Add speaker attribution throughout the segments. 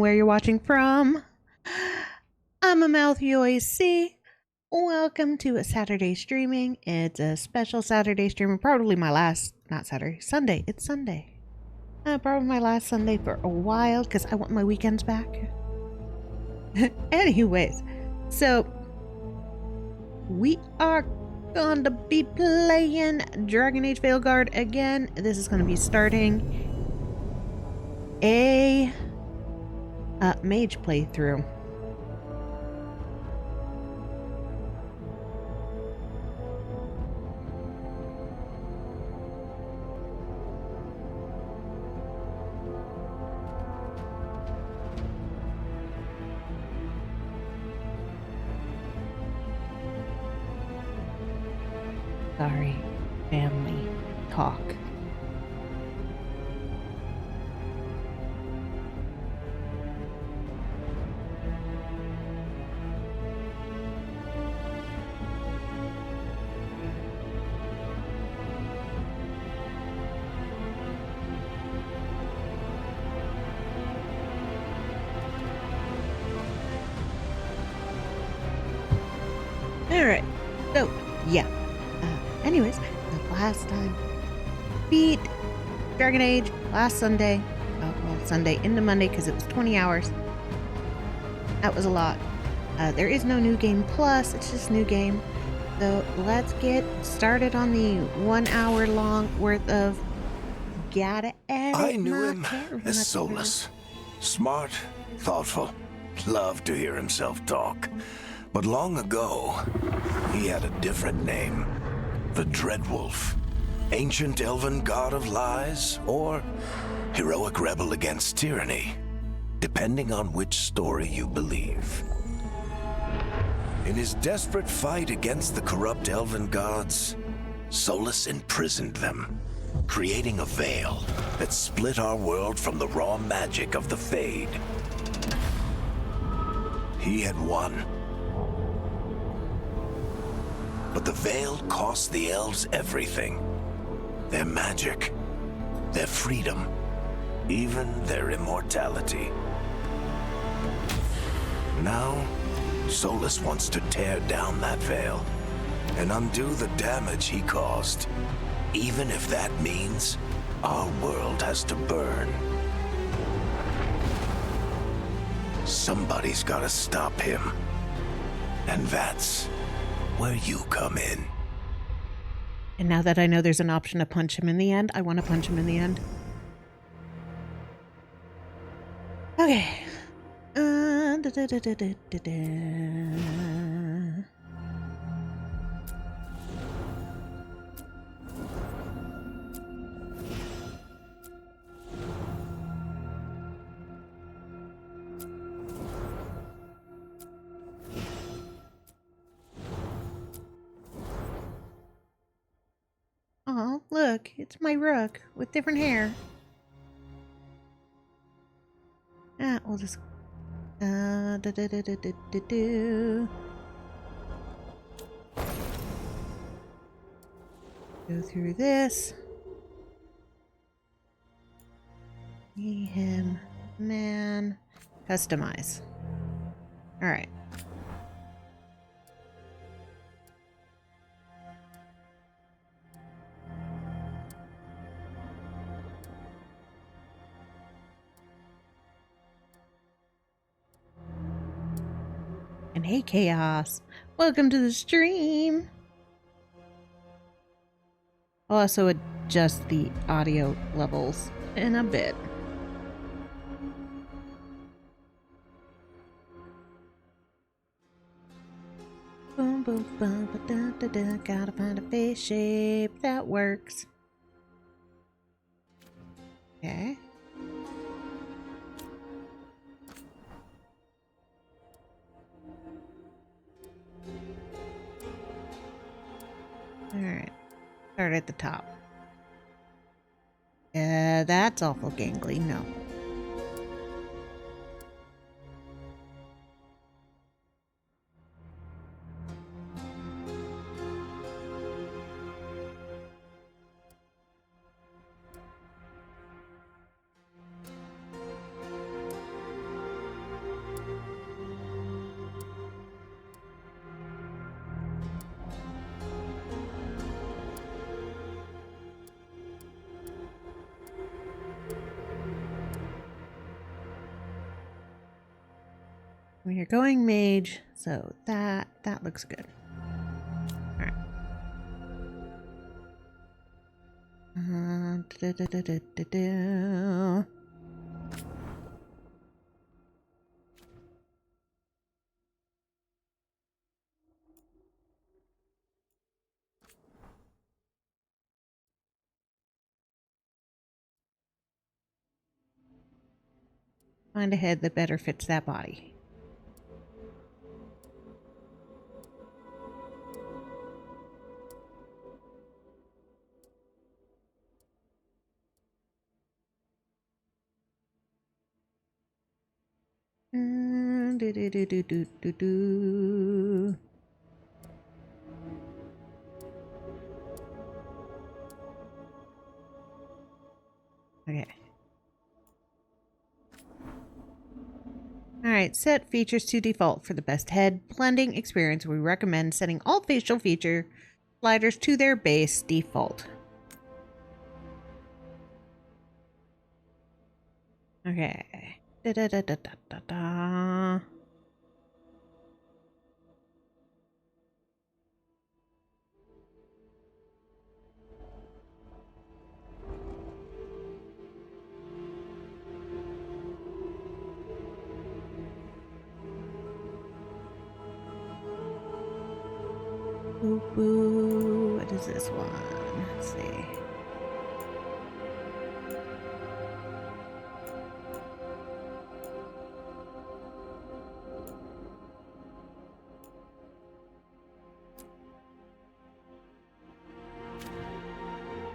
Speaker 1: where you're watching from. I'm AmaltheaAoiSi. Welcome to a Saturday streaming. It's a special Saturday streaming. Probably my last, not Saturday, Sunday. It's Sunday. Probably my last Sunday for a while because I want my weekends back. Anyways, so we are going to be playing Dragon Age Veilguard again. This is going to be starting a mage playthrough. Sorry, family talk. Alright, so, yeah. Anyways, the last time beat Dragon Age last Sunday. Well, Sunday into Monday because it was 20 hours. That was a lot. There is no new game plus, it's just new game. So let's get started on the 1 hour long worth of gotta edit.
Speaker 2: I knew him as Solus. Smart, thoughtful, loved to hear himself talk. But long ago, he had a different name. The Dreadwolf, ancient elven god of lies, or heroic rebel against tyranny, depending on which story you believe. In his desperate fight against the corrupt elven gods, Solus imprisoned them, creating a veil that split our world from the raw magic of the Fade. He had won. But the veil cost the elves everything. Their magic, their freedom, even their immortality. Now, Solus wants to tear down that veil and undo the damage he caused, even if that means our world has to burn. Somebody's gotta stop him. And that's where you come in.
Speaker 1: And now that I know there's an option to punch him in the end, I want to punch him in the end. Okay. Oh, look, it's my rook with different hair. We'll just go through this. Me, him, man, customize. All right. And hey, Chaos, welcome to the stream. I'll also adjust the audio levels in a bit. Boom, boom, boom, ba, da, da, da. Gotta find a face shape that works. Okay. Alright, start at the top. That's awful gangly, no. We are going mage, so that looks good. All right. Find a head that better fits that body. Do, do, do, do, do, do, do. Okay. Alright, set features to default for the best head blending experience. We recommend setting all facial feature sliders to their base default. Okay. Da da da da da da da. Boo boo. What is this one? Let's see.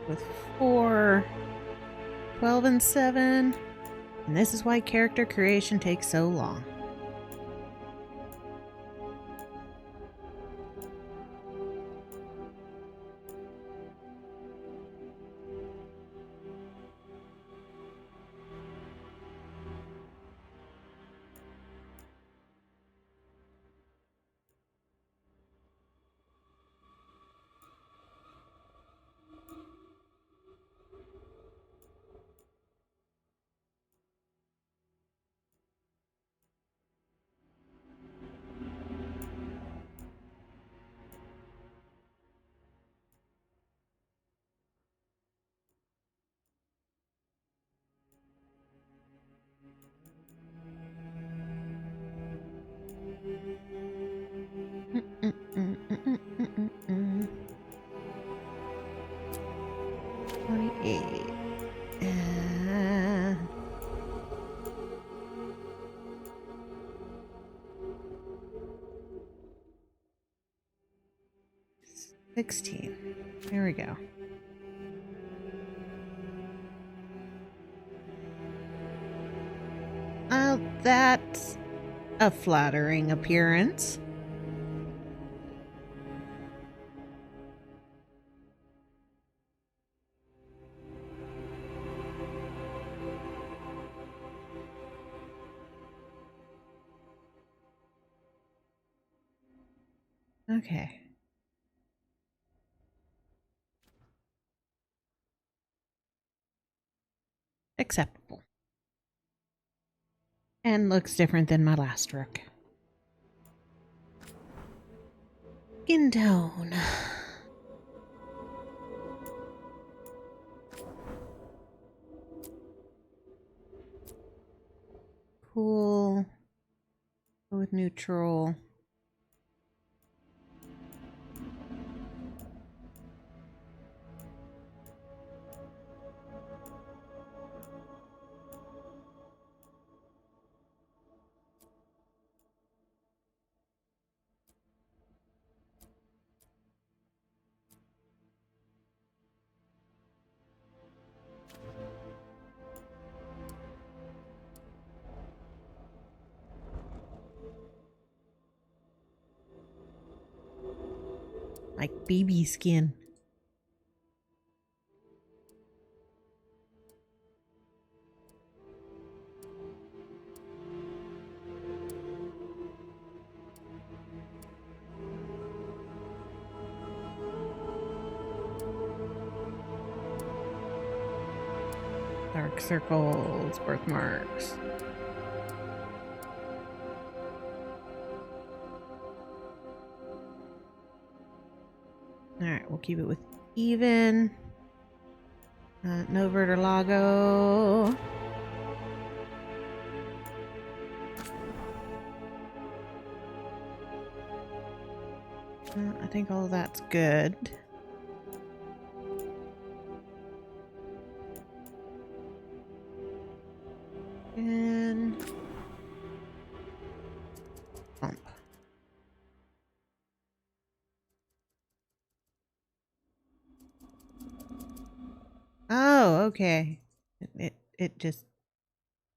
Speaker 1: With 4, 12, and 7. And this is why character creation takes so long. Mm-mm-mm-mm-mm-mm-mm. 28. 16. There we go. That's a flattering appearance. Okay. Acceptable. And looks different than my last rook. Skin tone. Cool. Go with neutral. Like BB skin. Dark circles, birthmarks. Alright, we'll keep it with even. No vertilago. I think all of that's good. And bump. Oh, okay. It just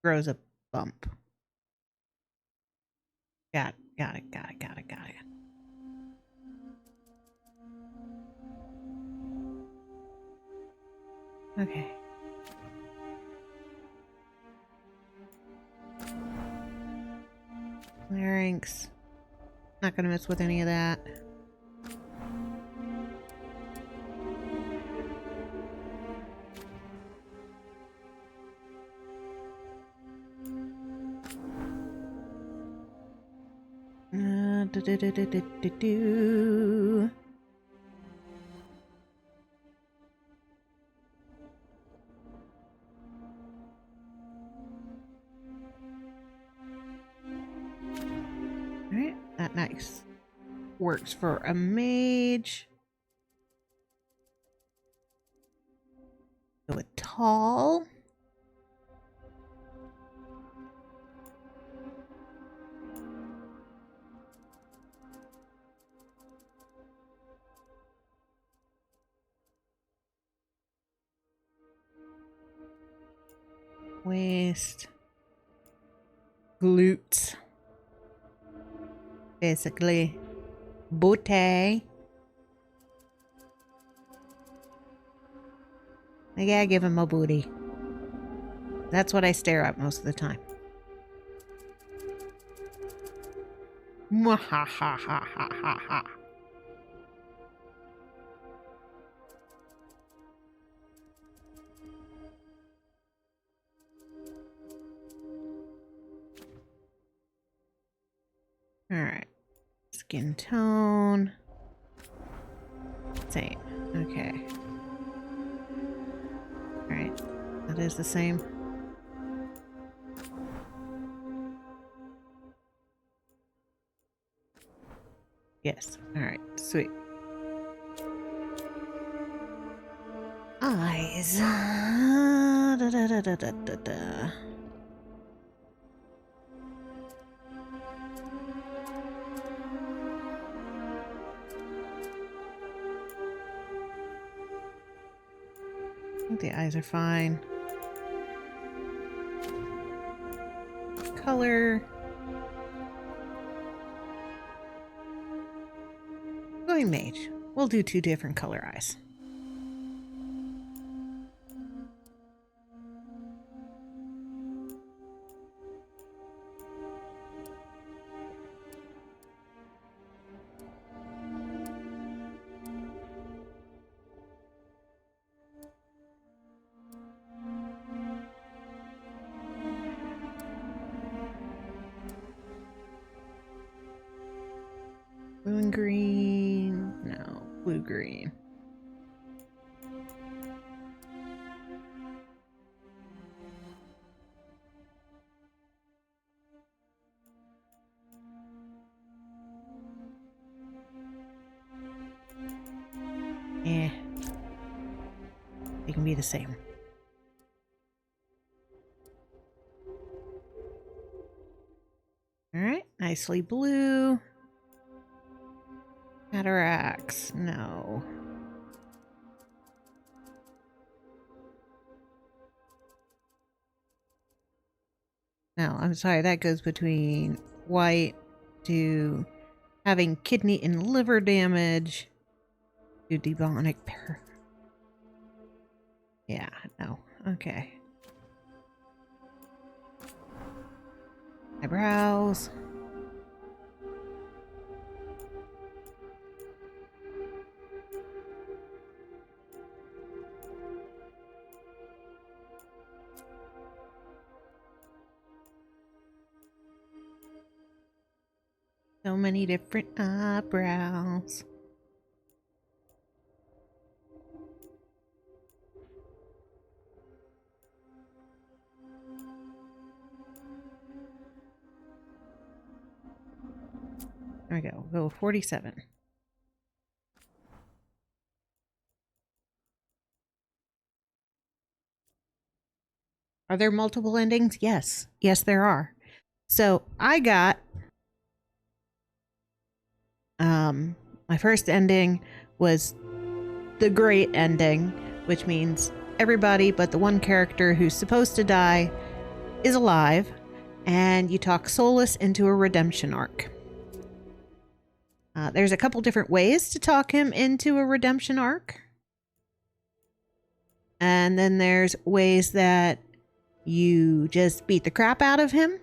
Speaker 1: grows a bump. Got it. Okay. Larynx. Not gonna mess with any of that. Do. Alright, that nice. Works for a mage. Go with tall. Waist. Glutes. Basically. Booty. I gotta give him a booty. That's what I stare at most of the time. Mwahahahahaha. Alright. Skin tone. Same. Okay. Alright. That is the same. Yes. Alright. Sweet. Eyes. Da, da, da, da, da, da, da. I think the eyes are fine. Color. Going mage. We'll do 2 different color eyes. Blue and green. No, blue green. Eh. They can be the same. Alright, nicely blue. Cataracts, no. No, I'm sorry, that goes between white to having kidney and liver damage to demonic Yeah, no. Okay. Eyebrows. So many different eyebrows. There we go. We'll go 47. Are there multiple endings? Yes. Yes, there are. So I got my first ending was the great ending, which means everybody but the one character who's supposed to die is alive, and you talk Solus into a redemption arc. There's a couple different ways to talk him into a redemption arc. And then there's ways that you just beat the crap out of him.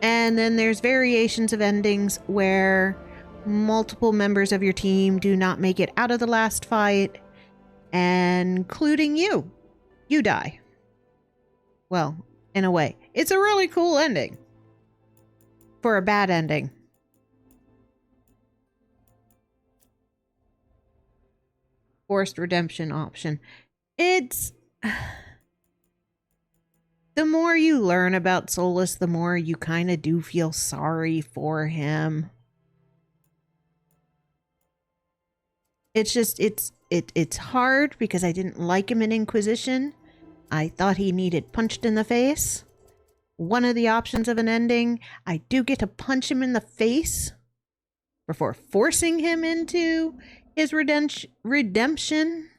Speaker 1: And then there's variations of endings where multiple members of your team do not make it out of the last fight, including you. You die. Well, in a way. It's a really cool ending. For a bad ending. Forced redemption option. It's... The more you learn about Solus, the more you kind of do feel sorry for him. It's just, it's hard because I didn't like him in Inquisition. I thought he needed punched in the face. One of the options of an ending, I do get to punch him in the face before forcing him into his redemption.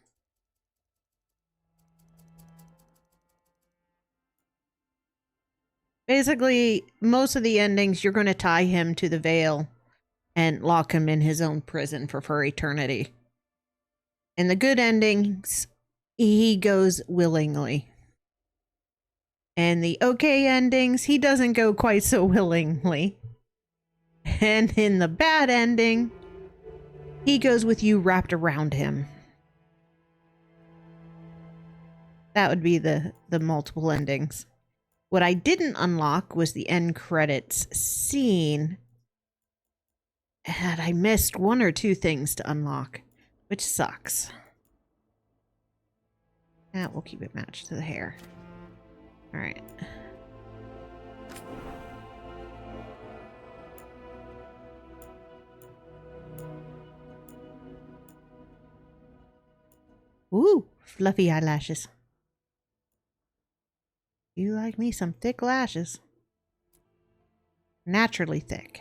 Speaker 1: Basically, most of the endings, you're going to tie him to the Veil and lock him in his own prison for eternity. In the good endings, he goes willingly. And the okay endings, he doesn't go quite so willingly. And in the bad ending, he goes with you wrapped around him. That would be the multiple endings. What I didn't unlock was the end credits scene. And I missed one or two things to unlock, which sucks. We'll keep it matched to the hair. All right. Ooh, fluffy eyelashes. You like me some thick lashes. Naturally thick.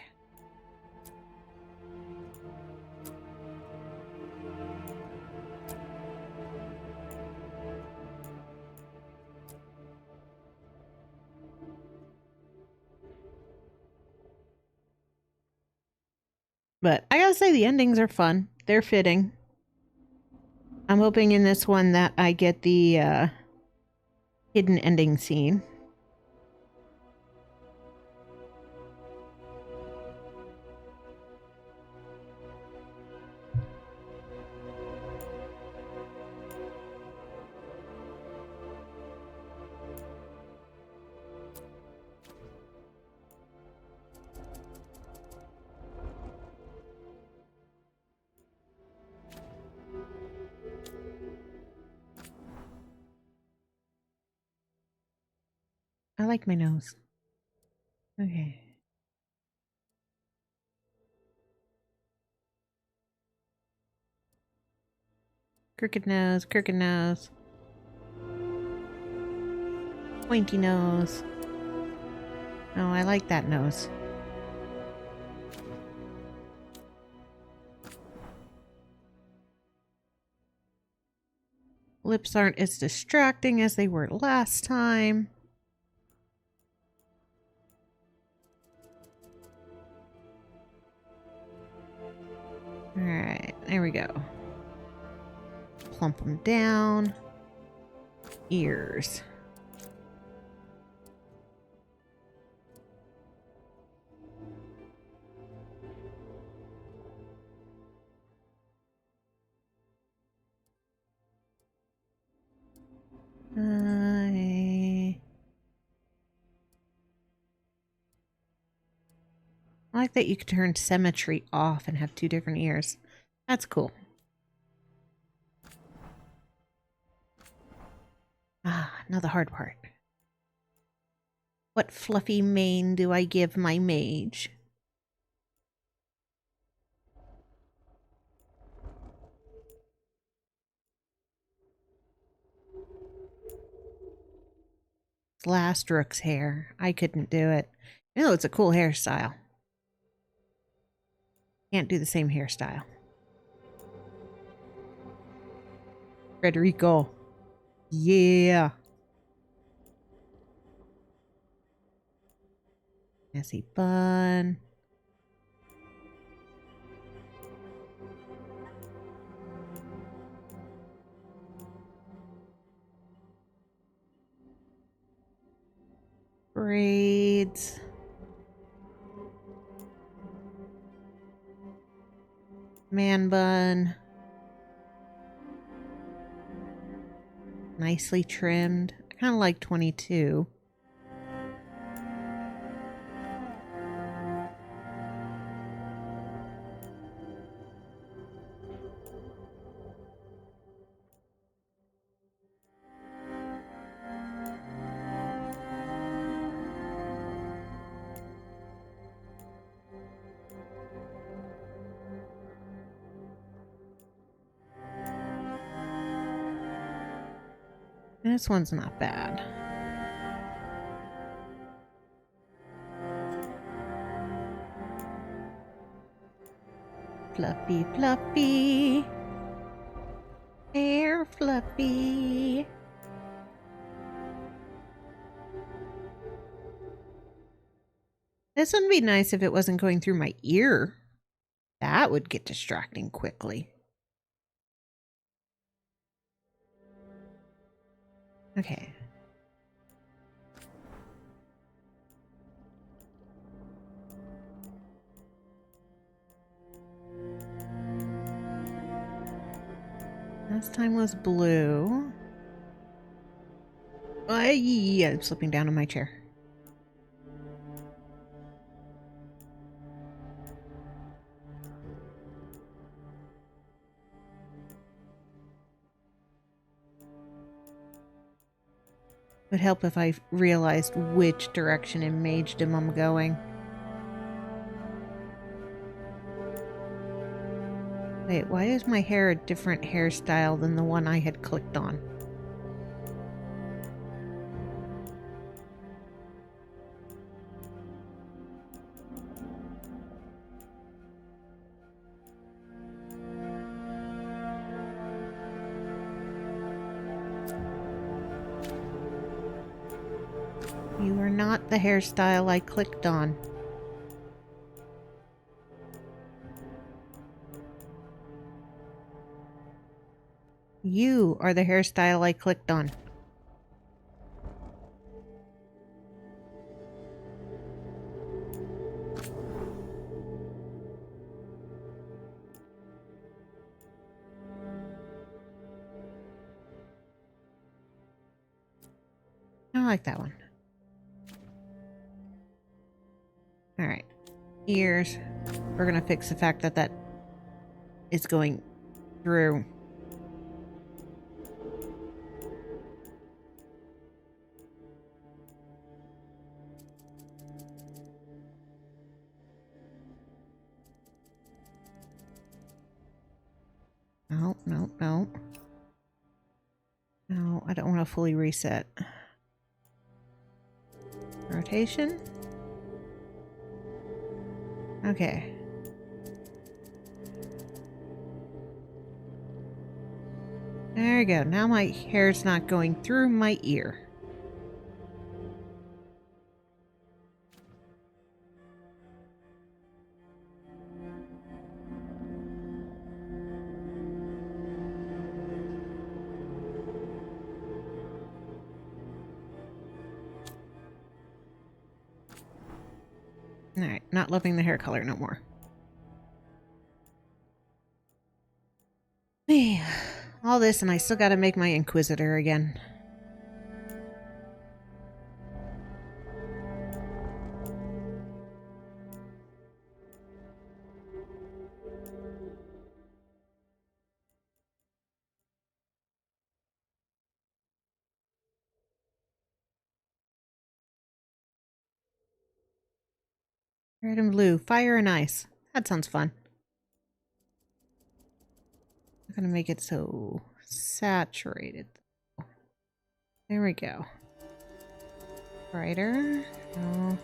Speaker 1: But I gotta say, the endings are fun. They're fitting. I'm hoping in this one that I get the hidden ending scene. I like my nose. Okay. Crooked nose, crooked nose. Pointy nose. Oh, I like that nose. Lips aren't as distracting as they were last time. Alright, there we go. Plump them down. Ears. I like that you can turn symmetry off and have two different ears. That's cool. Now the hard part. What fluffy mane do I give my mage? It's last Rook's hair. I couldn't do it. You know, it's a cool hairstyle. Can't do the same hairstyle. Federico. Yeah. Messy bun. Braids. Man bun. Nicely trimmed. I kind of like 22. This one's not bad. Fluffy, fluffy. Hair fluffy. This would be nice if it wasn't going through my ear. That would get distracting quickly. Okay. Last time was blue. Yeah, I'm slipping down on my chair. Would help if I realized which direction in magedom I'm going. Wait, why is my hair a different hairstyle than the one I had clicked on? You are not the hairstyle I clicked on. You are the hairstyle I clicked on. I like that one. Alright. Ears. We're gonna fix the fact that that is going through. No, no, no. No, I don't want to fully reset. Rotation. Okay. There we go. Now my hair's not going through my ear. Alright, not loving the hair color no more. All this and I still gotta make my Inquisitor again. Red and blue, fire and ice. That sounds fun. I'm gonna make it so saturated. There we go. Brighter. No.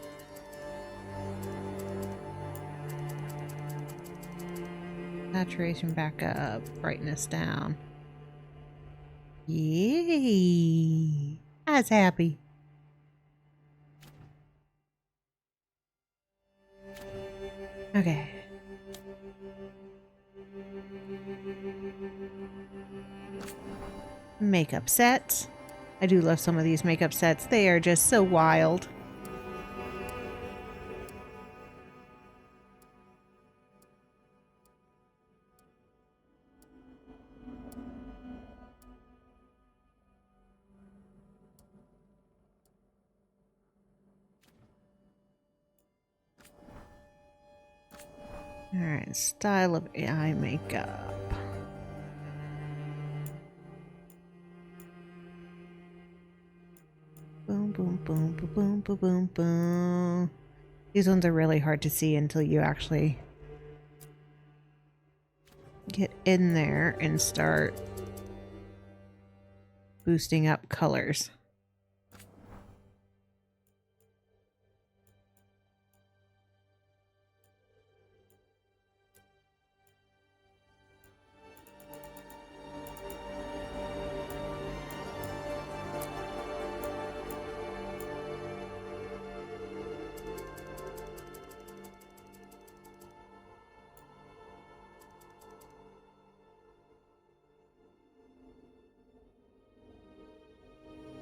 Speaker 1: Saturation back up. Brightness down. Yay! I was happy. Okay. Makeup sets. I do love some of these makeup sets. They are just so wild. Alright, style of AI makeup. Boom, boom, boom, boom, boom, boom, boom, boom. These ones are really hard to see until you actually get in there and start boosting up colors.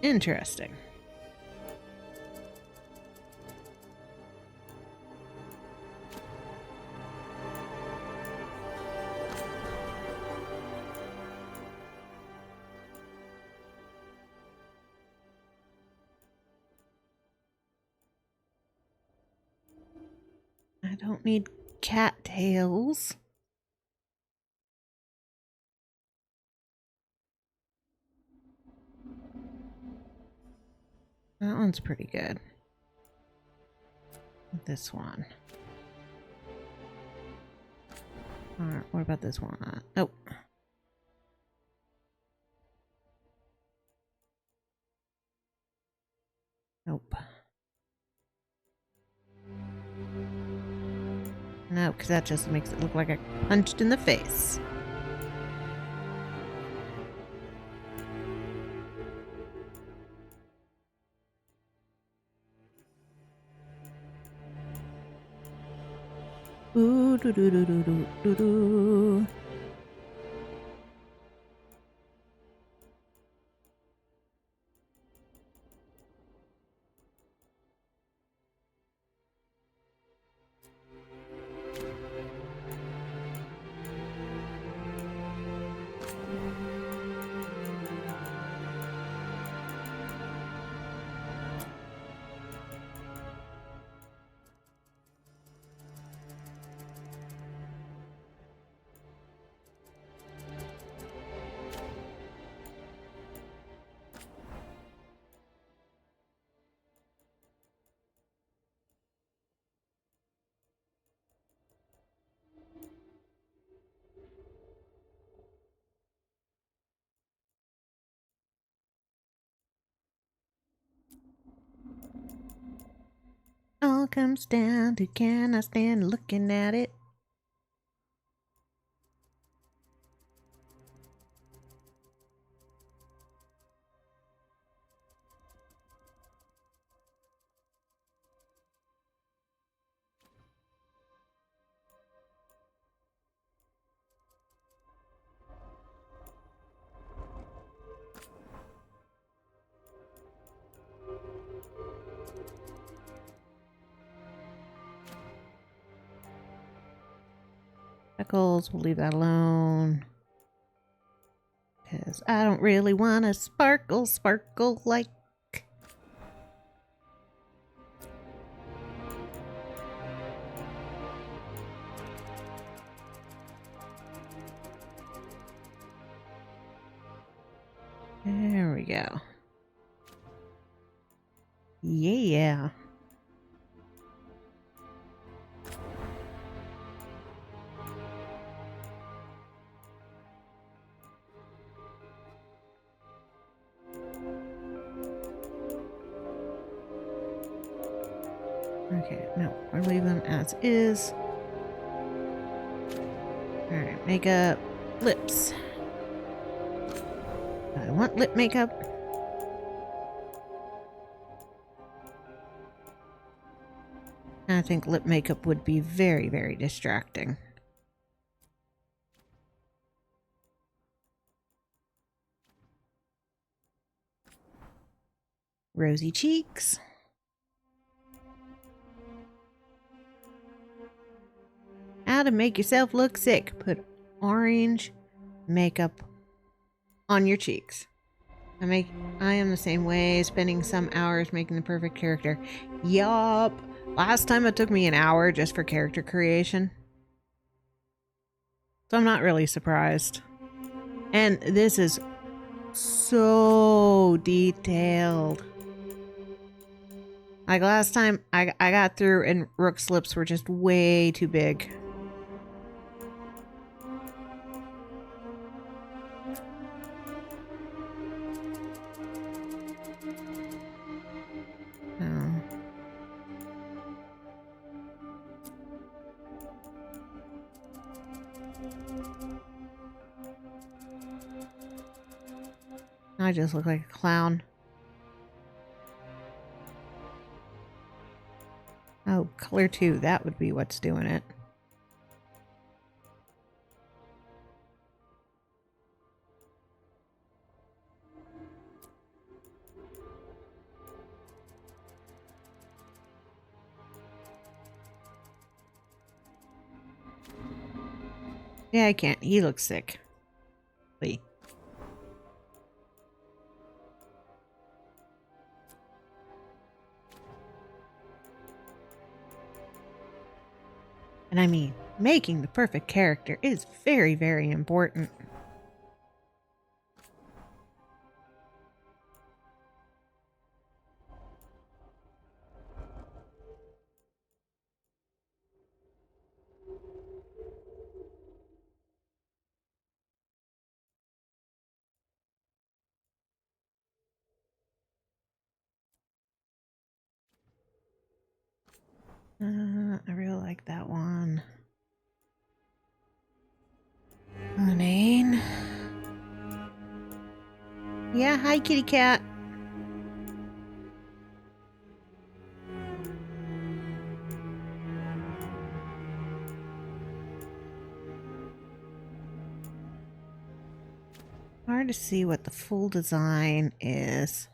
Speaker 1: Interesting. I don't need cattails. That one's pretty good. This one. Alright, what about this one? Nope. Nope. No, because that just makes it look like I punched in the face. Ooh, doo doo doo doo doo doo doo. All comes down to, can I stand looking at it? Speckles, we'll leave that alone. Because I don't really want to sparkle like. There we go. Yeah. Okay, no, we'll leave them as is. Alright, makeup, lips. I want lip makeup. I think lip makeup would be very, very distracting. Rosy cheeks. How to make yourself look sick. Put orange makeup on your cheeks. I am the same way, spending some hours making the perfect character. Yup. Last time it took me an hour just for character creation. So I'm not really surprised. And this is so detailed. Like last time I got through and Rook's lips were just way too big. Oh. I just look like a clown. Oh, color 2. That would be what's doing it. Yeah, I can't. He looks sick. Lee. And I mean, making the perfect character is very, very important. I really like that one. Name. Yeah, hi kitty cat. Hard to see what the full design is.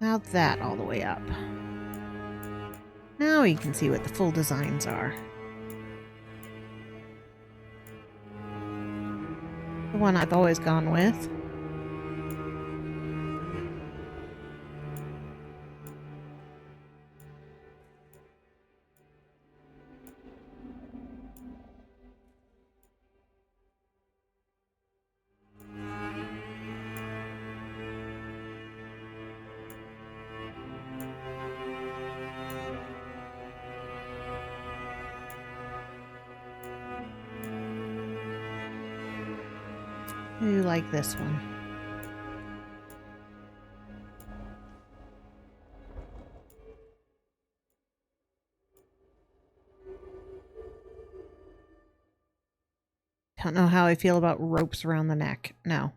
Speaker 1: About that all the way up. Now you can see what the full designs are. The one I've always gone with. I do like this one. Don't know how I feel about ropes around the neck. No.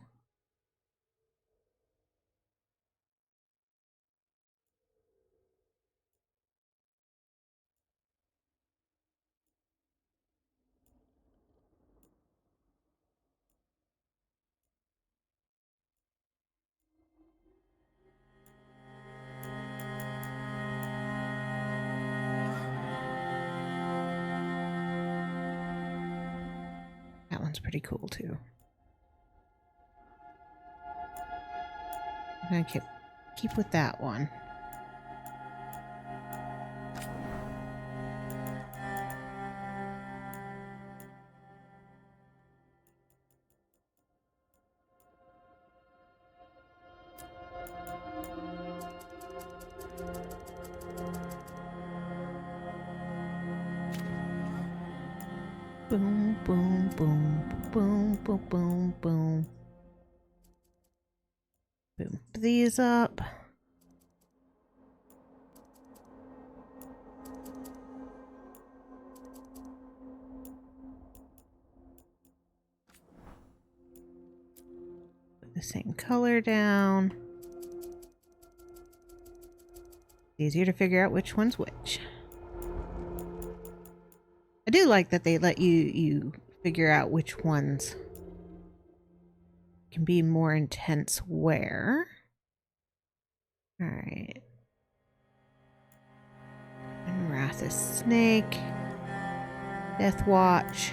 Speaker 1: That one's pretty cool too. I'm gonna keep with that one. Boom, boom, boom, boom, boom, boom, boom. Boom these up. Put the same color down. Easier to figure out which one's which. I do like that they let you figure out which ones can be more intense where. All right. And Wrath Snake. Death Watch.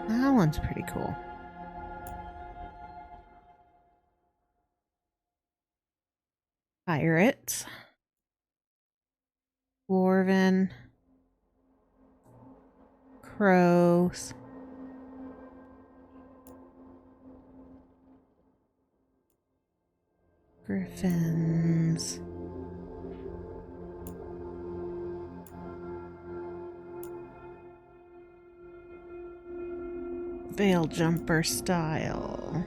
Speaker 1: That one's pretty cool. Pirates. Dwarven. Crows. Griffins. Veil jumper style.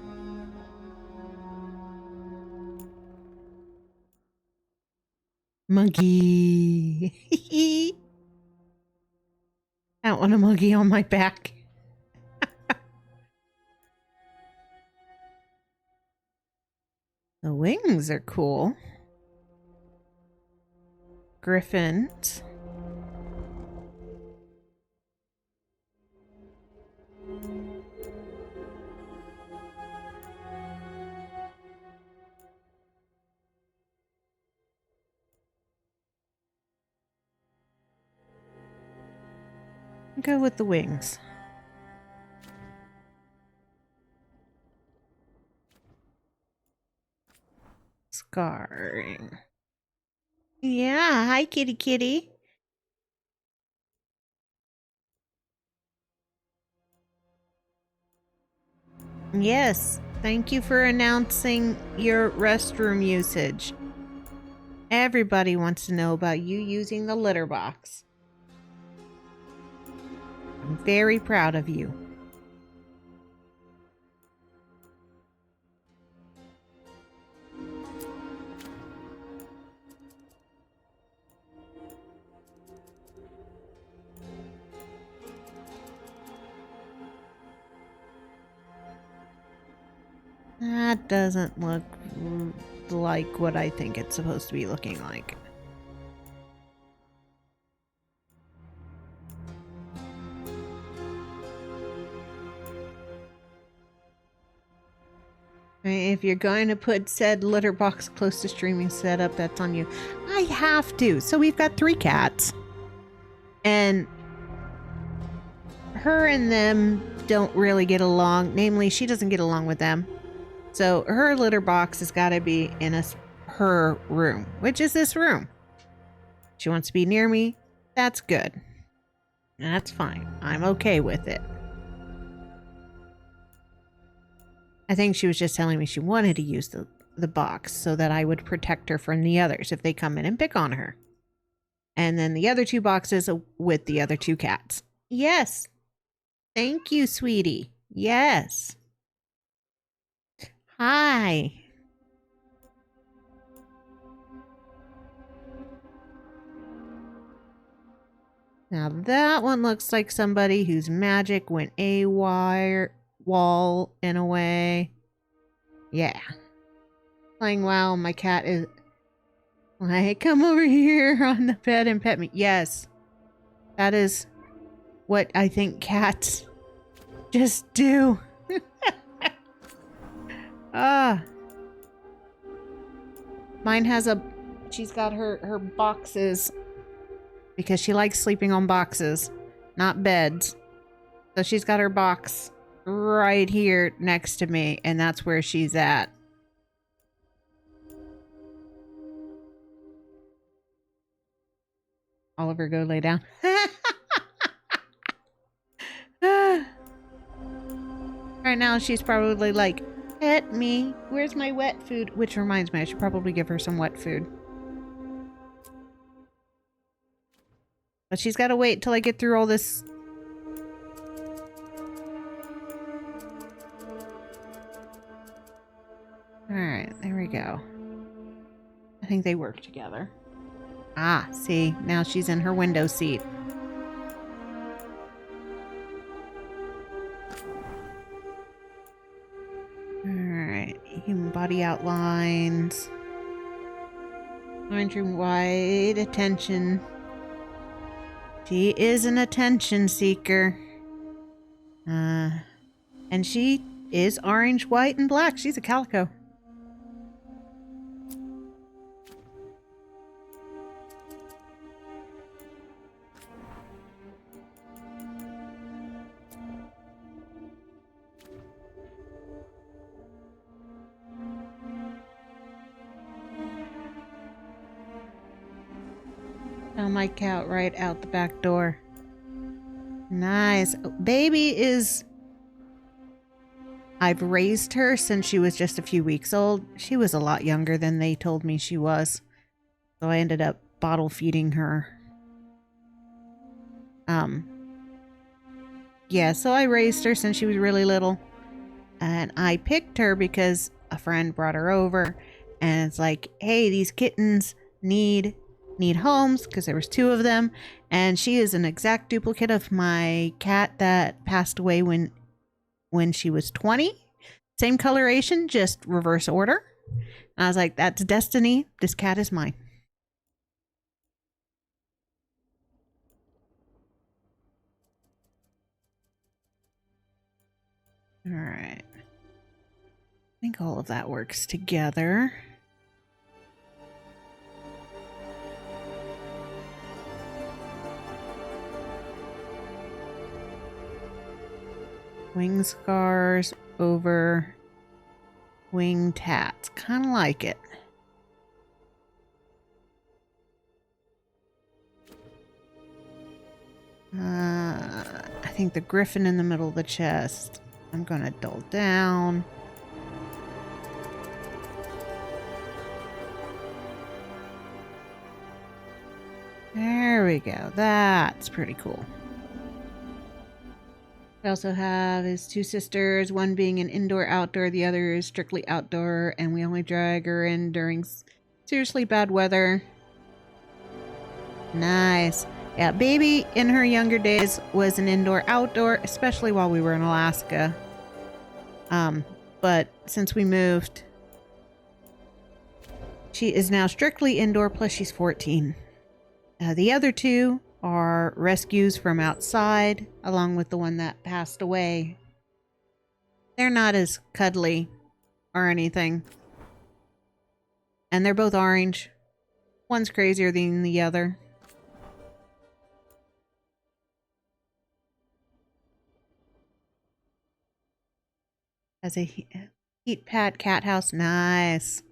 Speaker 1: Monkey. I don't want a monkey on my back. The wings are cool. Griffins. Go with the wings. Scarring. Yeah, hi kitty kitty. Yes, thank you for announcing your restroom usage. Everybody wants to know about you using the litter box. I'm very proud of you. That doesn't look like what I think it's supposed to be looking like. If you're going to put said litter box close to streaming setup, that's on you. I have to. So we've got 3 cats. And her and them don't really get along. Namely, she doesn't get along with them. So her litter box has got to be in her room, which is this room. She wants to be near me. That's good. That's fine. I'm okay with it. I think she was just telling me she wanted to use the box so that I would protect her from the others if they come in and pick on her. And then the other 2 boxes with the other 2 cats. Yes. Thank you, sweetie. Yes. Hi. Now that one looks like somebody whose magic went wall in a way. Yeah. Playing WoW, my cat is like, come over here on the bed and pet me. Yes. That is what I think cats just do. Mine has she's got her boxes because she likes sleeping on boxes, not beds. So she's got her box right here next to me, and that's where she's at. Oliver, go lay down. All Right now, she's probably like, pet me. Where's my wet food? Which reminds me, I should probably give her some wet food. But she's got to wait till I get through all this. Alright, there we go. I think they work together. Ah, see, now she's in her window seat. Alright, human body outlines. Orange and white, attention. She is an attention seeker. And she is orange, white, and black. She's a calico. Found my cat right out the back door. Nice. Oh, baby is... I've raised her since she was just a few weeks old. She was a lot younger than they told me she was. So I ended up bottle feeding her. Yeah, so I raised her since she was really little. And I picked her because a friend brought her over. And it's like, hey, these kittens need homes, because there was 2 of them. And she is an exact duplicate of my cat that passed away when she was 20. Same coloration, just reverse order. And I was like, that's destiny. This cat is mine. All right. I think all of that works together. Wing scars over wing tats. Kind of like it. I think the griffin in the middle of the chest. I'm going to dull down. There we go. That's pretty cool. We also have his 2 sisters, one being an indoor-outdoor, the other is strictly outdoor, and we only drag her in during seriously bad weather. Nice. Yeah, baby in her younger days was an indoor-outdoor, especially while we were in Alaska. But since we moved, she is now strictly indoor, plus she's 14. The other 2 are rescues from outside, along with the one that passed away. They're not as cuddly or anything. And they're both orange. One's crazier than the other. Has a heat pad cat house. Nice.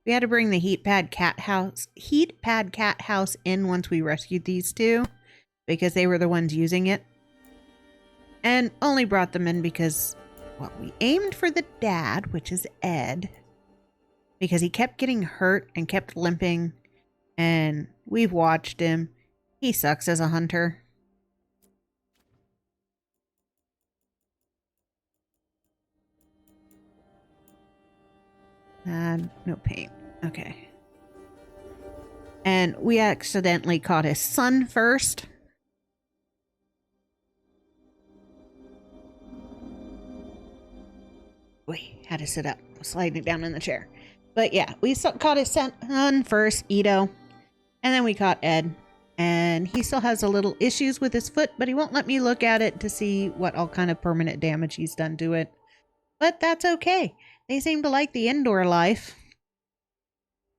Speaker 1: We had to bring the heat pad cat house in once we rescued these 2 because they were the ones using it. And only brought them in because, well, we aimed for the dad, which is Ed, because he kept getting hurt and kept limping, and we've watched him. He sucks as a hunter. No paint. Okay. And we accidentally caught his son first. Wait, had to sit up. Sliding down in the chair. But yeah, we caught his son first, Ito. And then we caught Ed. And he still has a little issues with his foot, but he won't let me look at it to see what all kind of permanent damage he's done to it. But that's okay. They seem to like the indoor life.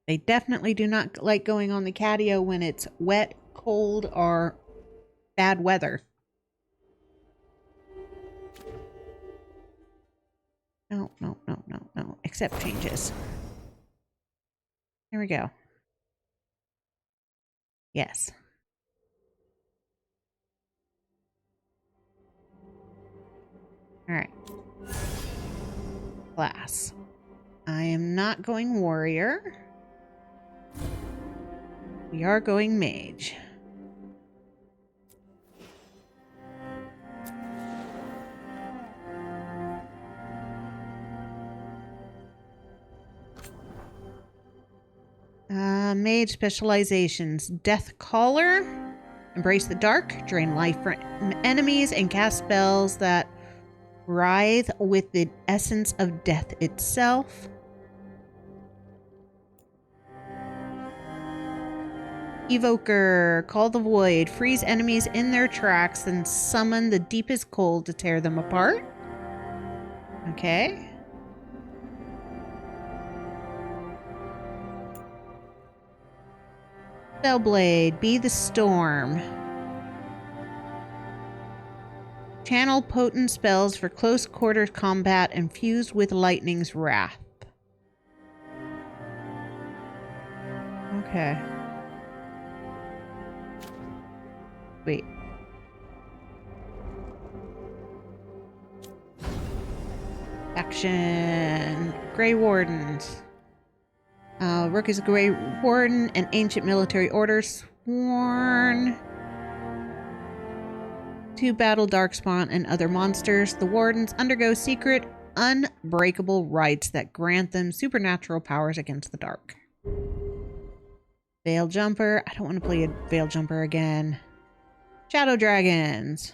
Speaker 1: They definitely do not like going on the catio when it's wet, cold, or bad weather. No. Accept changes. There we go. Yes. All right. class. I am not going warrior. We are going mage. Mage specializations. Death Caller. Embrace the dark. Drain life from enemies and cast spells that writhe with the essence of death itself. Evoker. Call the void. Freeze enemies in their tracks, then summon the deepest cold to tear them apart. Okay. Spellblade, be the storm. Channel potent spells for close quarters combat infused with lightning's wrath. Okay. Wait. Action. Grey Wardens. Rook is a Grey Warden, an ancient military order sworn to battle Darkspawn and other monsters. The Wardens undergo secret, unbreakable rites that grant them supernatural powers against the dark. Veil Jumper. I don't want to play a Veil Jumper again. Shadow Dragons.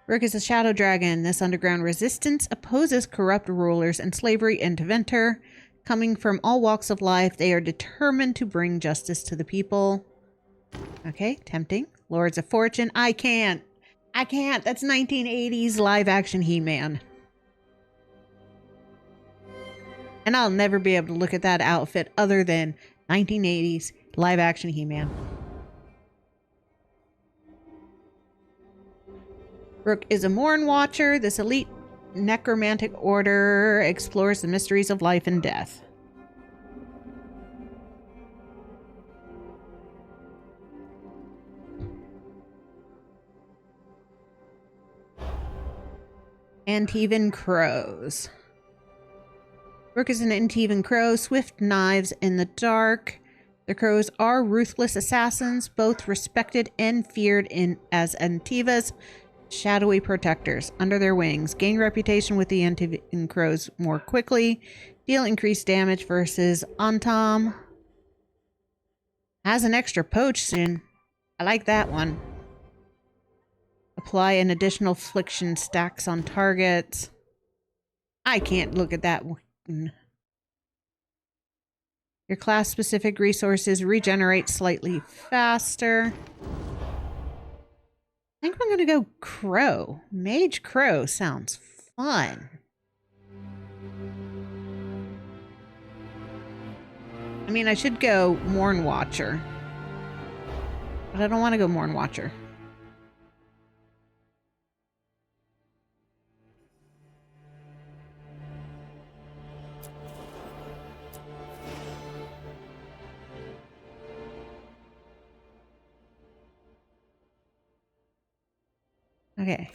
Speaker 1: Rook is a Shadow Dragon. This underground resistance opposes corrupt rulers and slavery into Venter. Coming from all walks of life, they are determined to bring justice to the people. Okay, tempting. Lords of Fortune. I can't. That's 1980s live-action He-Man. And I'll never be able to look at that outfit other than 1980s live-action He-Man. Rook is a Morn Watcher. This elite necromantic order explores the mysteries of life and death. Antivan Crows. Rook is an Antivan Crow, swift knives in the dark. The crows are ruthless assassins, both respected and feared as Antiva's shadowy protectors. Under their wings, gain reputation with the Antivan Crows more quickly. Deal increased damage versus Antam. Has an extra potion. I like that one. Apply an additional affliction stacks on targets. I can't look at that one. Your class-specific resources regenerate slightly faster. I think I'm going to go Crow. Mage Crow sounds fun. I mean, I should go Morn Watcher. But I don't want to go Morn Watcher. Okay.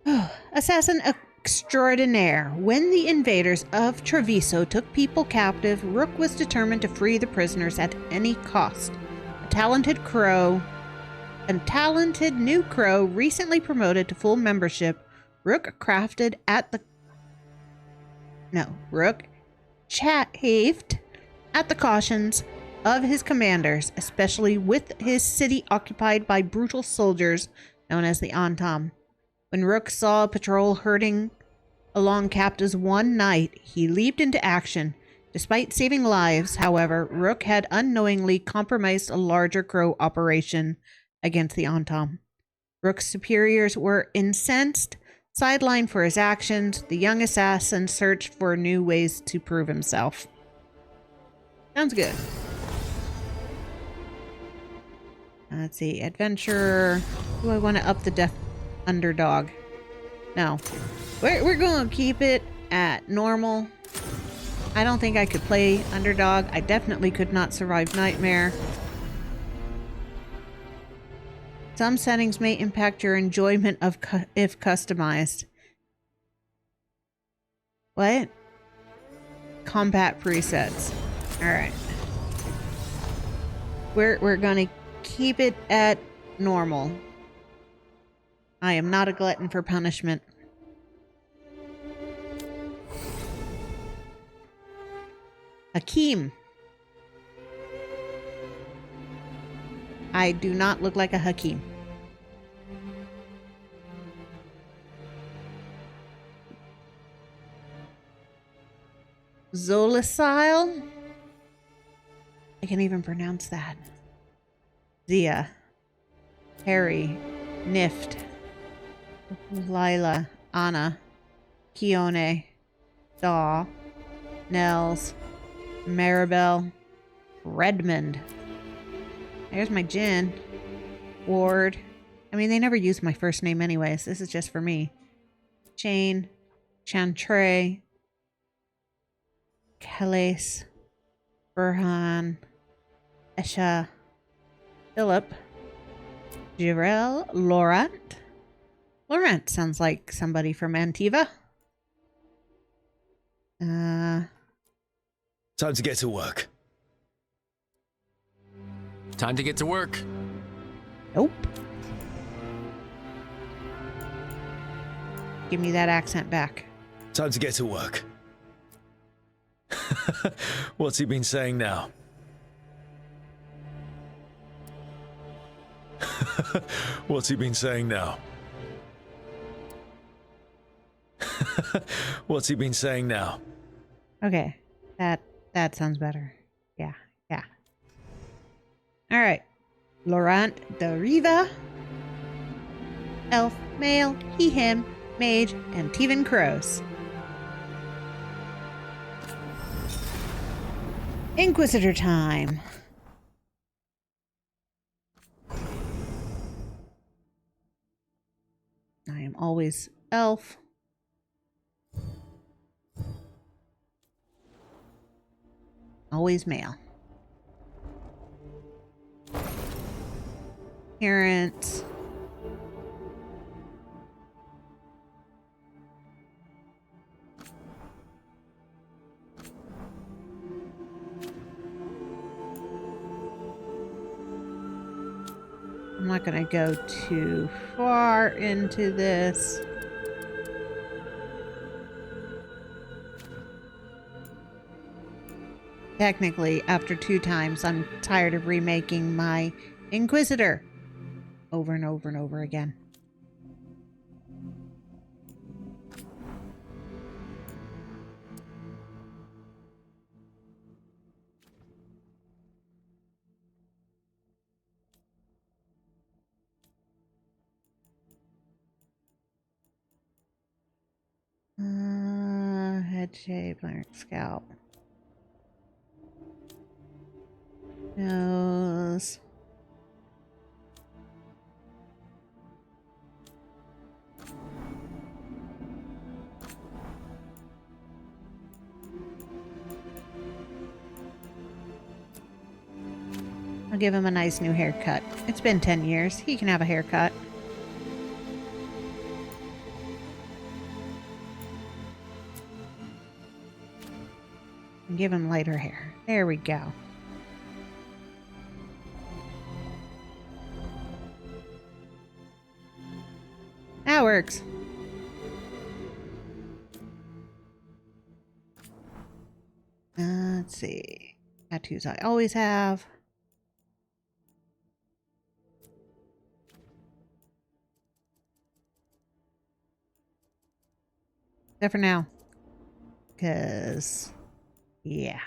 Speaker 1: Oh, Assassin Extraordinaire. When the invaders of Treviso took people captive, Rook was determined to free the prisoners at any cost. A talented new crow recently promoted to full membership, Rook chafed at the cautions of his commanders, especially with his city occupied by brutal soldiers known as the Antam. When Rook saw a patrol herding along captives one night, he leaped into action. Despite saving lives, however, Rook had unknowingly compromised a larger crow operation against the Antam. Rook's superiors were incensed, sidelined for his actions. The young assassin searched for new ways to prove himself. Sounds good. Let's see, adventurer. Do I want to up the death underdog? No. We're going to keep it at normal. I don't think I could play underdog. I definitely could not survive nightmare. Some settings may impact your enjoyment of if customized. What? Combat presets. Alright. We're gonna keep it at normal. I am not a glutton for punishment. Hakeem. I do not look like a Hakeem. Zolicile? I can't even pronounce that. Zia. Harry. Nift. Lila. Anna. Keone. Daw. Nels. Maribel. Redmond. There's my Jin. Ward. I mean, they never use my first name anyways. This is just for me. Jane. Chantre. Calais. Burhan. Esha. Philip. Jirel. Laurent. Laurent sounds like somebody from Antiva.
Speaker 3: Time to get to work.
Speaker 4: Time to get to work.
Speaker 1: Nope. Give me that accent back.
Speaker 3: Time to get to work. What's he been saying now? What's he been saying now? What's he been saying now?
Speaker 1: Okay. That sounds better. Yeah. Alright. Laurent de Riva. Elf, male, he, him, mage, and Teven Crows. Inquisitor time. I am always elf. Always male. Parents. I'm not going to go too far into this. Technically, after 2 times, I'm tired of remaking my Inquisitor over and over and over again. Head shape, larynx, scalp. Nose. I'll give him a nice new haircut. It's been 10 years. He can have a haircut. And give him lighter hair. There we go. That works. Let's see. Tattoos I always have. Except for now. Because, yeah.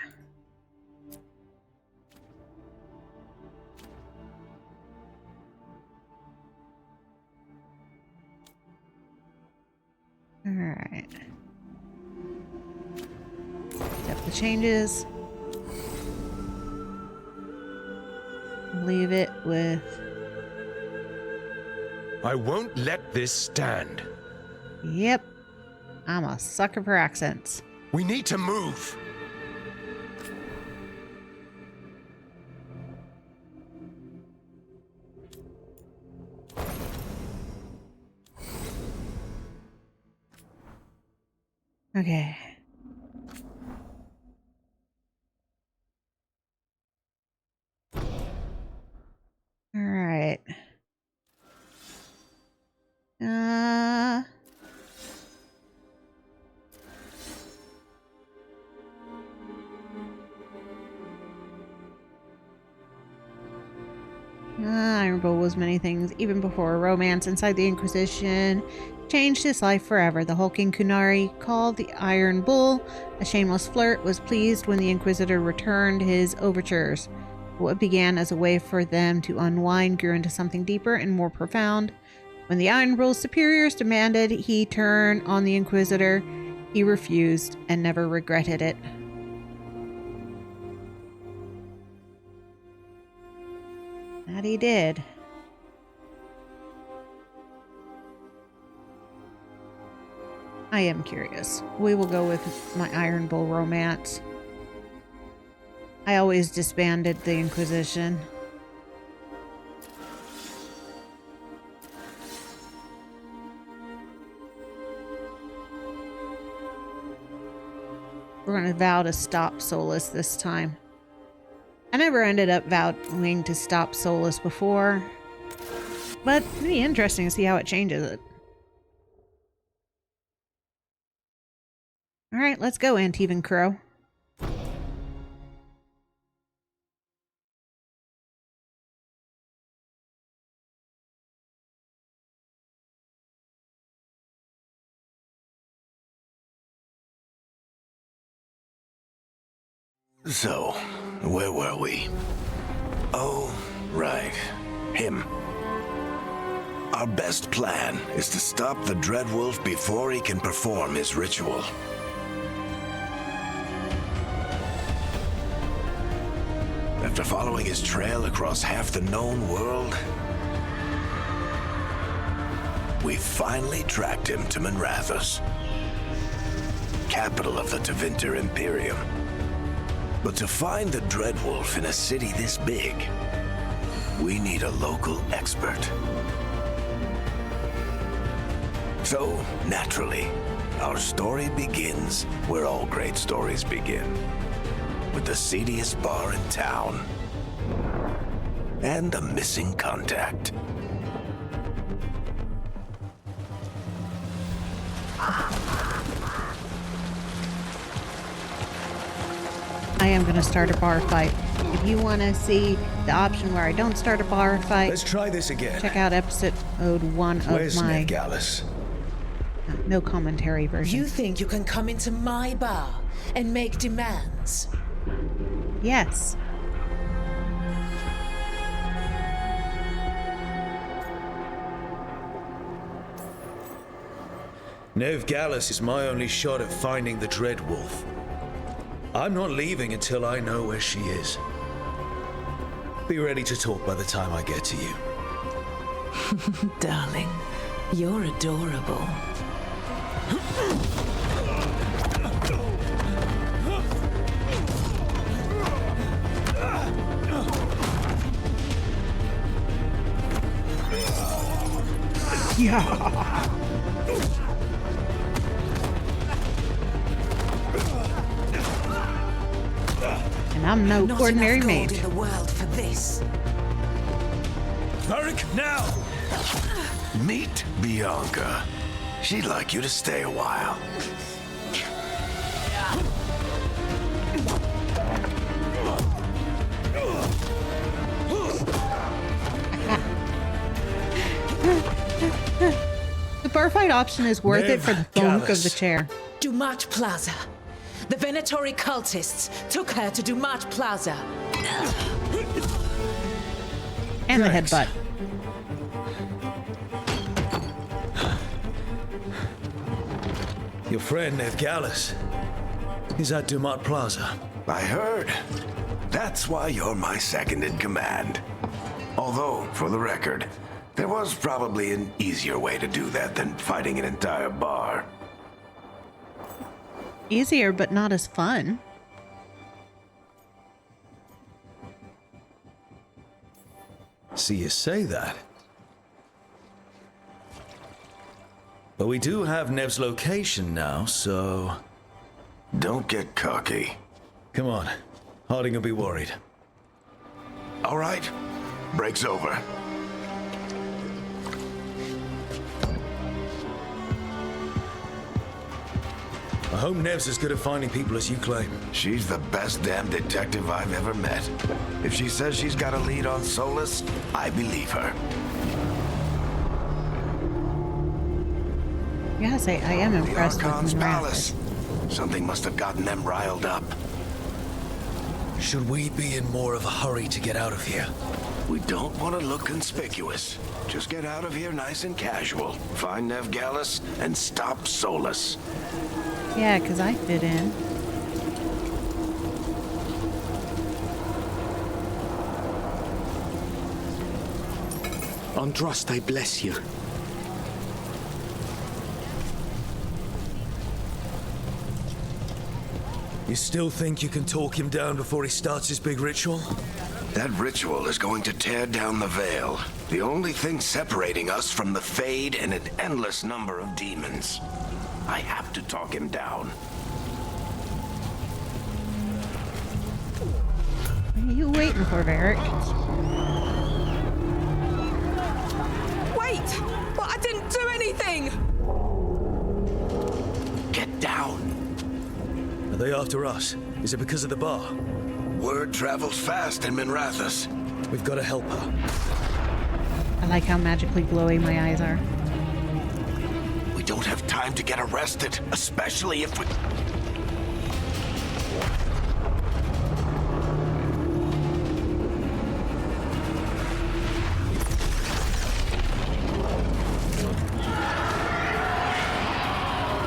Speaker 1: Alright. Accept the changes. Leave it with...
Speaker 5: I won't let this stand.
Speaker 1: Yep. I'm a sucker for accents.
Speaker 5: We need to move.
Speaker 1: Okay. Iron Bull was many things, even before a romance inside the Inquisition changed his life forever. The hulking Kunari, called the Iron Bull a shameless flirt, was pleased when the Inquisitor returned his overtures. What began as a way for them to unwind grew into something deeper and more profound. When the Iron Bull's superiors demanded he turn on the Inquisitor, he refused and never regretted it. That he did. I am curious. We will go with my Iron Bull romance. I always disbanded the Inquisition. We're going to vow to stop Solus this time. I never ended up vowing to stop Solus before, but it'd be interesting to see how it changes it. All right, let's go, Antivan Crow.
Speaker 2: So, where were we? Oh, right. Him. Our best plan is to stop the Dreadwolf before he can perform his ritual. After following his trail across half the known world, we finally tracked him to Manrathus, capital of the Tevinter Imperium. But to find the Dreadwolf in a city this big, we need a local expert. So, naturally, our story begins where all great stories begin. With the seediest bar in town. And a missing contact.
Speaker 1: I am going to start a bar fight. If you want to see the option where I don't start a bar fight,
Speaker 3: Let's try this again.
Speaker 1: check out episode 1
Speaker 3: Where's
Speaker 1: of my
Speaker 3: Gallus?
Speaker 1: no commentary version.
Speaker 6: You think you can come into my bar and make demands?
Speaker 1: Yes.
Speaker 3: Nev Gallus is my only shot at finding the Dreadwolf. I'm not leaving until I know where she is. Be ready to talk by the time I get to you.
Speaker 6: Darling, you're adorable.
Speaker 1: Yeah. And I'm no
Speaker 6: Not
Speaker 1: ordinary
Speaker 6: enough gold
Speaker 1: mage.
Speaker 6: in the world for this.
Speaker 3: Varric, now!
Speaker 2: Meet Bianca. She'd like you to stay a while.
Speaker 1: The bar fight option is worth it
Speaker 3: Nev
Speaker 1: for the thunk of
Speaker 3: Gallus.
Speaker 1: the chair.
Speaker 6: Dumat Plaza. The Venatori cultists took her to Dumat Plaza.
Speaker 1: And the
Speaker 3: Thanks.
Speaker 1: headbutt.
Speaker 3: Your friend, Nev Gallus, is at Dumat Plaza.
Speaker 2: I heard. That's why you're my second in command. Although, for the record, there was probably an easier way to do that than fighting an entire bar.
Speaker 1: Easier, but not as fun.
Speaker 3: See you say that. But we do have Nev's location now, so...
Speaker 2: Don't get cocky.
Speaker 3: Come on. Harding will be worried.
Speaker 2: All right. Break's over.
Speaker 3: I hope Nev's as good at finding people as you claim.
Speaker 2: She's the best damn detective I've ever met. If she says she's got a lead on Solus, I believe her.
Speaker 1: Yeah, I am
Speaker 2: The
Speaker 1: impressed
Speaker 2: Archon's
Speaker 1: with
Speaker 2: palace. Something must have gotten them riled up.
Speaker 3: Should we be in more of a hurry to get out of here?
Speaker 2: We don't want to look conspicuous. Just get out of here nice and casual. Find Nev Gallus and stop Solus.
Speaker 1: Yeah, because I fit in.
Speaker 7: Andraste bless you.
Speaker 3: You still think you can talk him down before he starts his big ritual?
Speaker 2: That ritual is going to tear down the veil. The only thing separating us from the Fade and an endless number of demons. I have to talk him down.
Speaker 1: What are you waiting for, Varric?
Speaker 6: Wait! But I didn't do anything!
Speaker 2: Get down.
Speaker 3: Are they after us? Is it because of the bar?
Speaker 2: Word travels fast in Minrathous.
Speaker 3: We've got to help her.
Speaker 1: I like how magically glowy my eyes are.
Speaker 2: We don't have time to get arrested, especially if we...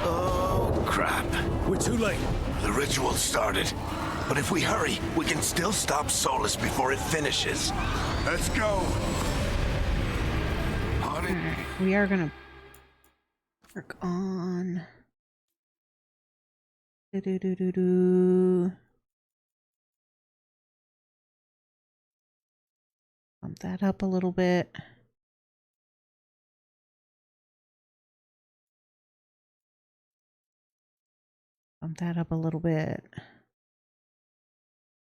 Speaker 2: Oh, crap.
Speaker 3: We're too late.
Speaker 2: The ritual started. But if we hurry, we can still stop Solus before it finishes. Let's go. Harding.
Speaker 1: We are gonna work on. Bump that up a little bit. Bump that up a little bit.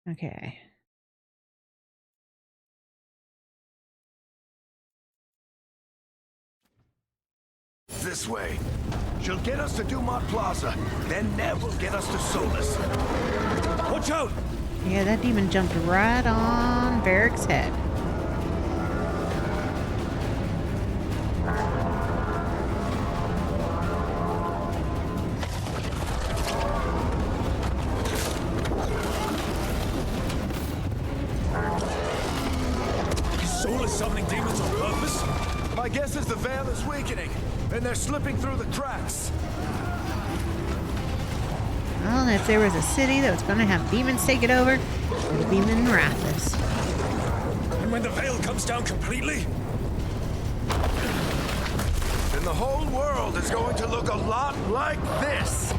Speaker 1: Okay.
Speaker 2: This way. She'll get us to Dumont Plaza. Then Nev will get us to Solus.
Speaker 3: Watch out!
Speaker 1: Yeah, that demon jumped right on Varric's head.
Speaker 3: Solus summoning demons on purpose?
Speaker 2: My guess is the veil is weakening, and they're slipping through the cracks.
Speaker 1: Well, if there was a city that was going to have demons take it over, it would be Minrathous.
Speaker 3: And when the veil comes down completely?
Speaker 2: Then the whole world is going to look a lot like this.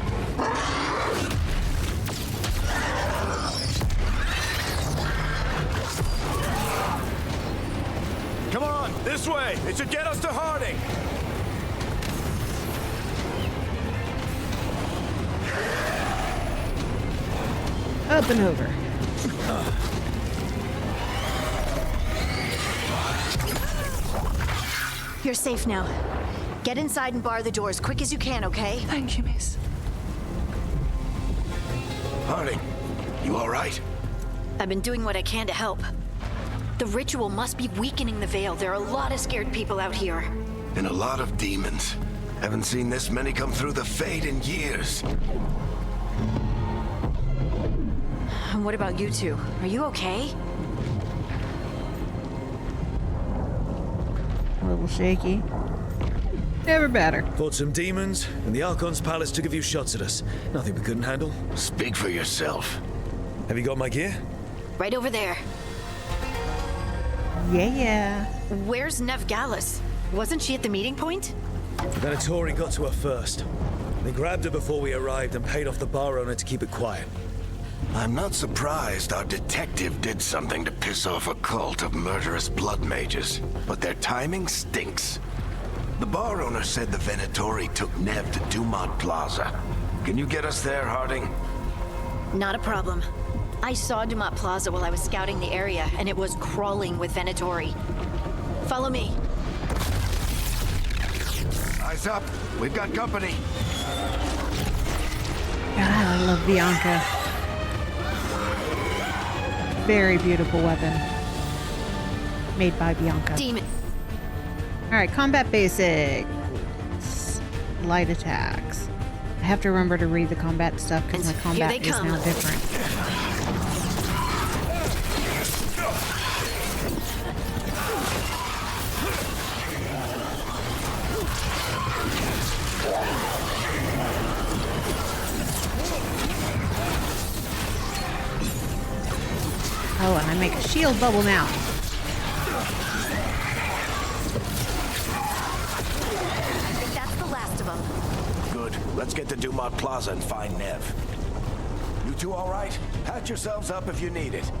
Speaker 2: Come on, this way. It should get us to Harding.
Speaker 1: Up and over.
Speaker 8: You're safe now. Get inside and bar the door as quick as you can, okay?
Speaker 6: Thank you, miss.
Speaker 2: Harding, you all right?
Speaker 8: I've been doing what I can to help. The ritual must be weakening the veil. There are a lot of scared people out here.
Speaker 2: And a lot of demons. Haven't seen this many come through the Fade in years.
Speaker 8: And what about you two? Are you okay?
Speaker 1: A little shaky. Never better.
Speaker 3: Fought some demons, and the Archon's palace took a few shots at us. Nothing we couldn't handle.
Speaker 2: Speak for yourself.
Speaker 3: Have you got my gear?
Speaker 8: Right over there.
Speaker 1: Yeah.
Speaker 8: Where's Nev Gallus? Wasn't she at the meeting point?
Speaker 3: Venatori got to her first. They grabbed her before we arrived and paid off the bar owner to keep it quiet.
Speaker 2: I'm not surprised our detective did something to piss off a cult of murderous blood mages, but their timing stinks. The bar owner said the Venatori took Nev to Dumont Plaza. Can you get us there, Harding?
Speaker 8: Not a problem. I saw Dumont Plaza while I was scouting the area, and it was crawling with Venatori. Follow me.
Speaker 2: Eyes up. We've got company.
Speaker 1: I love Bianca. Very beautiful weapon. Made by Bianca.
Speaker 8: Demon.
Speaker 1: Alright, combat basics. Light attacks. I have to remember to read the combat stuff because my
Speaker 8: Here
Speaker 1: combat
Speaker 8: they
Speaker 1: is
Speaker 8: come.
Speaker 1: now different. Oh, and I make a shield bubble now.
Speaker 8: That's the last of them.
Speaker 2: Good. Let's get to Dumont Plaza and find Nev. You two all right? Patch yourselves up if you need it.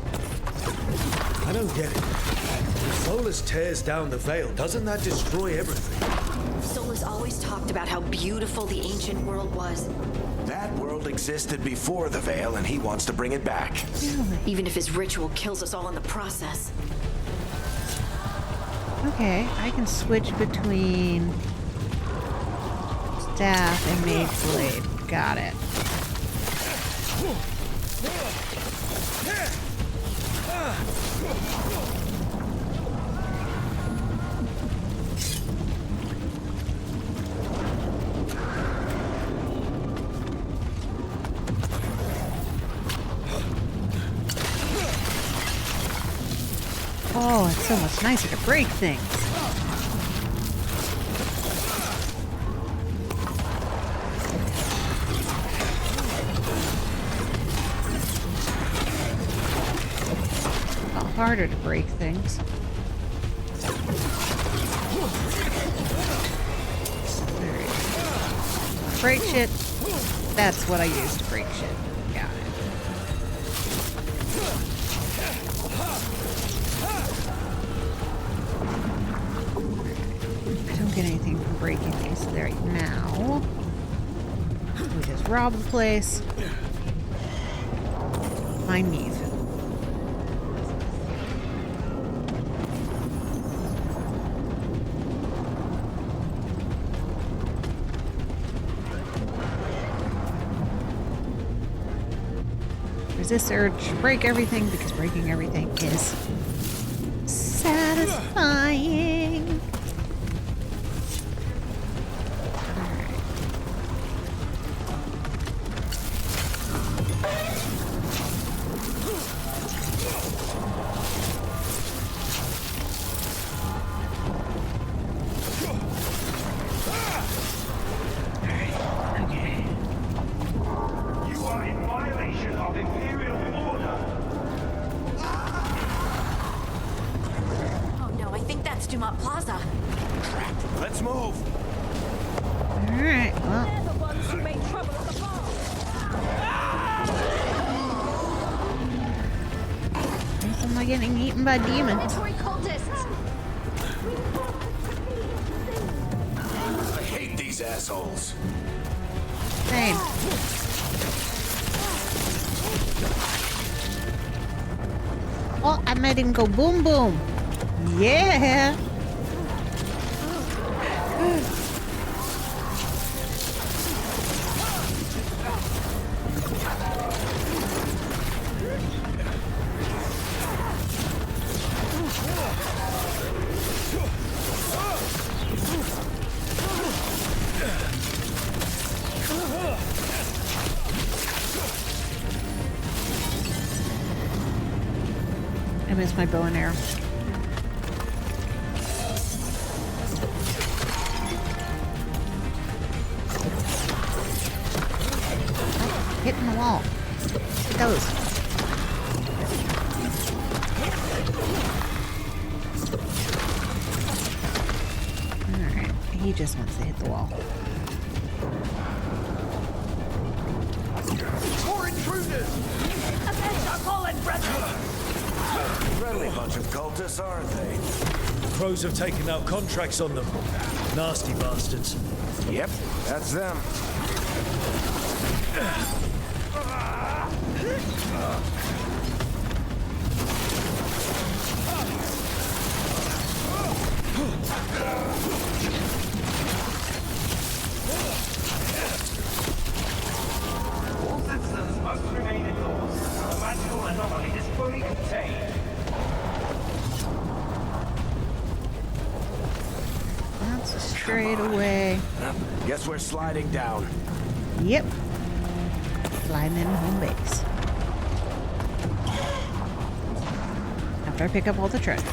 Speaker 3: I don't get it. If Solus tears down the Veil, doesn't that destroy everything?
Speaker 8: Solus always talked about how beautiful the ancient world was.
Speaker 2: That world existed before the Veil, and he wants to bring it back.
Speaker 8: Even if his ritual kills us all in the process.
Speaker 1: Okay, I can switch between staff and mage blade. Got it. Oh, it's so much nicer to break things. A lot harder to break things. Alright. Break shit. That's what I use to break shit. Got it. I don't get anything from breaking these right now. We just rob the place. Find Neve. Resist the urge to break everything because breaking everything is satisfying.
Speaker 7: You are in violation of Imperial order.
Speaker 8: Oh no, I think that's Dumont Plaza.
Speaker 2: Let's move.
Speaker 1: Alright, well.
Speaker 9: They're the ones who made trouble at the bar.
Speaker 1: Guess I'm not getting eaten by demons.
Speaker 9: Mandatory cultists.
Speaker 2: I hate these assholes.
Speaker 1: Same. Oh, I made him go boom boom. Yeah. I missed my bow and arrow. Hitting the wall. Hit those. Alright, he just wants to hit the wall.
Speaker 7: More intruders!
Speaker 9: Avenge our fallen brethren.
Speaker 2: Friendly bunch of cultists, aren't they?
Speaker 3: Crows have taken out contracts on them. Nasty bastards.
Speaker 2: Yep, that's them.
Speaker 1: straight away.
Speaker 5: Guess we're sliding down.
Speaker 1: Yep. Flying in home base. After I pick up all the treasure.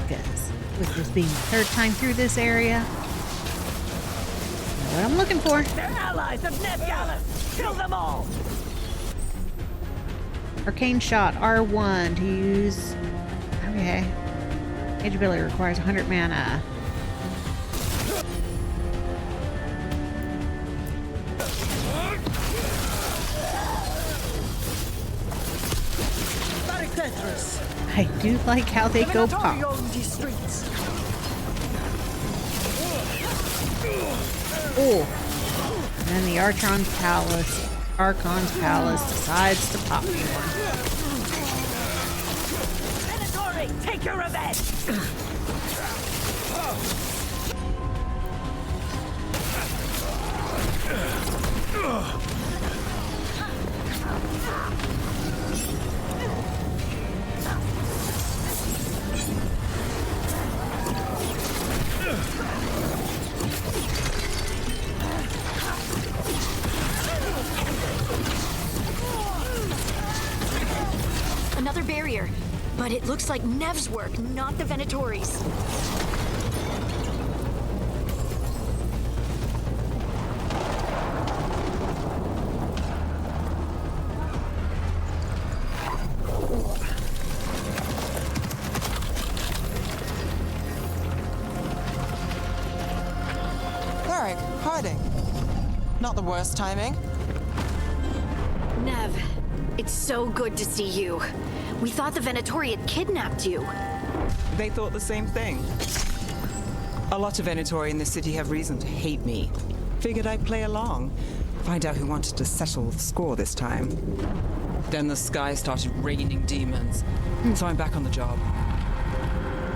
Speaker 1: Because with this being the third time through this area, what I'm looking for.
Speaker 9: They're allies of Nevgallus! Kill them all!
Speaker 1: Arcane shot, R1 to use. Okay. Age ability requires 100 mana. I do like how they go pop. Oh. And then the Archon's Palace decides to pop me one.
Speaker 9: Venatori, take your revenge!
Speaker 8: Another barrier. But it looks like Nev's work, not the Venatori's.
Speaker 10: Eric, hiding. Not the worst timing.
Speaker 8: Nev, it's so good to see you. We thought the Venatori had kidnapped you.
Speaker 10: They thought the same thing. A lot of Venatori in the city have reason to hate me. Figured I'd play along. Find out who wanted to settle the score this time. Then the sky started raining demons. So I'm back on the job.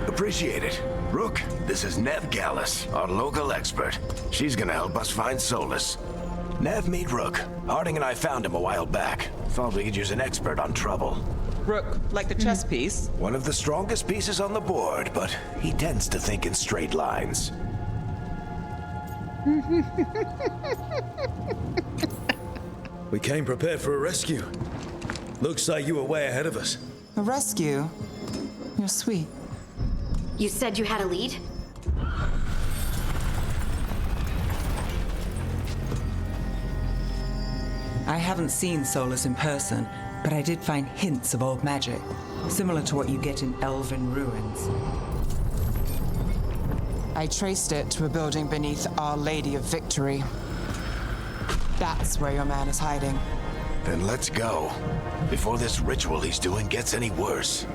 Speaker 2: Appreciate it. Rook, this is Nevgallus, our local expert. She's gonna help us find Solus. Nev, meet Rook. Harding and I found him a while back. Thought we could use an expert on trouble.
Speaker 10: Rook, like the chess piece?
Speaker 2: One of the strongest pieces on the board, but he tends to think in straight lines.
Speaker 3: We came prepared for a rescue. Looks like you were way ahead of us.
Speaker 10: A rescue? You're sweet.
Speaker 8: You said you had a lead?
Speaker 10: I haven't seen Solus in person, but I did find hints of old magic, similar to what you get in elven ruins. I traced it to a building beneath Our Lady of Victory. That's where your man is hiding.
Speaker 2: Then let's go. Before this ritual he's doing gets any worse.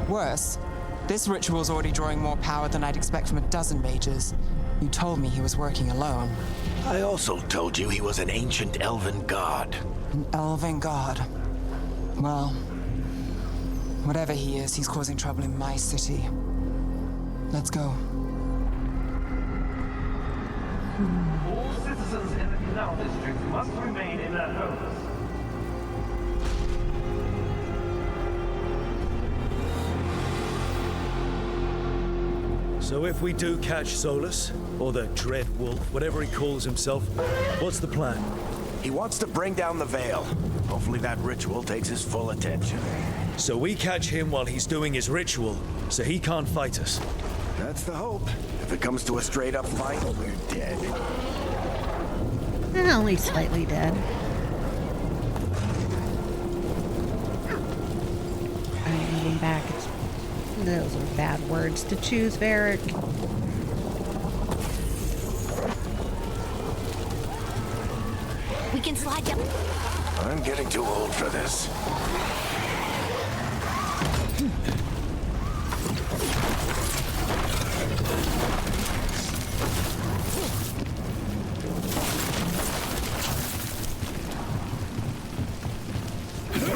Speaker 10: Worse, this ritual's already drawing more power than I'd expect from a dozen mages. You told me he was working alone.
Speaker 2: I also told you he was an ancient elven god.
Speaker 10: An elven god. Well, whatever he is, he's causing trouble in my city. Let's go.
Speaker 7: All citizens in the Canal District must remain in their homes.
Speaker 3: So if we do catch Solus, or the Dread Wolf, whatever he calls himself, what's the plan?
Speaker 2: He wants to bring down the Veil. Hopefully that ritual takes his full attention.
Speaker 3: So we catch him while he's doing his ritual, so he can't fight us.
Speaker 2: That's the hope. If it comes to a straight-up fight, we're dead.
Speaker 1: Only slightly dead. I'm moving back. Those are bad words to choose, Varric.
Speaker 8: We can slide down.
Speaker 2: I'm getting too old for this.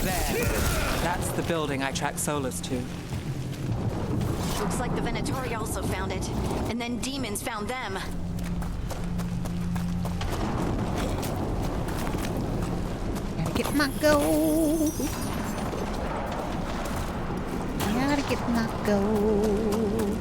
Speaker 10: There. That's the building I tracked Solus to.
Speaker 8: Looks like the Venatori also found it. And then demons found them.
Speaker 1: Gotta get my gold. Gotta get my gold.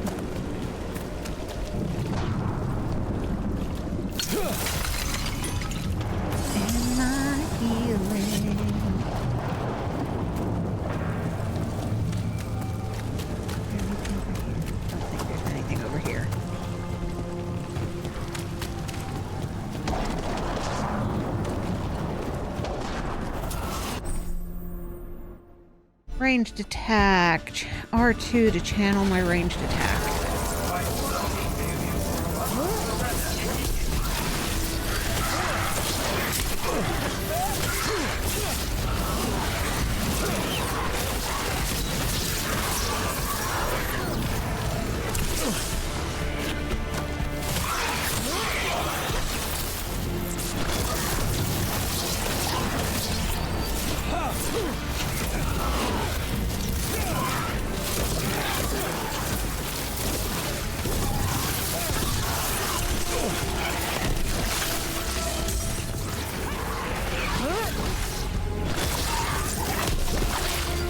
Speaker 1: Ranged attack. R2 to channel my ranged attack.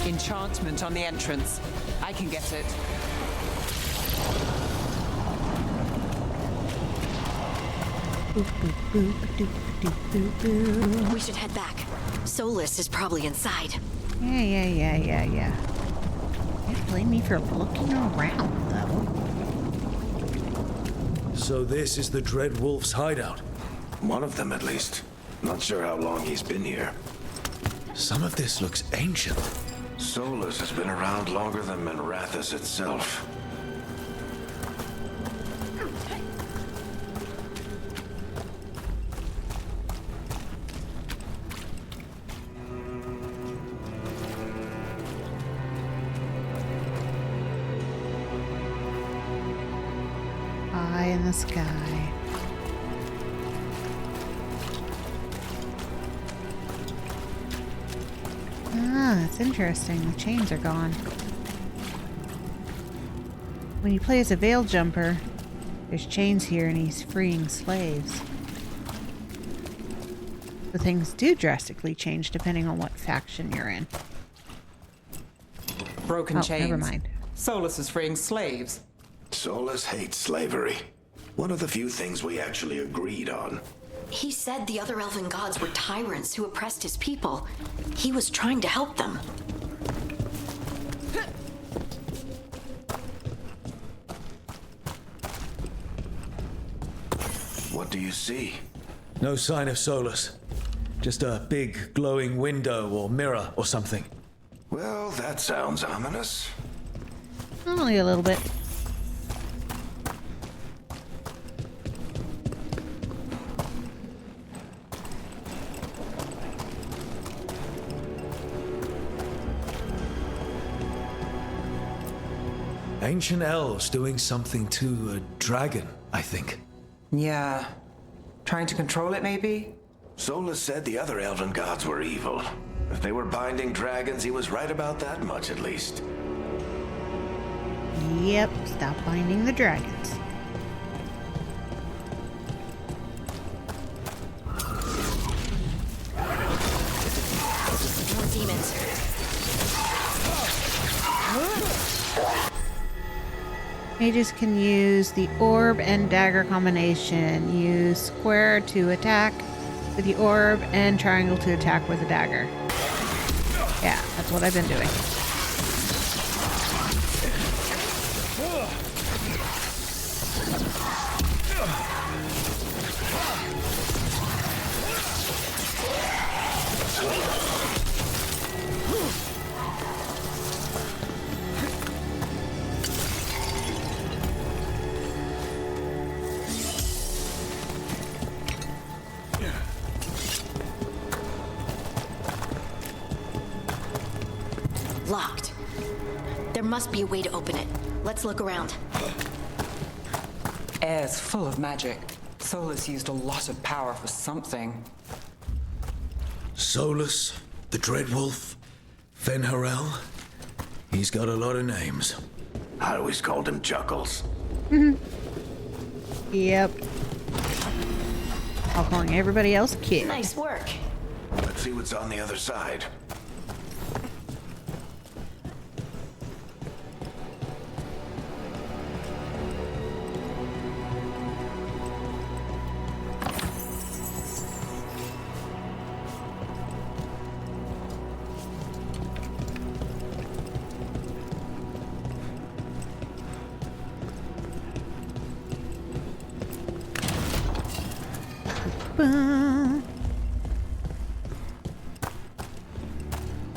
Speaker 10: Enchantment on the entrance. I can get it.
Speaker 8: We should head back. Solus is probably inside.
Speaker 1: Yeah. Can't blame me for looking around, though.
Speaker 3: So this is the Dread Wolf's hideout.
Speaker 2: One of them, at least. Not sure how long he's been here.
Speaker 3: Some of this looks ancient.
Speaker 2: Solus has been around longer than Manrathus itself.
Speaker 1: Eye in the sky. Ah, it's interesting. The chains are gone. When you play as a Veil Jumper, there's chains here and he's freeing slaves. The things do drastically change depending on what faction you're in.
Speaker 10: Broken chains.
Speaker 1: Never mind.
Speaker 10: Solus is freeing slaves.
Speaker 2: Solus hates slavery. One of the few things we actually agreed on.
Speaker 8: He said the other elven gods were tyrants who oppressed his people. He was trying to help them.
Speaker 2: What do you see?
Speaker 3: No sign of Solus. Just a big glowing window or mirror or something.
Speaker 2: Well, that sounds ominous.
Speaker 1: Only a little bit.
Speaker 3: Ancient elves doing something to a dragon, I think.
Speaker 10: Yeah. Trying to control it, maybe?
Speaker 2: Solus said the other elven gods were evil. If they were binding dragons, he was right about that much, at least.
Speaker 1: Yep, stop binding the dragons.
Speaker 8: More demons.
Speaker 1: Mages can use the orb and dagger combination. Use square to attack with the orb and triangle to attack with the dagger. Yeah, that's what I've been doing.
Speaker 8: Locked. There must be a way to open it. Let's look around.
Speaker 10: Air's full of magic. Solus used a lot of power for something.
Speaker 3: Solus, the Dread Wolf, Fenharel. He's got a lot of names.
Speaker 2: I always called him Chuckles.
Speaker 1: Yep. I'm calling everybody else kid.
Speaker 8: Nice work.
Speaker 2: Let's see what's on the other side.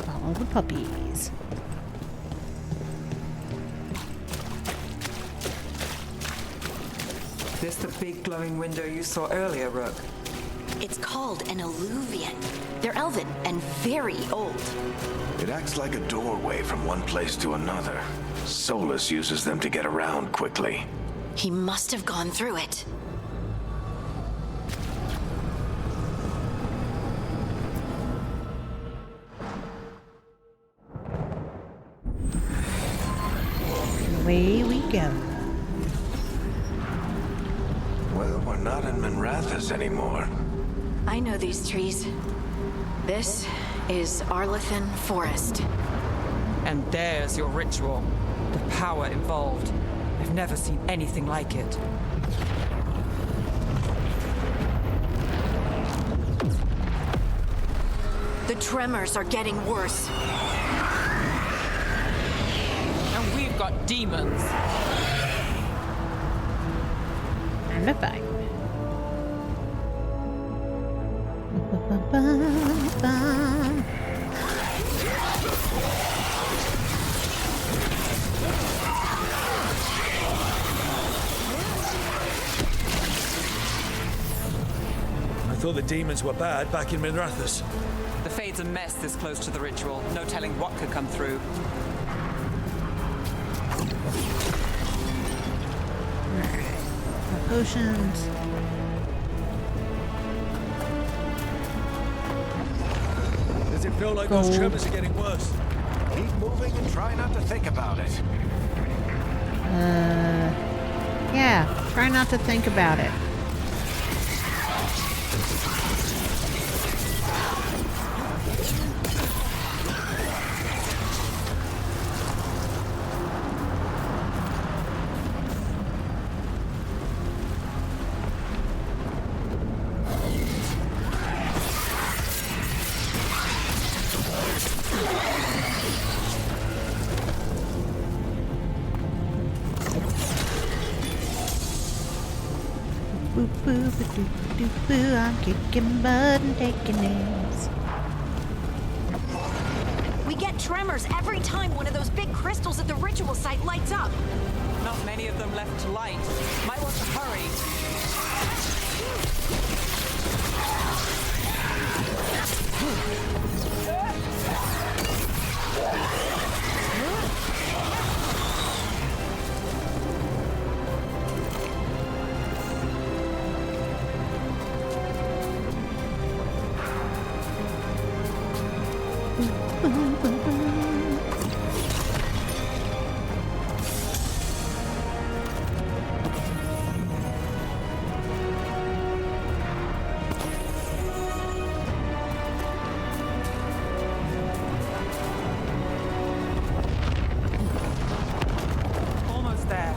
Speaker 1: Follow the puppies.
Speaker 10: the big glowing window you saw earlier, Rook?
Speaker 8: It's called an alluvian. They're elven and very old.
Speaker 2: It acts like a doorway from one place to another. Solus uses them to get around quickly.
Speaker 8: He must have gone through it.
Speaker 1: Away we go.
Speaker 2: Well, we're not in Minrathous anymore.
Speaker 8: I know these trees. This is Arlethan Forest.
Speaker 10: And there's your ritual. The power involved. I've never seen anything like it.
Speaker 8: The tremors are getting worse.
Speaker 10: And we've got demons.
Speaker 1: And a fight.
Speaker 3: I thought the demons were bad back in Minrathous.
Speaker 10: The Fade's a mess this close to the ritual. No telling what could come through.
Speaker 1: More potions.
Speaker 3: Does it feel like those tremors are getting worse?
Speaker 2: Keep moving and try not to think about it.
Speaker 1: Yeah, try not to think about it. Boop, boop, doop, doop, boo. I'm kicking butt and taking names.
Speaker 8: We get tremors every time one of those big crystals at the ritual site lights up.
Speaker 10: Not many of them left to light. Might want to hurry. Almost there.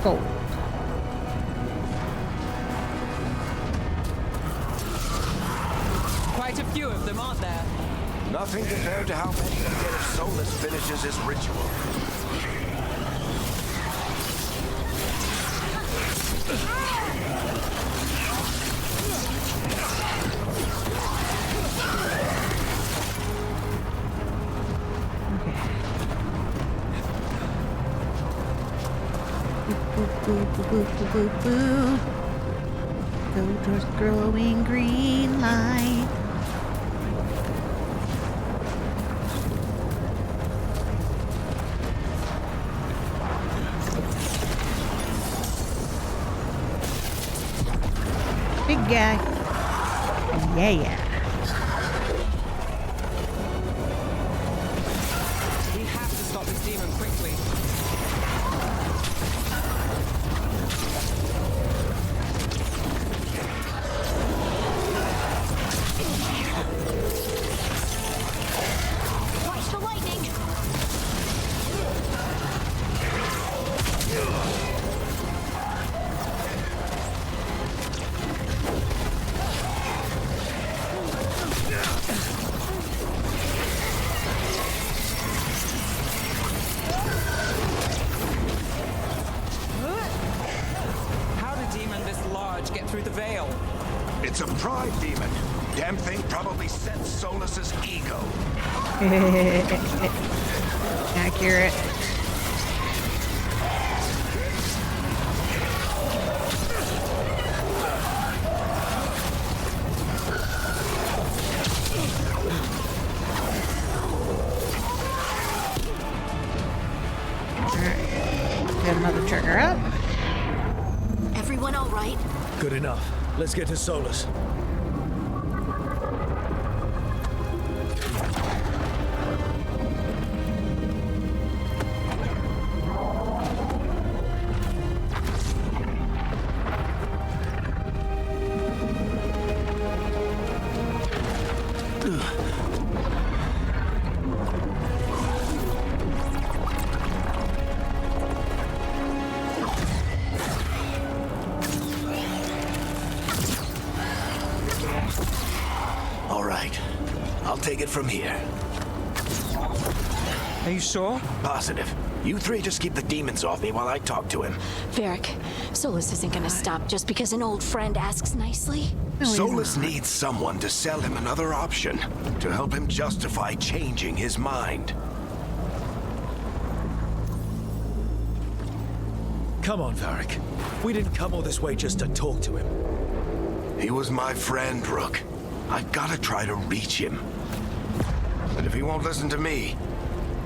Speaker 1: Gold.
Speaker 10: Quite a few of them, aren't there?
Speaker 2: Nothing compared to how many you get if Solus finishes his ritual.
Speaker 1: Boo, boo, boo, boo, boo, boo. Go towards glowing green light. Big guy. Yeah.
Speaker 10: We have to stop this demon quickly.
Speaker 2: Solus's ego.
Speaker 1: Accurate. Get another trigger up.
Speaker 8: Everyone all right?
Speaker 3: Good enough. Let's get to Solus.
Speaker 2: All right. I'll take it from here.
Speaker 10: Are you sure?
Speaker 2: Positive. You three just keep the demons off me while I talk to him.
Speaker 8: Varric, Solus isn't gonna stop just because an old friend asks nicely.
Speaker 2: Solus needs someone to sell him another option, to help him justify changing his mind.
Speaker 3: Come on, Varric. We didn't come all this way just to talk to him.
Speaker 2: He was my friend, Rook. I've gotta try to reach him. But if he won't listen to me,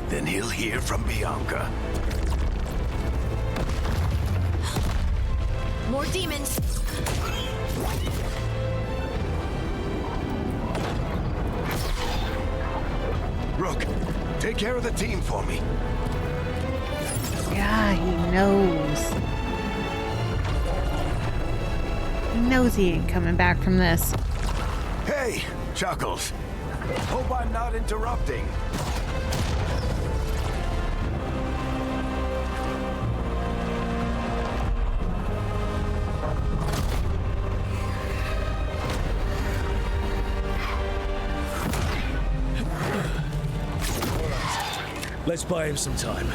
Speaker 2: then he'll hear from Bianca.
Speaker 8: More demons!
Speaker 2: Rook, take care of the team for me.
Speaker 1: Yeah, he knows. He knows he ain't coming back from this.
Speaker 2: Hey, Chuckles. Hope I'm not interrupting.
Speaker 3: Let's buy him some time.
Speaker 8: I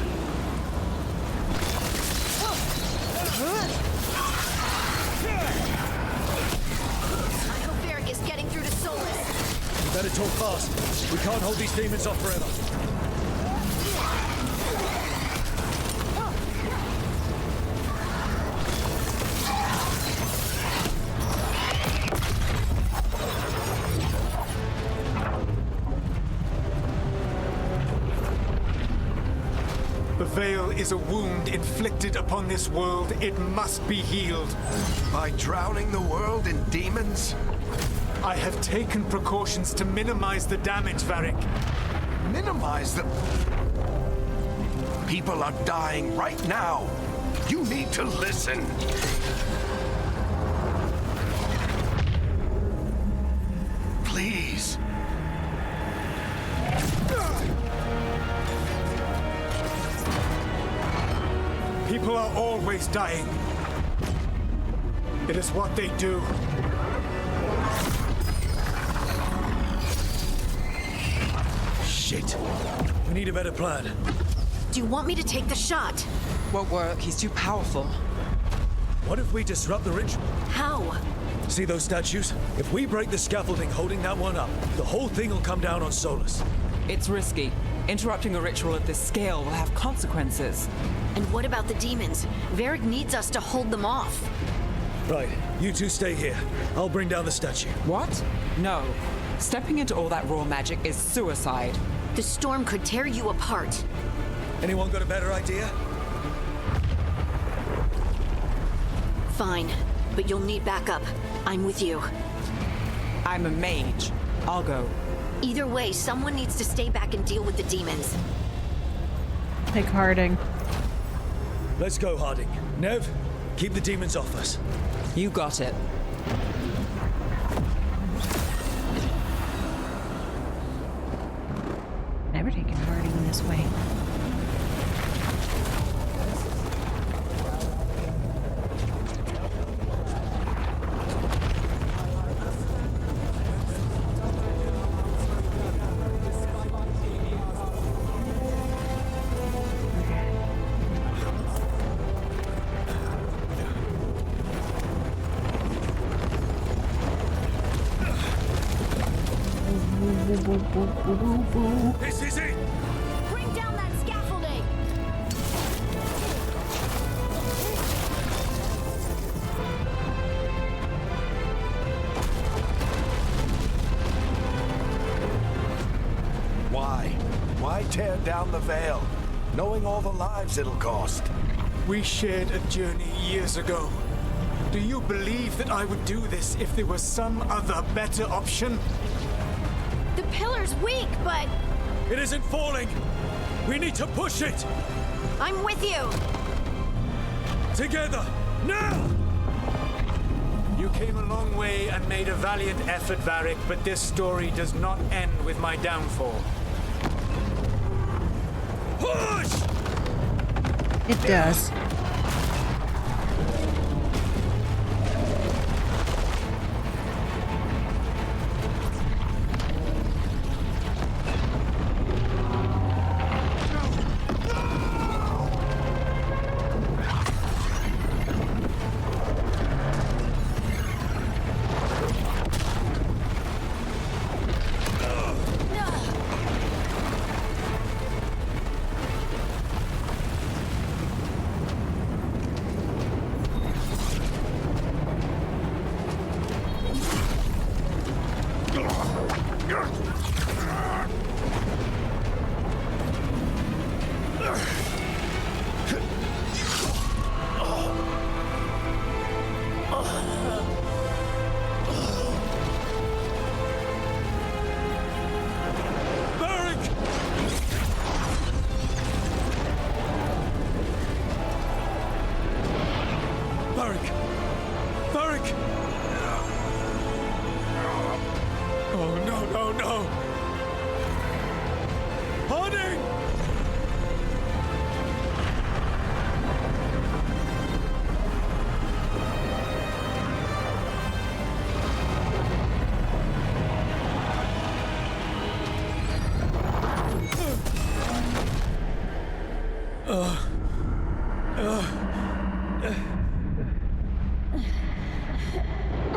Speaker 8: hope Varric is getting through to Solus.
Speaker 3: We better talk fast. We can't hold these demons off forever.
Speaker 11: The Veil is a wound inflicted upon this world. It must be healed.
Speaker 2: By drowning the world in demons?
Speaker 11: I have taken precautions to minimize the damage, Varric.
Speaker 2: Minimize the... People are dying right now. You need to listen. Please.
Speaker 11: People are always dying. It is what they do.
Speaker 3: Shit. We need a better plan.
Speaker 8: Do you want me to take the shot?
Speaker 10: Won't work. He's too powerful.
Speaker 3: What if we disrupt the ritual?
Speaker 8: How?
Speaker 3: See those statues? If we break the scaffolding holding that one up, the whole thing will come down on Solus.
Speaker 10: It's risky. Interrupting a ritual at this scale will have consequences.
Speaker 8: And what about the demons? Varric needs us to hold them off.
Speaker 3: Right, you two stay here. I'll bring down the statue.
Speaker 10: What? No. Stepping into all that raw magic is suicide.
Speaker 8: The storm could tear you apart.
Speaker 3: Anyone got a better idea?
Speaker 8: Fine, but you'll need backup. I'm with you.
Speaker 10: I'm a mage. I'll go.
Speaker 8: Either way, someone needs to stay back and deal with the demons.
Speaker 1: Pick Harding.
Speaker 3: Let's go, Harding. Nev, keep the demons off us.
Speaker 10: You got it.
Speaker 1: Never taken Harding this way.
Speaker 3: This is it!
Speaker 8: Bring down that scaffolding!
Speaker 2: Why tear down the Veil, knowing all the lives it'll cost?
Speaker 11: We shared a journey years ago. Do you believe that I would do this if there was some other better option?
Speaker 8: The pillar's weak, but
Speaker 3: It isn't falling! We need to push it!
Speaker 8: I'm with you!
Speaker 3: Together! Now!
Speaker 11: You came a long way and made a valiant effort, Varric, but this story does not end with my downfall.
Speaker 3: Push!
Speaker 1: It does.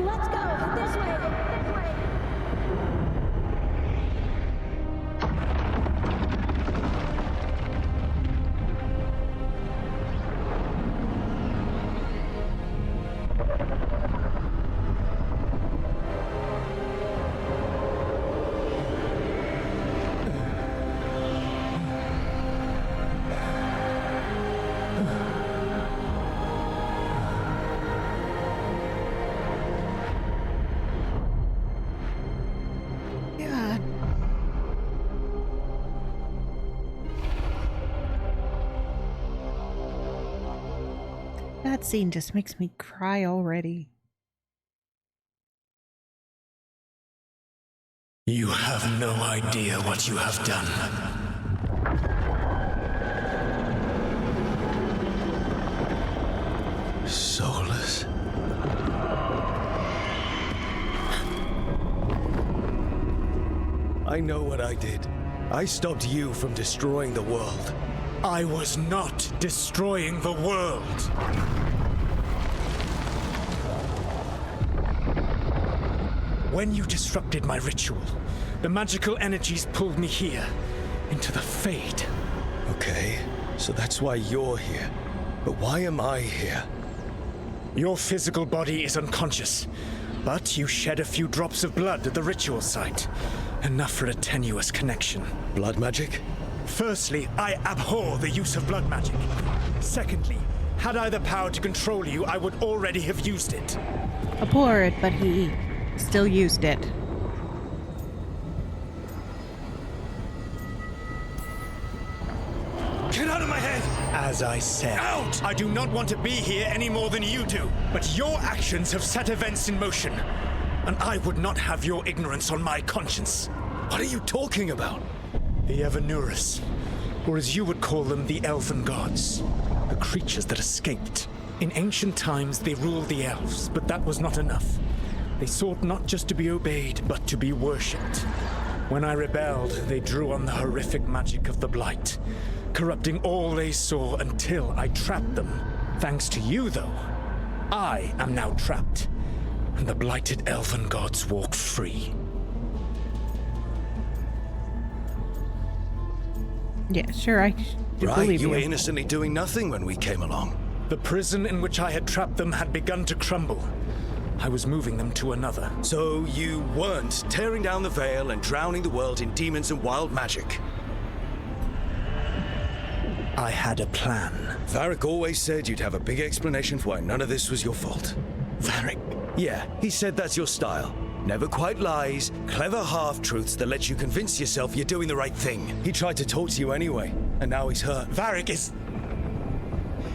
Speaker 8: Let's go! This way!
Speaker 1: God. That scene just makes me cry already.
Speaker 5: You have no idea what you have done.
Speaker 3: Soulless. I know what I did. I stopped you from destroying the world.
Speaker 11: I was not destroying the world. When you disrupted my ritual, the magical energies pulled me here, into the Fade.
Speaker 3: Okay, so that's why you're here. But why am I here?
Speaker 11: Your physical body is unconscious, but you shed a few drops of blood at the ritual site. Enough for a tenuous connection.
Speaker 3: Blood magic?
Speaker 11: Firstly, I abhor the use of blood magic. Secondly, had I the power to control you, I would already have used it.
Speaker 1: Abhor it, but he still used it.
Speaker 3: Get out of my head!
Speaker 11: As I said,
Speaker 3: Out!
Speaker 11: I do not want to be here any more than you do. But your actions have set events in motion, and I would not have your ignorance on my conscience.
Speaker 3: What are you talking about?
Speaker 11: The Evanuras, or as you would call them, the Elven Gods, the creatures that escaped. In ancient times, they ruled the elves, but that was not enough. They sought not just to be obeyed, but to be worshipped. When I rebelled, they drew on the horrific magic of the Blight, corrupting all they saw until I trapped them. Thanks to you, though, I am now trapped, and the blighted Elven Gods walk free.
Speaker 1: Yeah, sure, I do
Speaker 3: Right,
Speaker 1: believe
Speaker 3: you
Speaker 1: you.
Speaker 3: were innocently doing nothing when we came along.
Speaker 11: The prison in which I had trapped them had begun to crumble. I was moving them to another.
Speaker 3: So you weren't tearing down the veil and drowning the world in demons and wild magic.
Speaker 11: I had a plan.
Speaker 3: Varric always said you'd have a big explanation for why none of this was your fault.
Speaker 11: Varric.
Speaker 3: Yeah, he said that's your style. Never quite lies, clever half-truths that let you convince yourself you're doing the right thing. He tried to talk to you anyway, and now he's hurt.
Speaker 11: Varric is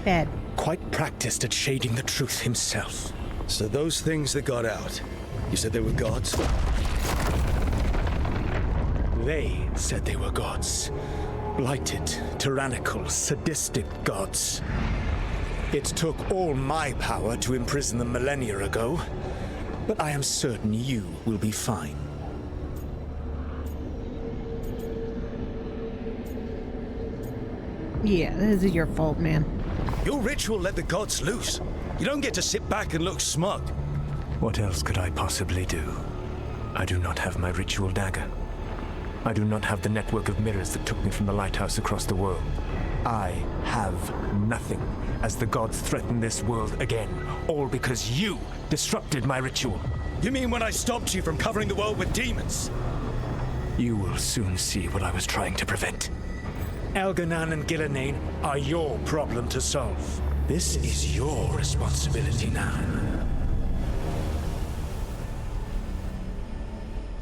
Speaker 1: Dead.
Speaker 11: quite practiced at shading the truth himself.
Speaker 3: So those things that got out, you said they were gods?
Speaker 11: They said they were gods. Blighted, tyrannical, sadistic gods. It took all my power to imprison them millennia ago, but I am certain you will be fine.
Speaker 1: Yeah, this is your fault, man.
Speaker 3: Your ritual let the gods loose. You don't get to sit back and look smug.
Speaker 11: What else could I possibly do? I do not have my ritual dagger. I do not have the network of mirrors that took me from the lighthouse across the world. I have nothing as the gods threaten this world again, all because you disrupted my ritual.
Speaker 3: You mean when I stopped you from covering the world with demons?
Speaker 11: You will soon see what I was trying to prevent. Elganan and Gillenane are your problem to solve. This is your responsibility now.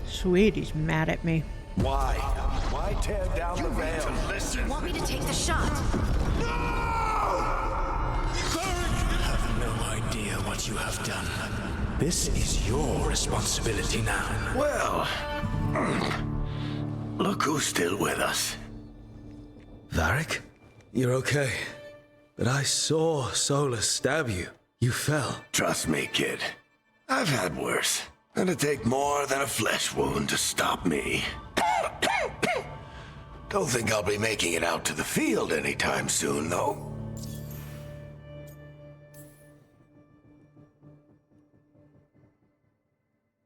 Speaker 1: Sweet, he's mad at me.
Speaker 2: Why? Why tear down the veil?
Speaker 8: Do you want me to take the shot?
Speaker 5: You have no idea what you have done.
Speaker 11: This is your responsibility now.
Speaker 2: Well, look who's still with us.
Speaker 3: Varric? You're okay. But I saw Solus stab you. You fell.
Speaker 2: Trust me, kid. I've had worse. It'd take more than a flesh wound to stop me. Don't think I'll be making it out to the field anytime soon, though.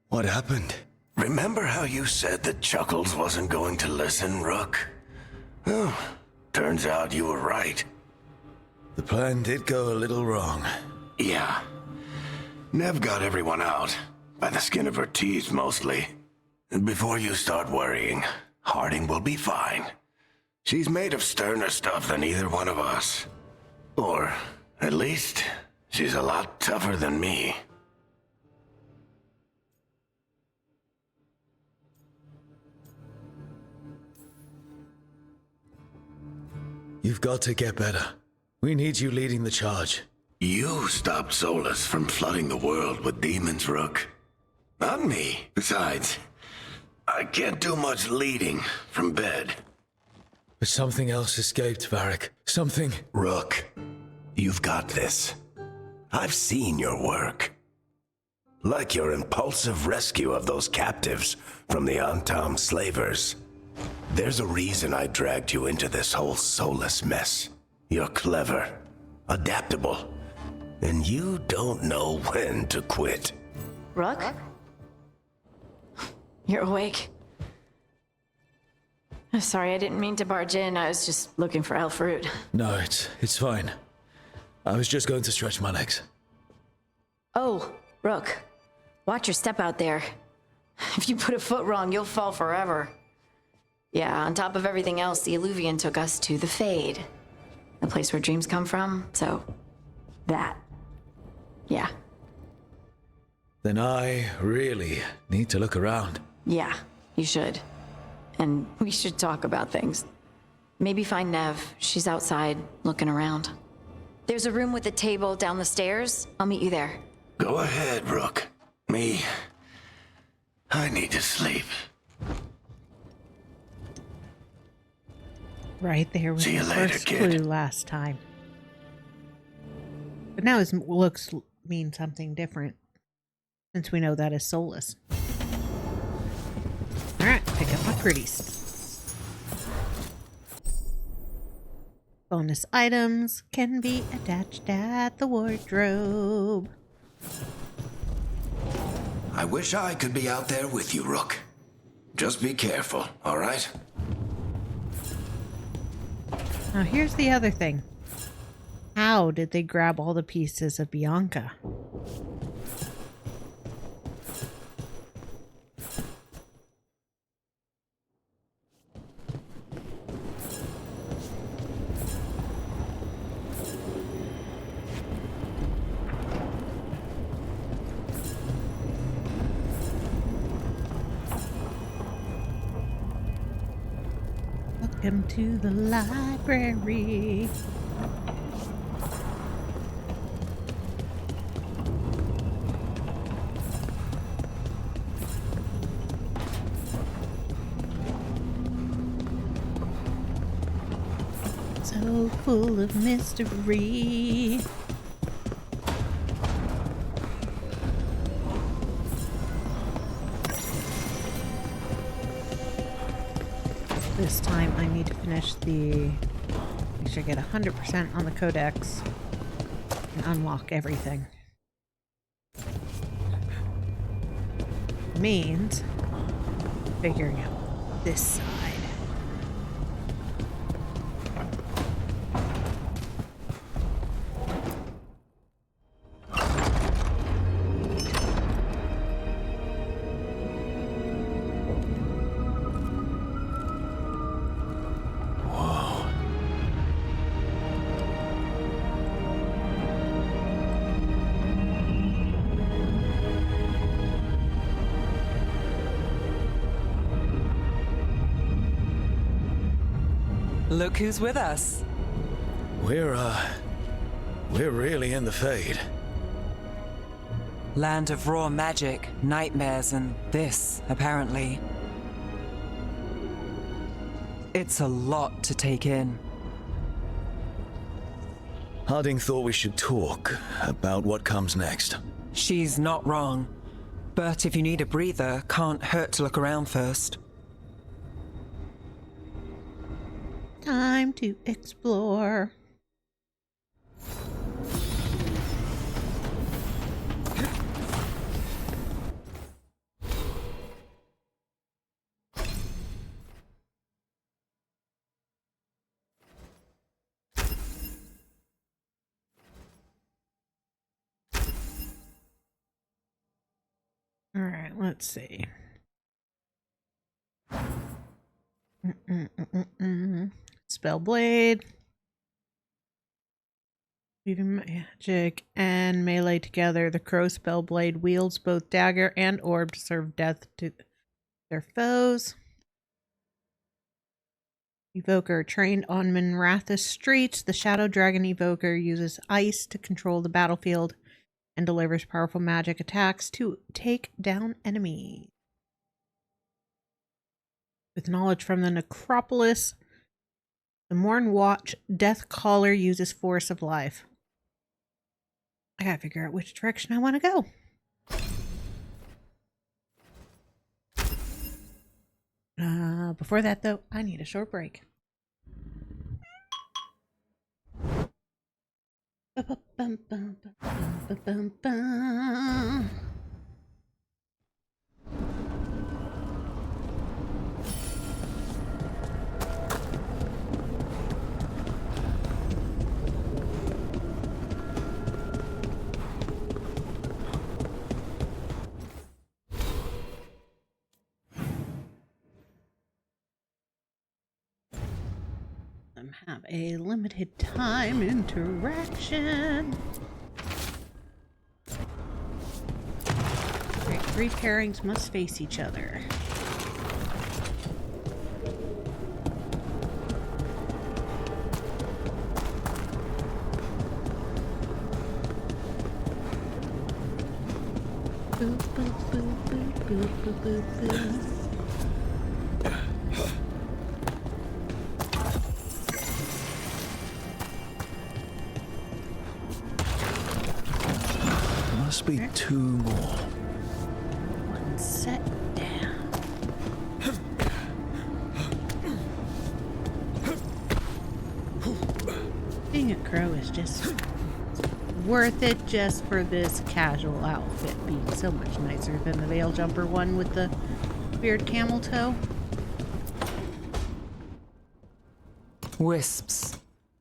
Speaker 3: What happened?
Speaker 2: Remember how you said that Chuckles wasn't going to listen, Rook? Well, turns out you were right.
Speaker 3: The plan did go a little wrong.
Speaker 2: Yeah. Nev got everyone out. By the skin of her teeth, mostly. And before you start worrying, Harding will be fine. She's made of sterner stuff than either one of us. Or, at least, she's a lot tougher than me.
Speaker 3: You've got to get better. We need you leading the charge.
Speaker 2: You stopped Solus from flooding the world with demons, Rook. Not me. Besides, I can't do much leading from bed.
Speaker 3: But something else escaped, Varric. Something...
Speaker 2: Rook, you've got this. I've seen your work. Like your impulsive rescue of those captives from the Antam slavers. There's a reason I dragged you into this whole Solus mess. You're clever, adaptable, and you don't know when to quit.
Speaker 8: Rook? You're awake. I'm sorry, I didn't mean to barge in. I was just looking for elf fruit.
Speaker 3: No, it's fine. I was just going to stretch my legs.
Speaker 8: Oh, Rook. Watch your step out there. If you put a foot wrong, you'll fall forever. Yeah, on top of everything else, the Illuvian took us to the Fade. The place where dreams come from, so... that. Yeah.
Speaker 3: Then I really need to look around.
Speaker 8: Yeah, you should. And we should talk about things. Maybe find Nev. She's outside, looking around. There's a room with a table down the stairs. I'll meet you there.
Speaker 2: Go ahead, Rook. Me, I need to sleep.
Speaker 1: Right there was
Speaker 2: See
Speaker 1: the
Speaker 2: you later,
Speaker 1: first
Speaker 2: kid.
Speaker 1: clue last time. But now his looks mean something different, since we know that is Solus. Alright, pick up my pretties. Bonus items can be attached at the wardrobe.
Speaker 2: I wish I could be out there with you, Rook. Just be careful, all right?
Speaker 1: Now here's the other thing. How did they grab all the pieces of Bianca? Welcome to the library. So full of mystery. This time I need to finish the... Make sure I get 100% on the codex and unlock everything. Means figuring out this side.
Speaker 10: Look who's with us.
Speaker 3: We're really in the Fade.
Speaker 10: Land of raw magic, nightmares, and this, apparently. It's a lot to take in.
Speaker 3: Harding thought we should talk about what comes next.
Speaker 10: She's not wrong. But if you need a breather, can't hurt to look around first.
Speaker 1: Time to explore. All right, let's see. Spellblade. Weaving magic and melee together. The crow spellblade wields both dagger and orb to serve death to their foes. Evoker trained on Minrathous streets. The Shadow Dragon Evoker uses ice to control the battlefield and delivers powerful magic attacks to take down enemies. With knowledge from the Necropolis, the Morn Watch Death Caller uses Force of Life. I gotta figure out which direction I want to go. Before that, though, I need a short break. Have a limited time interaction. Right, 3 pairings must face each other. Boop, boop, boop, boop, boop, boop, boop, boop.
Speaker 3: Must be 2 more.
Speaker 1: One set down. Being a crow is just worth it just for this casual outfit being so much nicer than the veil jumper one with the weird camel toe.
Speaker 10: Wisps.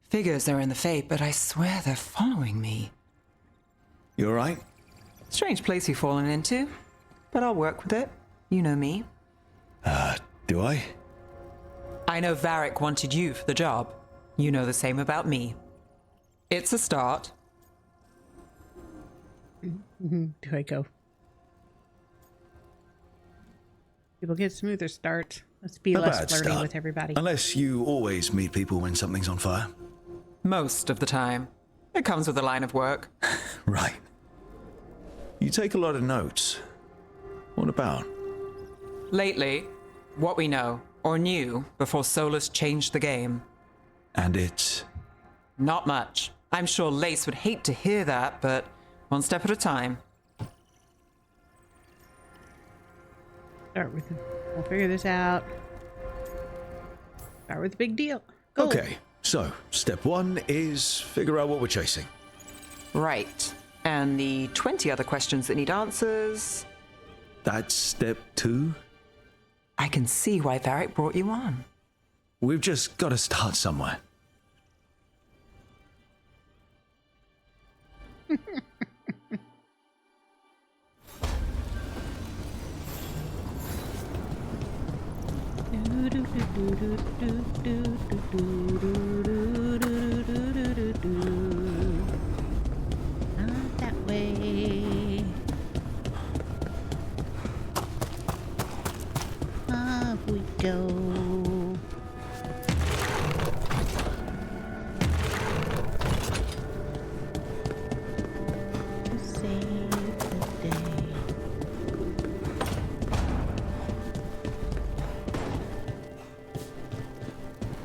Speaker 10: Figures they're in the Fate, but I swear they're following me.
Speaker 3: You alright?
Speaker 10: Strange place you've fallen into, but I'll work with it. You know me.
Speaker 3: Do I?
Speaker 10: I know Varric wanted you for the job. You know the same about me. It's a start.
Speaker 1: Do I go? People get smoother starts. Let's be
Speaker 3: A
Speaker 1: less
Speaker 3: bad
Speaker 1: flirty
Speaker 3: start.
Speaker 1: with everybody.
Speaker 3: Unless you always meet people when something's on fire.
Speaker 10: Most of the time. It comes with a line of work.
Speaker 3: Right. You take a lot of notes. What about?
Speaker 10: Lately, what we know, or knew, before Solus changed the game.
Speaker 3: And it's...
Speaker 10: Not much. I'm sure Lace would hate to hear that, but one step at a time.
Speaker 1: Start with. We'll figure this out. Start with the big deal. Go.
Speaker 3: Okay, so step 1 is figure out what we're chasing.
Speaker 10: Right. And the 20 other questions that need answers...
Speaker 3: That's step 2?
Speaker 10: I can see why Varric brought you on.
Speaker 3: We've just got to start somewhere.
Speaker 1: Not that way. Up we go. To save the day.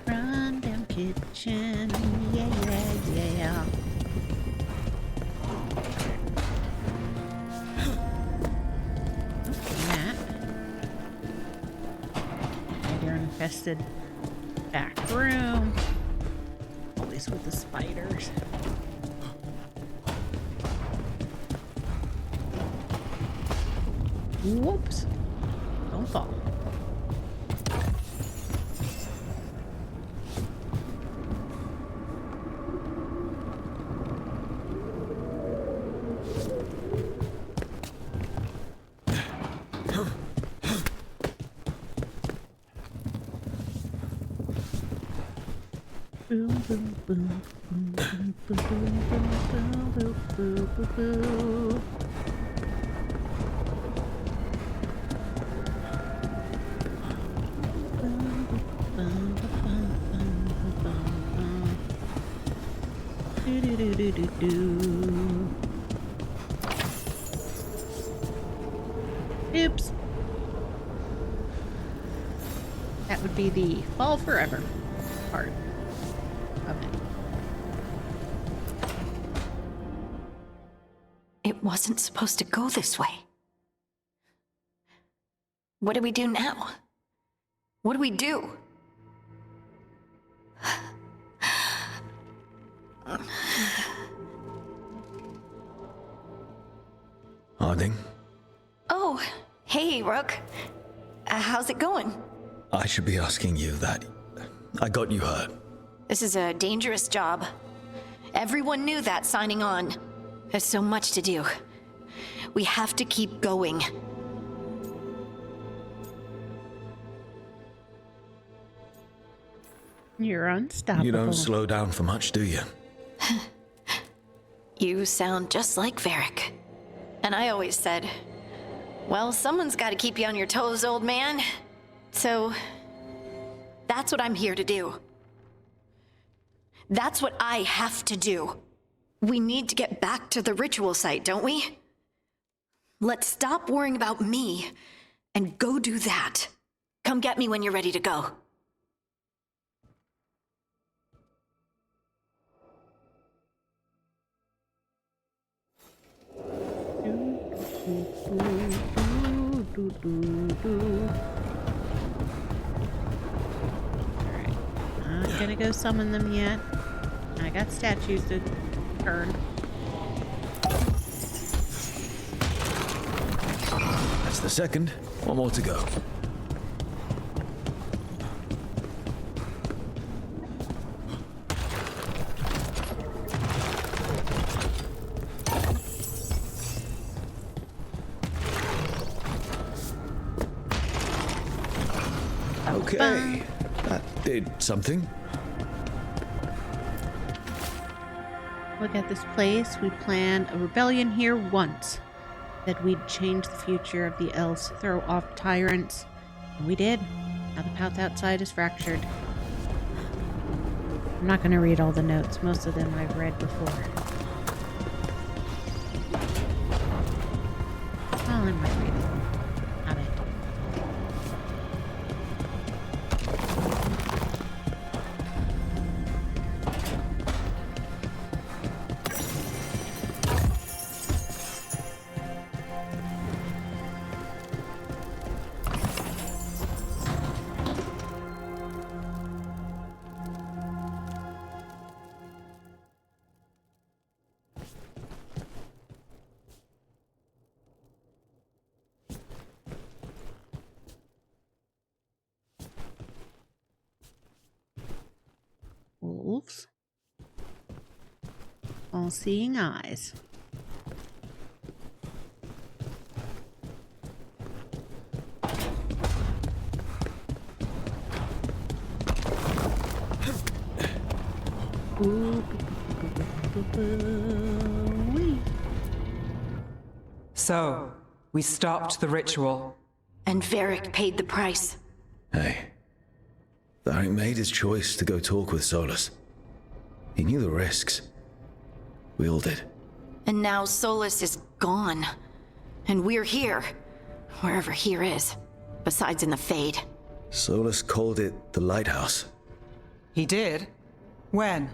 Speaker 1: Rundown kitchen, yeah, yeah, yeah. That. Spider infested back room. Always with the spiders. Whoops. Don't fall. Boom, boom, boom, boom, boom, boom, boom, boom, boom, boom, boom. Oops. That would be the fall forever part of it.
Speaker 8: It wasn't supposed to go this way. What do we do now? What do we do?
Speaker 3: Harding,
Speaker 8: Oh, hey, Rook. How's it going?
Speaker 3: I should be asking you that. I got you hurt.
Speaker 8: This is a dangerous job. Everyone knew that signing on. There's so much to do. We have to keep going.
Speaker 1: You're unstoppable.
Speaker 3: You don't slow down for much, do you?
Speaker 8: You sound just like Varric. And I always said, well, someone's got to keep you on your toes, old man. So, that's what I'm here to do. That's what I have to do. We need to get back to the ritual site, don't we? Let's stop worrying about me and go do that. Come get me when you're ready to go.
Speaker 1: Alright. Not gonna go summon them yet. I got statues to turn.
Speaker 3: That's the second. One more to go. did something.
Speaker 1: Look at this place. We planned a rebellion here once. That we'd change the future of the elves, throw off tyrants. And we did. Now the path outside is fractured. I'm not going to read all the notes. Most of them I've read before. Well, I might read them. Have it. Wolves. All-seeing eyes.
Speaker 10: So, we stopped the ritual.
Speaker 8: And Varric paid the price.
Speaker 3: Hey. Davrin made his choice to go talk with Solus. He knew the risks. We all did.
Speaker 8: And now Solus is gone. And we're here. Wherever here is. Besides in the Fade.
Speaker 3: Solus called it the Lighthouse.
Speaker 10: He did? When?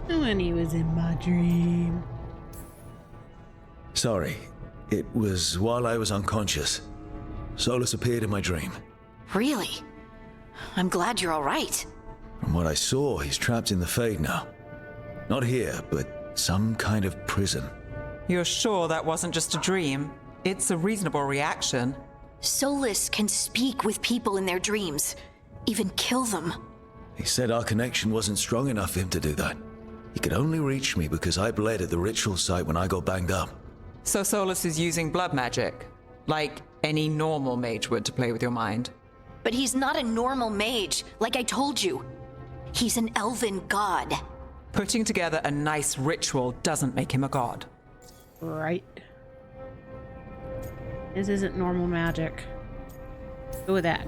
Speaker 1: When he was in my dream.
Speaker 3: Sorry. It was while I was unconscious. Solus appeared in my dream.
Speaker 8: Really? I'm glad you're all right.
Speaker 3: From what I saw, he's trapped in the Fade now. Not here, but some kind of prison.
Speaker 10: You're sure that wasn't just a dream? It's a reasonable reaction.
Speaker 8: Solus can speak with people in their dreams. Even kill them.
Speaker 3: He said our connection wasn't strong enough for him to do that. He could only reach me because I bled at the ritual site when I got banged up.
Speaker 10: So Solus is using blood magic? Like any normal mage would to play with your mind?
Speaker 8: But he's not a normal mage, like I told you. He's an elven god.
Speaker 10: Putting together a nice ritual doesn't make him a god.
Speaker 1: Right. This isn't normal magic. Go with that.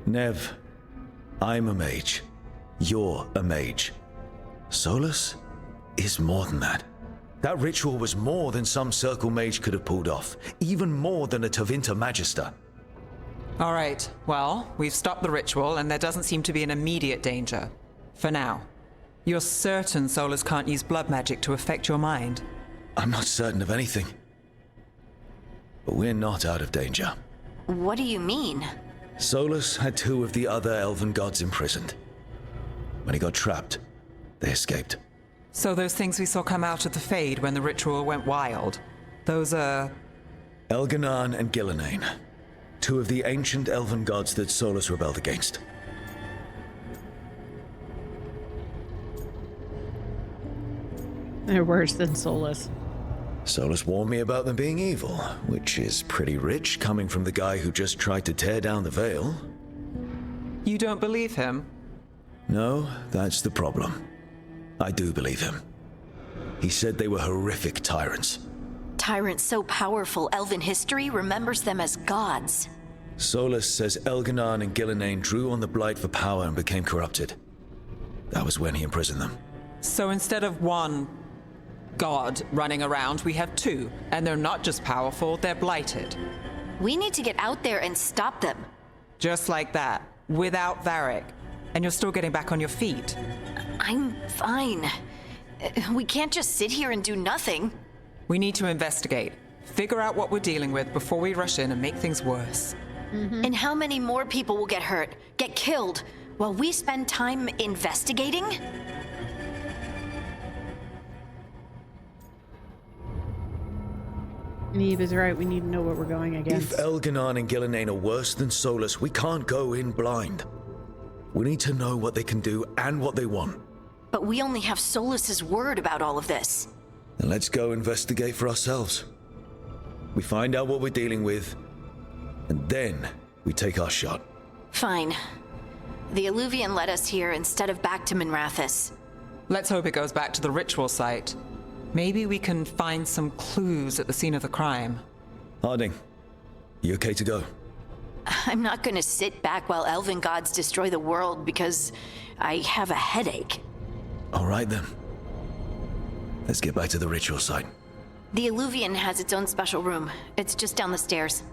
Speaker 3: Nev, I'm a mage. You're a mage. Solus is more than that. That ritual was more than some circle mage could have pulled off. Even more than a Tevinter Magister.
Speaker 10: All right, well, we've stopped the ritual and there doesn't seem to be an immediate danger. For now. You're certain Solus can't use blood magic to affect your mind?
Speaker 3: I'm not certain of anything. But we're not out of danger.
Speaker 8: What do you mean?
Speaker 3: Solus had 2 of the other elven gods imprisoned. When he got trapped, they escaped.
Speaker 10: So those things we saw come out of the Fade when the ritual went wild, those are...
Speaker 3: Elganan and Gillenane. 2 of the ancient elven gods that Solus rebelled against.
Speaker 1: They're worse than Solus.
Speaker 3: Solus warned me about them being evil, which is pretty rich coming from the guy who just tried to tear down the veil.
Speaker 10: You don't believe him?
Speaker 3: No, that's the problem. I do believe him. He said they were horrific tyrants.
Speaker 8: Tyrants so powerful, elven history remembers them as gods.
Speaker 3: Solus says Elganan and Gillenane drew on the Blight for power and became corrupted. That was when he imprisoned them.
Speaker 10: So instead of one god running around, we have 2, and they're not just powerful, they're blighted.
Speaker 8: We need to get out there and stop them.
Speaker 10: Just like that, without Varric. And you're still getting back on your feet.
Speaker 8: I'm fine. We can't just sit here and do nothing.
Speaker 10: We need to investigate. Figure out what we're dealing with before we rush in and make things worse.
Speaker 8: And how many more people will get hurt, get killed, while we spend time investigating?
Speaker 1: Neve is right. We need to know what we're going against.
Speaker 3: If Elganan and Gillenane are worse than Solus, we can't go in blind. We need to know what they can do and what they want.
Speaker 8: But we only have Solus's word about all of this.
Speaker 3: Then let's go investigate for ourselves. We find out what we're dealing with, and then we take our shot.
Speaker 8: Fine. The Illuvian led us here instead of back to Minrathous.
Speaker 10: Let's hope it goes back to the ritual site. Maybe we can find some clues at the scene of the crime.
Speaker 3: Harding, you okay to go?
Speaker 8: I'm not gonna sit back while elven gods destroy the world because I have a headache.
Speaker 3: All right then. Let's get back to the ritual site.
Speaker 8: The Illuvian has its own special room. It's just down the stairs.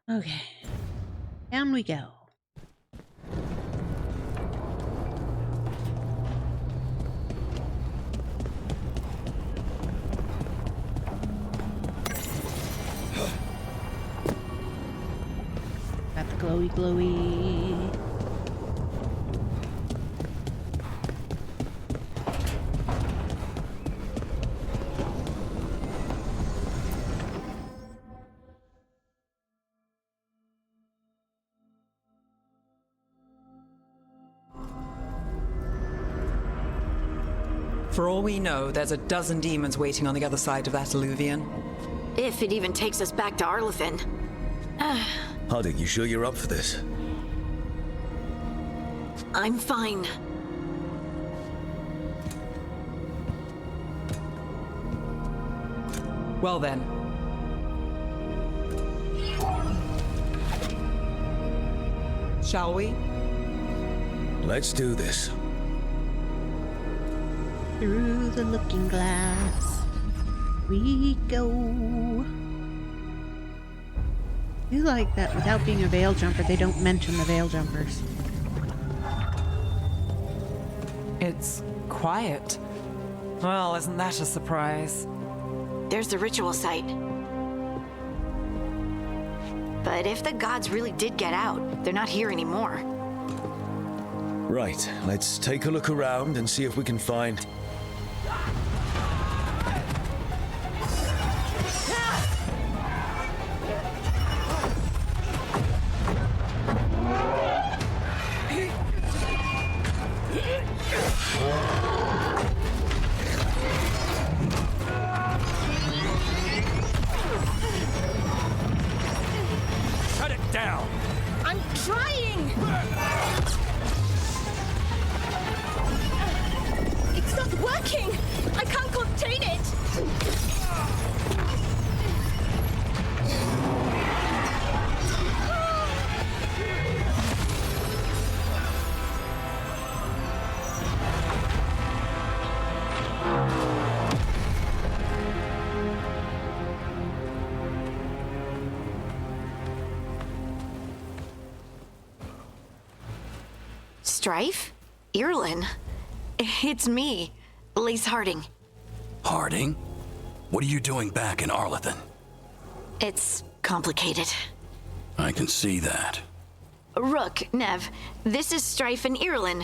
Speaker 1: Okay. Down we go. Got the glowy.
Speaker 10: For all we know, there's a dozen demons waiting on the other side of that Illuvian.
Speaker 8: If it even takes us back to Arlethan.
Speaker 3: Harding, you sure you're up for this?
Speaker 8: I'm fine.
Speaker 10: Well then. Shall we?
Speaker 3: Let's do this.
Speaker 1: Through the looking glass we go. You like that without being a veil jumper, they don't mention the veil jumpers.
Speaker 10: It's quiet. Well, isn't that a surprise?
Speaker 8: There's the ritual site. But if the gods really did get out, they're not here anymore.
Speaker 3: Right, let's take a look around and see if we can find...
Speaker 5: Shut it down!
Speaker 6: I'm trying! It's not working! I can't contain it!
Speaker 8: Strife? Irlin? It's me, Lace Harding.
Speaker 5: Harding? What are you doing back in Arlethan?
Speaker 8: It's complicated.
Speaker 5: I can see that.
Speaker 8: Rook, Nev, this is Strife and Irlin.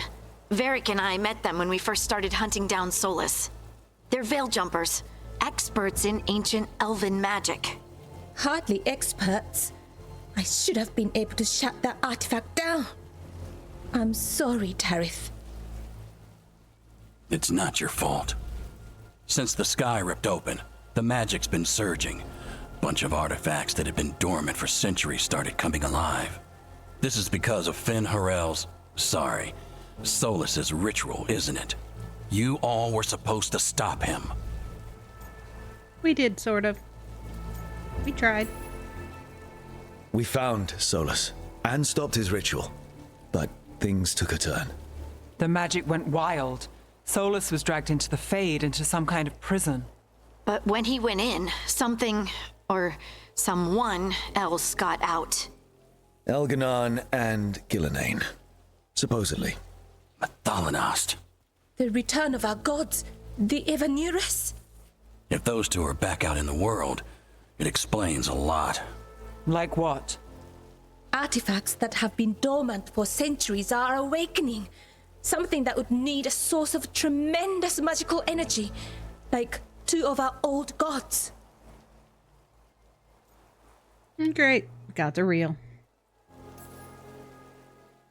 Speaker 8: Varric and I met them when we first started hunting down Solus. They're veil jumpers, experts in ancient elven magic.
Speaker 6: Hardly experts. I should have been able to shut that artifact down. I'm sorry, Tarith.
Speaker 5: It's not your fault. Since the sky ripped open, the magic's been surging. Bunch of artifacts that had been dormant for centuries started coming alive. This is because of Finn Harel's, Solus's ritual, isn't it? You all were supposed to stop him.
Speaker 1: We did, sort of. We tried.
Speaker 3: We found Solus and stopped his ritual, but things took a turn.
Speaker 10: The magic went wild. Solus was dragged into the Fade, into some kind of prison.
Speaker 8: But when he went in, something, or someone else got out.
Speaker 3: Elganon and Gillenane, supposedly.
Speaker 5: Thalanost.
Speaker 6: The return of our gods, the Evanurus.
Speaker 5: If those two are back out in the world, it explains a lot.
Speaker 10: Like what?
Speaker 6: Artifacts that have been dormant for centuries are awakening. Something that would need a source of tremendous magical energy, like two of our old gods.
Speaker 1: Great. Got the reel.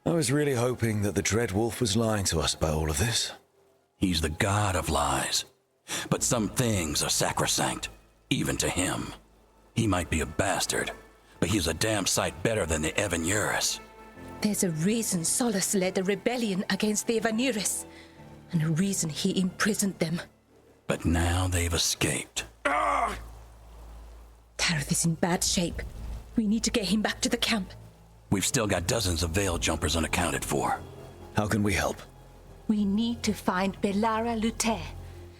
Speaker 3: I was really hoping that the Dread Wolf was lying to us about all of this.
Speaker 5: He's the god of lies. But some things are sacrosanct, even to him. He might be a bastard, but he's a damn sight better than the ENVtuber.
Speaker 6: There's a reason Solus led a rebellion against the ENVtuber, and a reason he imprisoned them.
Speaker 5: But now they've escaped.
Speaker 6: Tareth is in bad shape. We need to get him back to the camp.
Speaker 5: We've still got dozens of Veil Jumpers unaccounted for.
Speaker 3: How can we help?
Speaker 6: We need to find Belara Luther.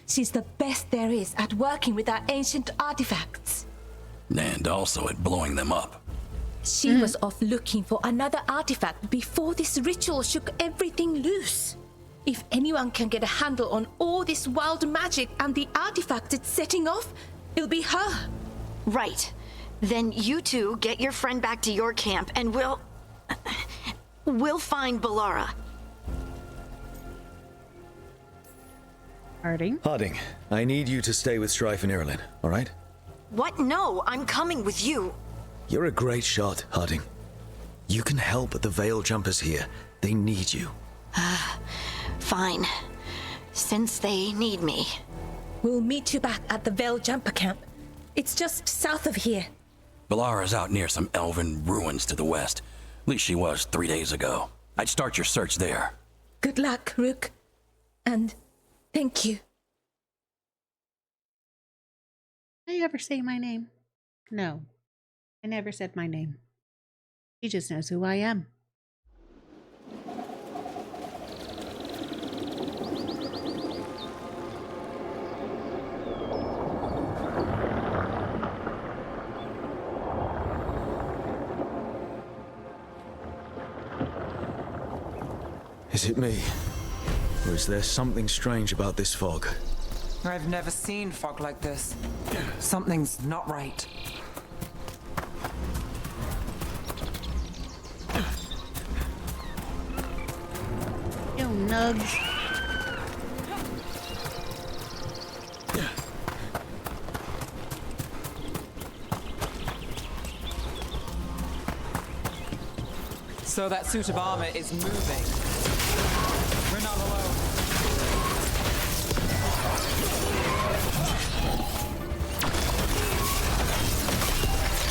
Speaker 6: She's the best there is at working with our ancient artifacts.
Speaker 5: And also at blowing them up.
Speaker 6: She was off looking for another artifact before this ritual shook everything loose. If anyone can get a handle on all this wild magic and the artifact it's setting off, it'll be her.
Speaker 8: Right. Then you two get your friend back to your camp and we'll find Belara.
Speaker 1: Harding,
Speaker 3: I need you to stay with Strife and Irilyn, all right?
Speaker 8: What? No, I'm coming with you.
Speaker 3: You're a great shot, Harding. You can help the Veil Jumpers here. They need you.
Speaker 8: Fine. Since they need me.
Speaker 6: We'll meet you back at the Veil Jumper camp. It's just south of here.
Speaker 5: Belara's out near some elven ruins to the west. At least she was 3 days ago. I'd start your search there.
Speaker 6: Good luck, Rook. And thank you.
Speaker 1: Did I ever say my name? No. I never said my name. He just knows who I am.
Speaker 3: Is it me? Or is there something strange about this fog?
Speaker 10: I've never seen fog like this. Something's not right.
Speaker 1: Yo, Nugs.
Speaker 10: So that suit of armor is moving. We're not alone.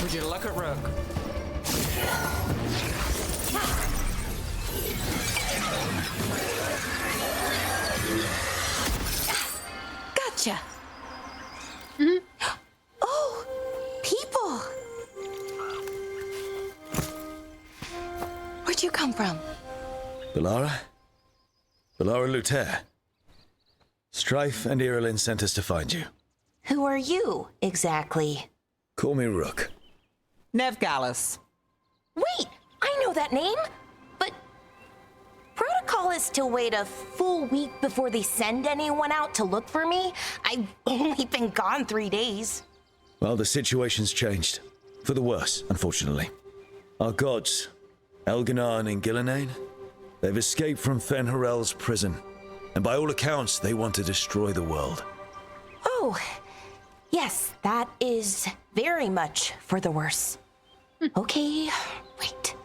Speaker 10: Would you look at Rook?
Speaker 8: Gotcha. Oh, people. Where'd you come from?
Speaker 3: Belara? Belara Luther. Strife and Irilyn sent us to find you.
Speaker 8: Who are you, exactly?
Speaker 3: Call me Rook.
Speaker 10: Nevgalis.
Speaker 9: Wait, I know that name. But protocol is to wait a full week before they send anyone out to look for me. I've only been gone 3 days.
Speaker 3: Well, the situation's changed. For the worse, unfortunately. Our gods, Elganar and Gillinane, they've escaped from Fen'Harel's prison. And by all accounts, they want to destroy the world.
Speaker 9: Oh, yes, that is very much for the worse. Okay, wait.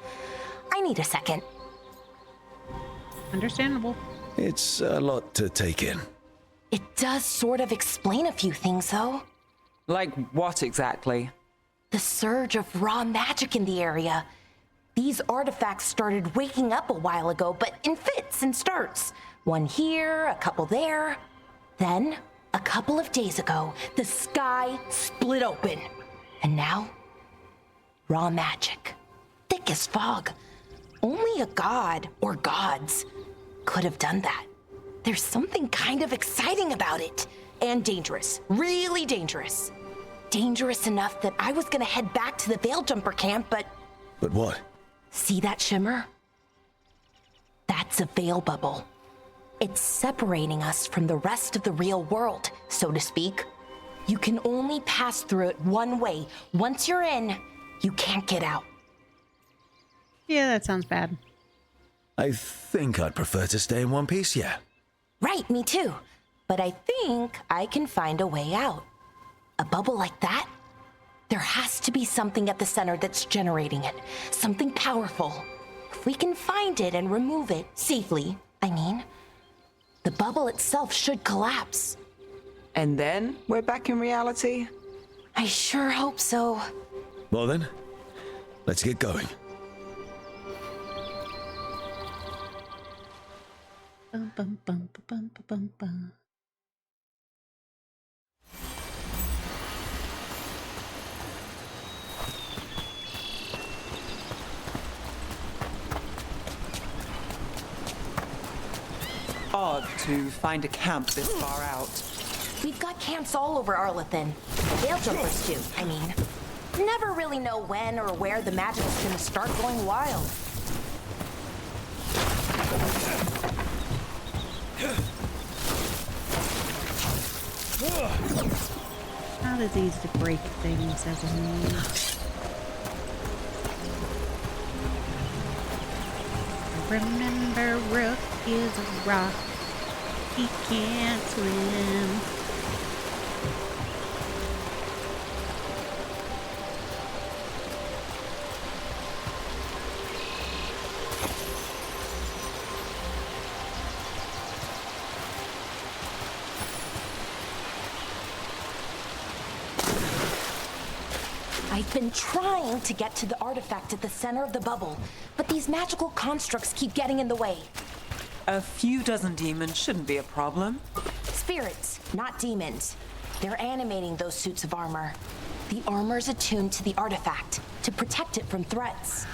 Speaker 9: I need a second.
Speaker 1: Understandable.
Speaker 3: It's a lot to take in.
Speaker 9: It does sort of explain a few things, though.
Speaker 10: Like what exactly?
Speaker 9: The surge of raw magic in the area. These artifacts started waking up a while ago, but in fits and starts. One here, a couple there. Then, a couple of days ago, the sky split open. And now, raw magic. Thick as fog. Only a god, or gods, could have done that. There's something kind of exciting about it. And dangerous. Really dangerous. Dangerous enough that I was gonna head back to the Veil Jumper camp, but...
Speaker 3: But what?
Speaker 9: See that shimmer? That's a veil bubble. It's separating us from the rest of the real world, so to speak. You can only pass through it one way. Once you're in, you can't get out.
Speaker 1: Yeah, that sounds bad.
Speaker 3: I think I'd prefer to stay in one piece, yeah.
Speaker 9: Right, me too. But I think I can find a way out. A bubble like that? There has to be something at the center that's generating it. Something powerful. If we can find it and remove it safely, I mean, the bubble itself should collapse.
Speaker 10: And then we're back in reality?
Speaker 9: I sure hope so.
Speaker 3: Well then, let's get going.
Speaker 1: Bum, bum, bum, bum, bum, bum, bum.
Speaker 10: Odd to find a camp this far out.
Speaker 9: We've got camps all over Arlethan. Veil jumpers too, I mean. Never really know when or where the magic is gonna start going wild.
Speaker 1: Not as easy to break things as a mage. Remember, Rook is a rock. He can't swim.
Speaker 9: I've been trying to get to the artifact at the center of the bubble, but these magical constructs keep getting in the way.
Speaker 10: A few dozen demons shouldn't be a problem.
Speaker 9: Spirits, not demons. They're animating those suits of armor. The armor's attuned to the artifact to protect it from threats.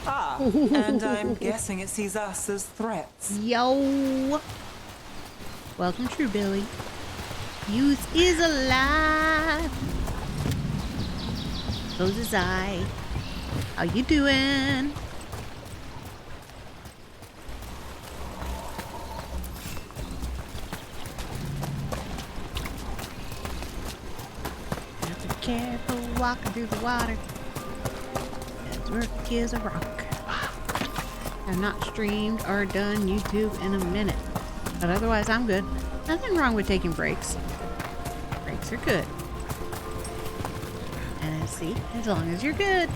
Speaker 10: Ah, and I'm guessing it sees us as threats.
Speaker 1: Yo! Welcome, True Billy. Youth is alive! Close his eye. How you doing? Have to be careful walking through the water. As Rook is a rock. I've not streamed or done YouTube in a minute. But otherwise, I'm good. Nothing wrong with taking breaks. Breaks are good. And see, as long as you're good.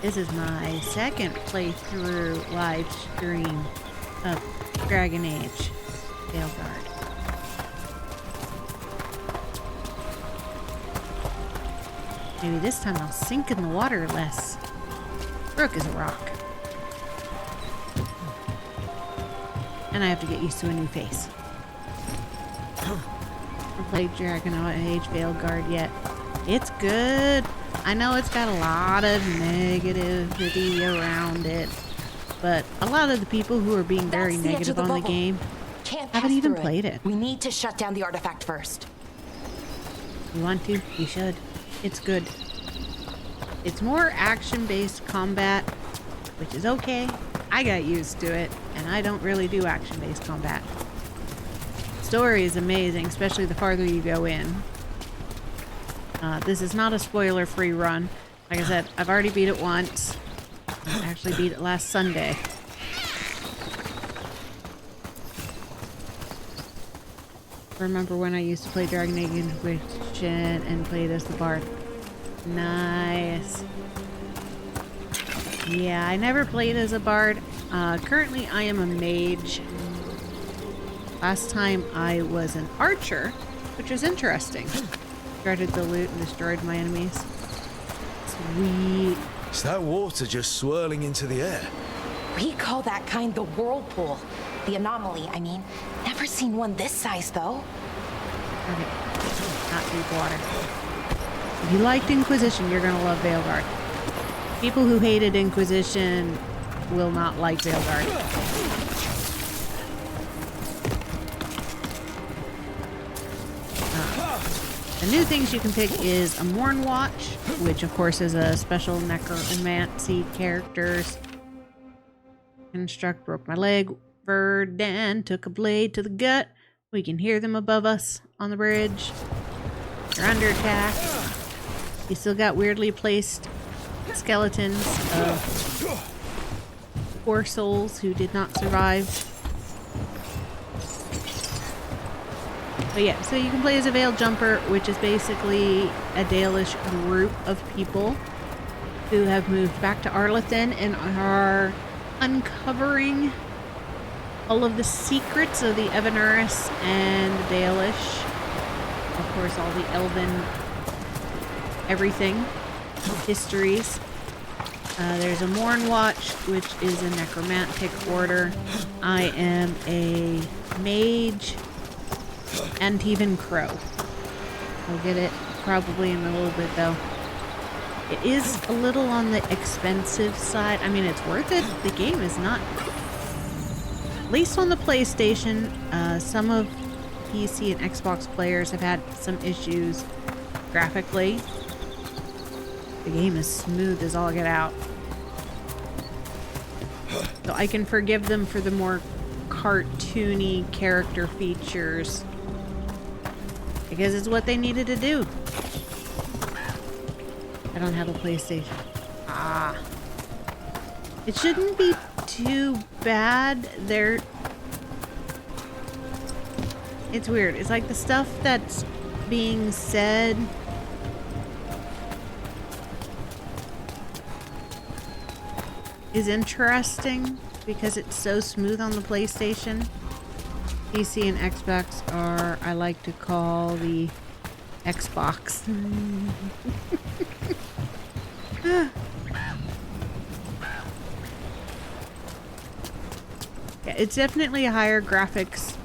Speaker 1: This is my second playthrough live stream of Dragon Age Veilguard. Maybe this time I'll sink in the water less. Rook is a rock. And I have to get used to a new face. I haven't played Dragon Age Veilguard yet. It's good. I know it's got a lot of negativity around it, but a lot of the people who are being very negative on the game haven't even played it.
Speaker 9: We need to shut down the artifact first.
Speaker 1: You want to? You should. It's good. It's more action-based combat, which is okay. I got used to it, and I don't really do action-based combat. Story is amazing, especially the farther you go in. This is not a spoiler-free run. Like I said, I've already beat it once. I actually beat it last Sunday. Remember when I used to play Dragon Age Inquisition and played as the Bard? Nice. Yeah, I never played as a Bard. Currently, I am a mage. Last time I was an archer, which was interesting. Shredded the loot and destroyed my enemies. Sweet.
Speaker 3: Is that water just swirling into the air?
Speaker 9: We call that kind the whirlpool. The anomaly, I mean. Never seen one this size, though.
Speaker 1: Okay. Not deep water. If you liked Inquisition, you're gonna love Veilguard. People who hated Inquisition will not like Veilguard. The new things you can pick is a Morn Watch, which of course is a special necromancy characters. Construct, broke my leg, Verdan took a blade to the gut. We can hear them above us on the bridge. You're under attack. You still got weirdly placed skeletons of poor souls who did not survive. But yeah, so you can play as a Veil Jumper, which is basically a Dalish group of people who have moved back to Arlathan and are uncovering all of the secrets of the Evanuris and the Dalish. Of course, all the Elven everything, histories. There's a Morn Watch, which is a necromantic order. I am a mage and even crow. I'll get it probably in a little bit though. It is a little on the expensive side. I mean, it's worth it. The game is not, at least on the PlayStation. Some of PC and Xbox players have had some issues graphically. The game is smooth as all get out. So I can forgive them for the more cartoony character features because it's what they needed to do. I don't have a PlayStation. Ah. It shouldn't be too bad. It's weird. It's like the stuff that's being said is interesting because it's so smooth on the PlayStation. PC and Xbox are, I like to call the Xbox. Yeah, it's definitely a higher graphics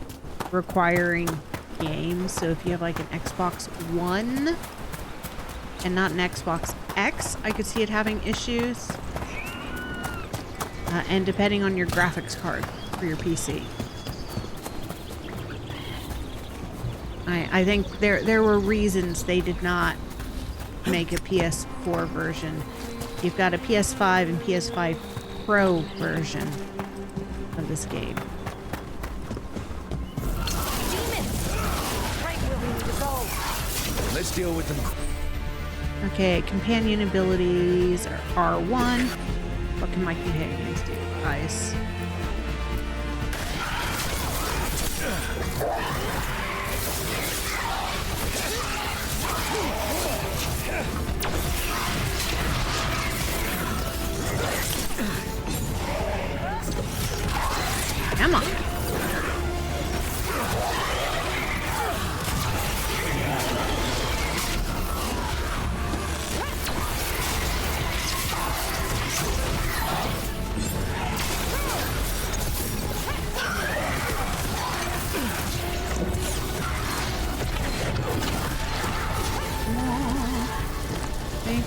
Speaker 1: requiring game. So if you have like an Xbox One and not an Xbox X, I could see it having issues. And depending on your graphics card for your PC. I think there were reasons they did not make a PS4 version. You've got a PS5 and PS5 Pro version of this game.
Speaker 3: Let's deal with them.
Speaker 1: Okay, companion abilities are R1. What can my companions do? Ice. Come on.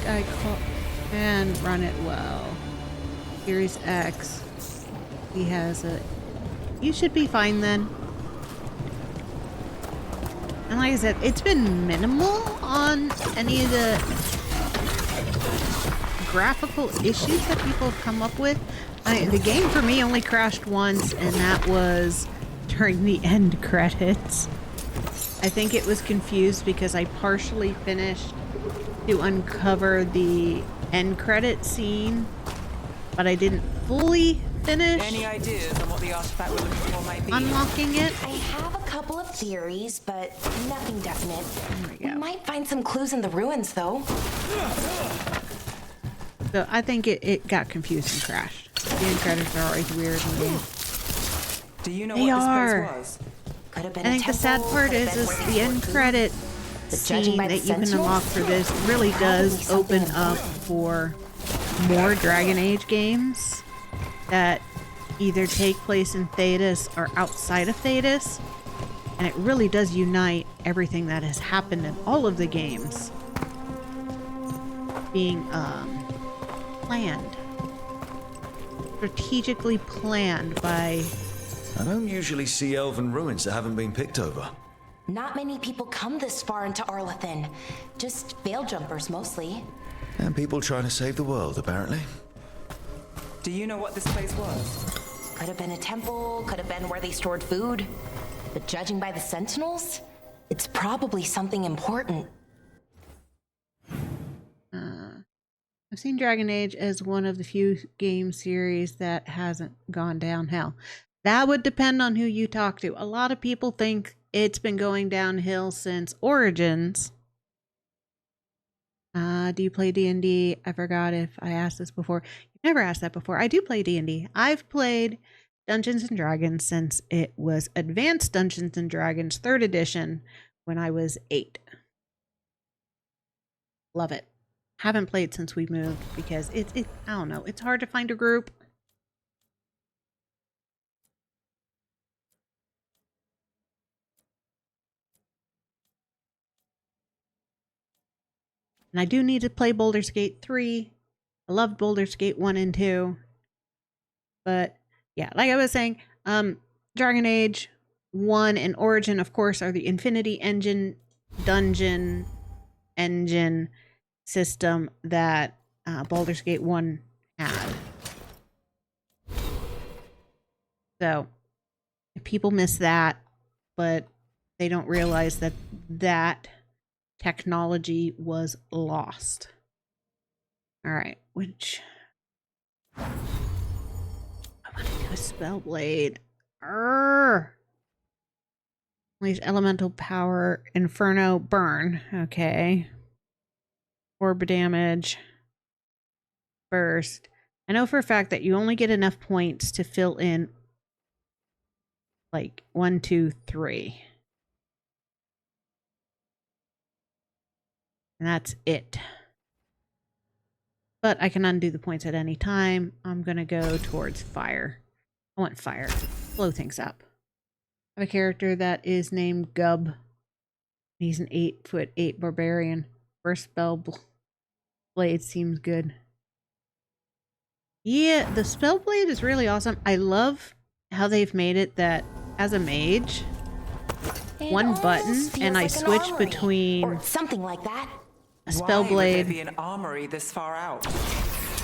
Speaker 1: I can run it well. Series X. He has a... You should be fine then. And like I said, it's been minimal on any of the graphical issues that people have come up with. The game for me only crashed once, and that was during the end credits. I think it was confused because I partially finished to uncover the end credit scene, but I didn't fully finish.
Speaker 10: Any ideas on what the artifact we're looking for might be?
Speaker 1: Unlocking it.
Speaker 9: I have a couple of theories, but nothing definite.
Speaker 1: There we go.
Speaker 9: We might find some clues in the ruins, though.
Speaker 1: So I think it got confused and crashed. The end credits are always weird in games.
Speaker 10: Do you know
Speaker 1: They
Speaker 10: what
Speaker 1: are.
Speaker 10: this place was?
Speaker 9: Could have been
Speaker 1: I think the sad part is the end credit scene that you can unlock for this really does open up for more Dragon Age games that either take place in Thedas or outside of Thedas, and it really does unite everything that has happened in all of the games being planned, strategically planned by...
Speaker 3: I don't usually see elven ruins that haven't been picked over.
Speaker 9: Not many people come this far into Arlathan. Just veil jumpers, mostly.
Speaker 3: And people trying to save the world, apparently.
Speaker 10: Do you know what this place was?
Speaker 9: Could have been a temple, could have been where they stored food. But judging by the sentinels, it's probably something important.
Speaker 1: I've seen Dragon Age as one of the few game series that hasn't gone downhill. That would depend on who you talk to. A lot of people think it's been going downhill since Origins. Do you play D&D? I forgot if I asked this before. You've never asked that before. I do play D&D. I've played Dungeons and Dragons since it was Advanced Dungeons and Dragons 3rd edition when I was 8. Love it. Haven't played since we moved because I don't know, it's hard to find a group. And I do need to play Baldur's Gate 3. I loved Baldur's Gate 1 and 2. But yeah, like I was saying, Dragon Age 1 and Origin, of course, are the Infinity Engine dungeon engine system that Baldur's Gate 1 had. So, people miss that, but they don't realize that that technology was lost. All right, which I want to do a Spellblade. Unleash elemental power, Inferno, burn. Okay. Orb damage. Burst. I know for a fact that you only get enough points to fill in like 1, 2, 3. And that's it. But I can undo the points at any time. I'm going to go towards fire. I want fire. Blow things up. I have a character that is named Gub. He's an 8'8" barbarian. First spell blade seems good. Yeah, the spell blade is really awesome. I love how they've made it that as a mage, one button and I switch between
Speaker 9: or something like that.
Speaker 1: A spell blade.
Speaker 10: Why would there be an armory this far out?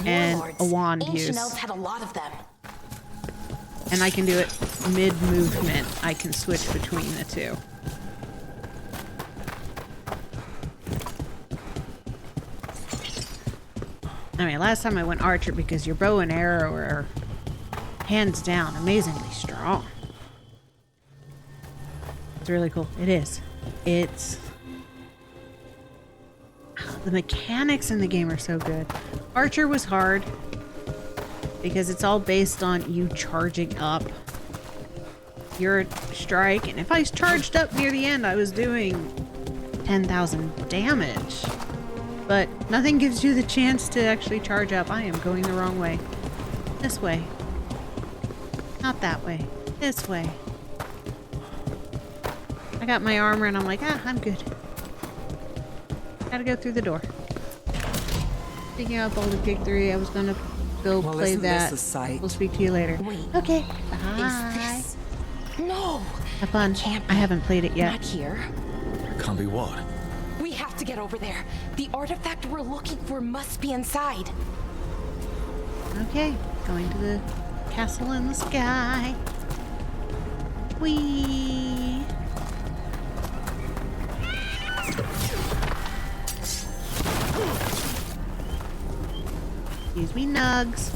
Speaker 1: And
Speaker 9: Warlords.
Speaker 1: a wand
Speaker 9: Ancient
Speaker 1: use.
Speaker 9: elves had a lot of them.
Speaker 1: And I can do it mid-movement. I can switch between the two. I mean, last time I went archer because your bow and arrow are hands down amazingly strong. It's really cool. It is. It's... The mechanics in the game are so good. Archer was hard because it's all based on you charging up your strike. And if I charged up near the end, I was doing 10,000 damage. But nothing gives you the chance to actually charge up. I am going the wrong way. This way. Not that way. This way. I got my armor and I'm like, I'm good. Gotta go through the door. Speaking of Baldur's Gate 3, I was gonna go play that. We'll speak to you later.
Speaker 9: Wait.
Speaker 1: Okay.
Speaker 9: Is
Speaker 1: Bye.
Speaker 9: this? No.
Speaker 1: Have fun. I haven't played it yet.
Speaker 9: Not here.
Speaker 3: Can't be what?
Speaker 9: We have to get over there. The artifact we're looking for must be inside.
Speaker 1: Okay. Going to the castle in the sky. Whee! Excuse me, nugs.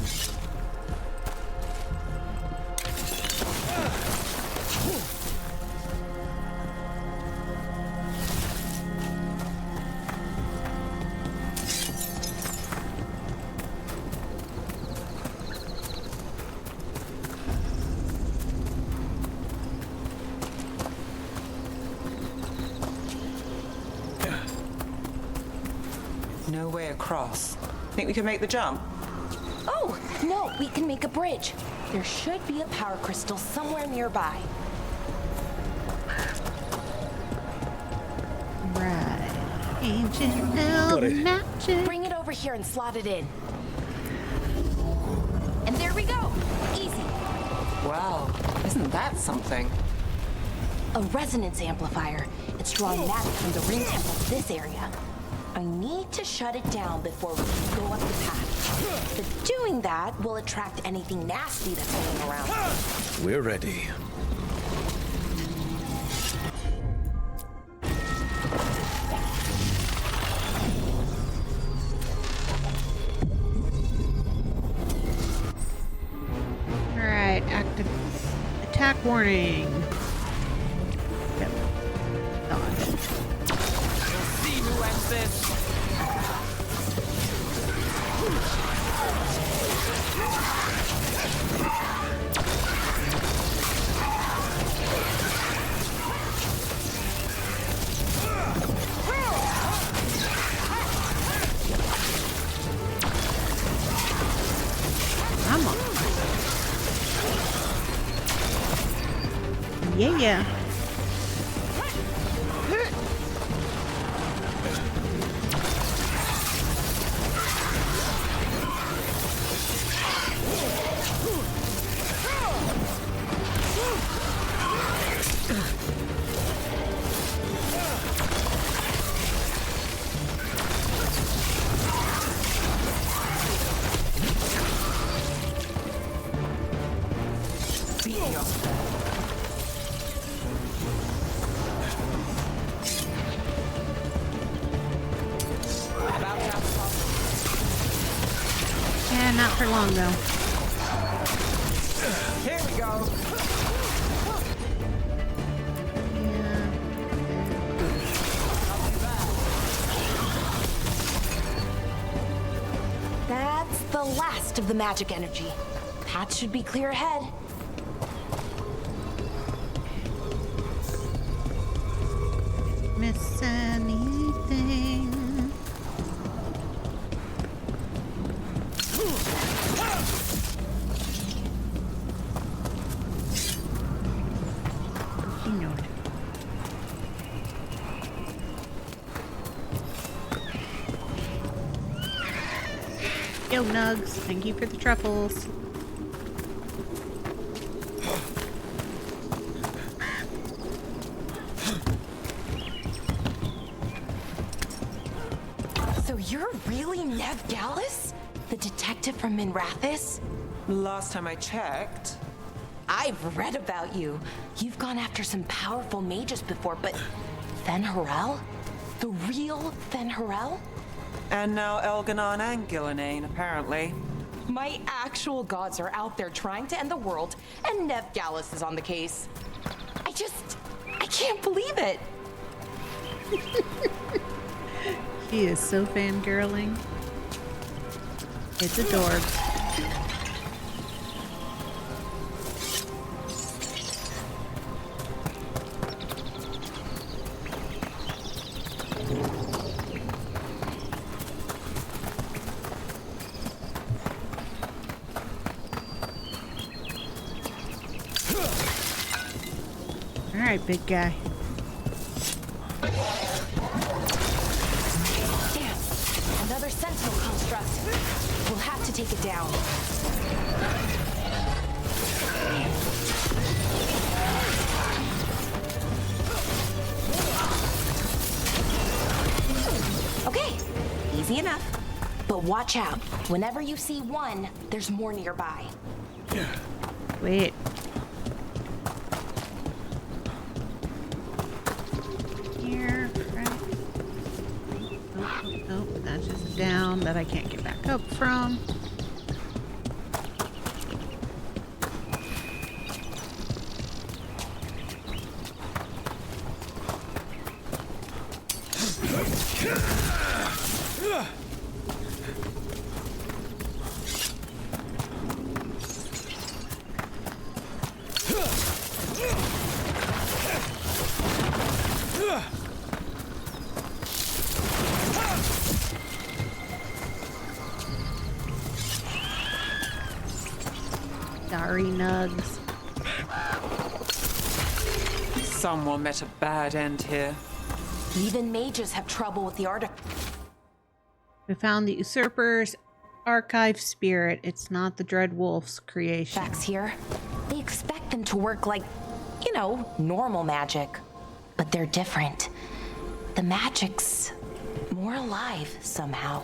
Speaker 10: No way across. Think we can make the jump?
Speaker 9: Oh, no, we can make a bridge. There should be a power crystal somewhere nearby.
Speaker 1: Right. Ancient elven magic.
Speaker 9: Bring it over here and slot it in. And there we go. Easy.
Speaker 10: Wow, isn't that something?
Speaker 9: A resonance amplifier. It's drawing magic from the ring temple to this area. I need to shut it down before we can go up the path. But doing that will attract anything nasty that's hanging around.
Speaker 3: We're ready.
Speaker 1: Alright, active attack warning. Yep. Yeah, yeah. Yeah, not for long though.
Speaker 10: Here we go.
Speaker 9: That's the last of the magic energy. Path should be clear ahead.
Speaker 1: Miss anything? Yo, Nugs. Thank you for the truffles.
Speaker 9: So you're really Nev Gallus? The detective from Minrathis?
Speaker 10: Last time I checked.
Speaker 9: I've read about you. You've gone after some powerful mages before, but Fen'Harel? The real Fen'Harel?
Speaker 10: And now Elganon and Gillenane, apparently.
Speaker 9: My actual gods are out there trying to end the world, and Nev Gallus is on the case. I can't believe it.
Speaker 1: She is so fangirling. It's adorbs. Alright, big guy.
Speaker 9: Damn, another sentinel construct. We'll have to take it down. Okay, easy enough. But watch out. Whenever you see one, there's more nearby.
Speaker 1: Wait. Here, right. Nope, that's just down that I can't get back up from. Sorry, Nugs.
Speaker 10: Someone met a bad end here.
Speaker 9: Even mages have trouble with the artifact.
Speaker 1: We found the Usurper's archive spirit. It's not the Dread Wolf's creation.
Speaker 9: Facts here. They expect them to work like, you know, normal magic. But they're different. The magic's more alive somehow.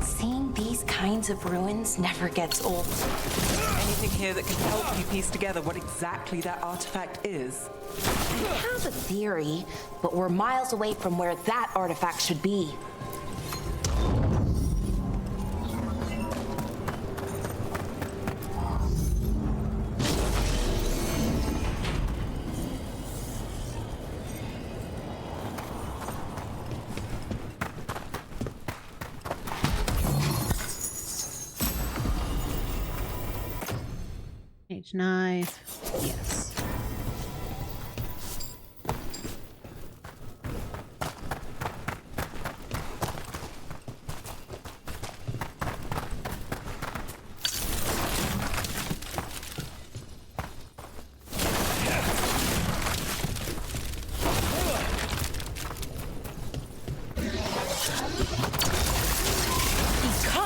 Speaker 9: Seeing these kinds of ruins never gets old.
Speaker 10: Anything here that can help you piece together what exactly that artifact is?
Speaker 9: I have a theory, but we're miles away from where that artifact should be.
Speaker 1: Mage knife. Yes.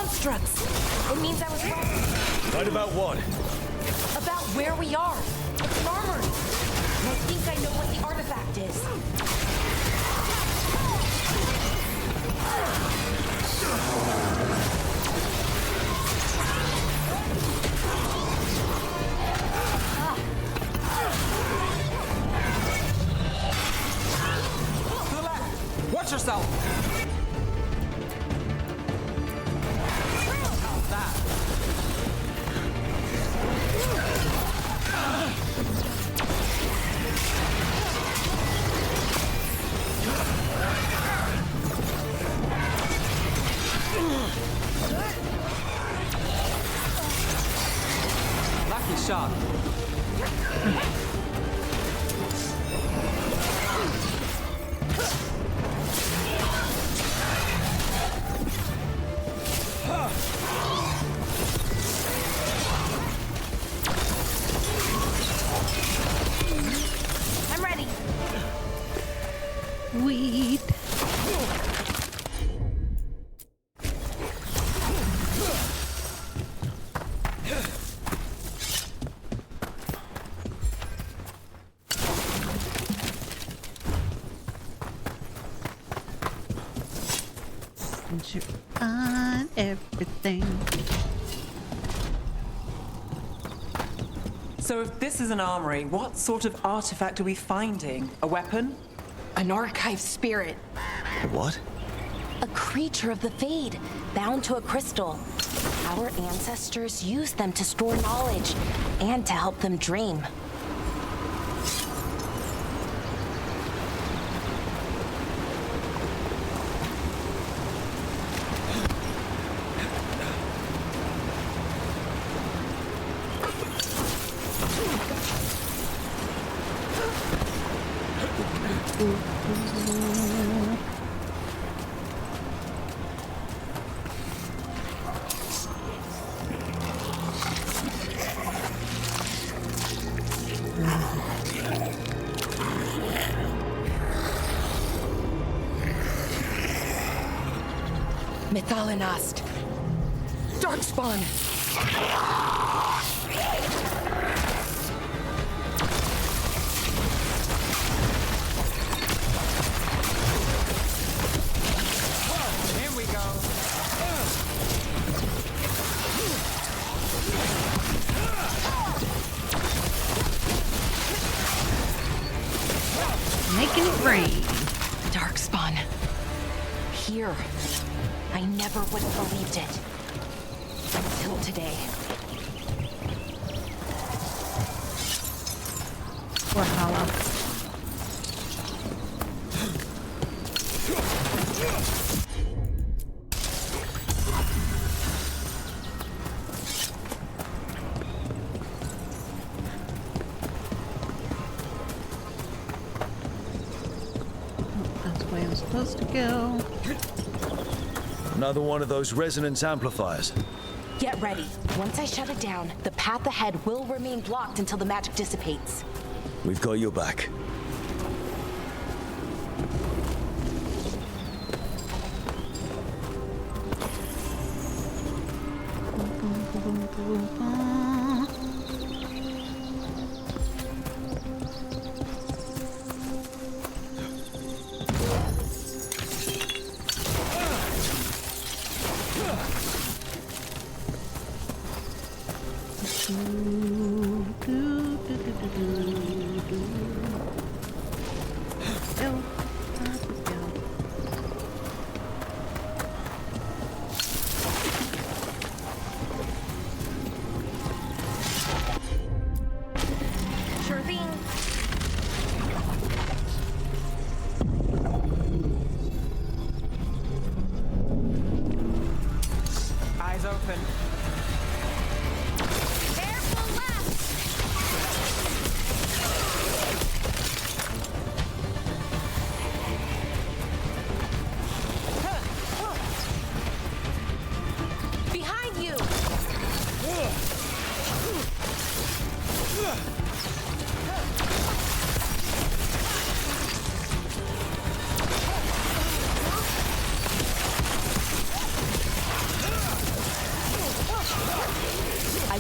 Speaker 9: constructs. It means I was wrong
Speaker 3: Right about what?
Speaker 9: about where we are. It's an armory. And I think I know what the artifact is.
Speaker 10: To the left! Watch yourself! How's that? Lucky shot.
Speaker 9: I'm ready.
Speaker 1: Weed. And you find everything.
Speaker 10: So if this is an armory, what sort of artifact are we finding? A weapon?
Speaker 9: An archive spirit.
Speaker 3: What?
Speaker 9: A creature of the Fade, bound to a crystal. Our ancestors used them to store knowledge and to help them dream. Mythalinast. Darkspawn.
Speaker 10: Here we go.
Speaker 1: Making it rain.
Speaker 9: Darkspawn. Here. I never would have believed it. Until today.
Speaker 1: Poor Hollow. That's the way I'm supposed to go.
Speaker 3: Another one of those resonance amplifiers.
Speaker 9: Get ready. Once I shut it down, the path ahead will remain blocked until the magic dissipates.
Speaker 3: We've got your back.
Speaker 9: Sure thing.
Speaker 10: Eyes open.
Speaker 9: Careful left! Behind you!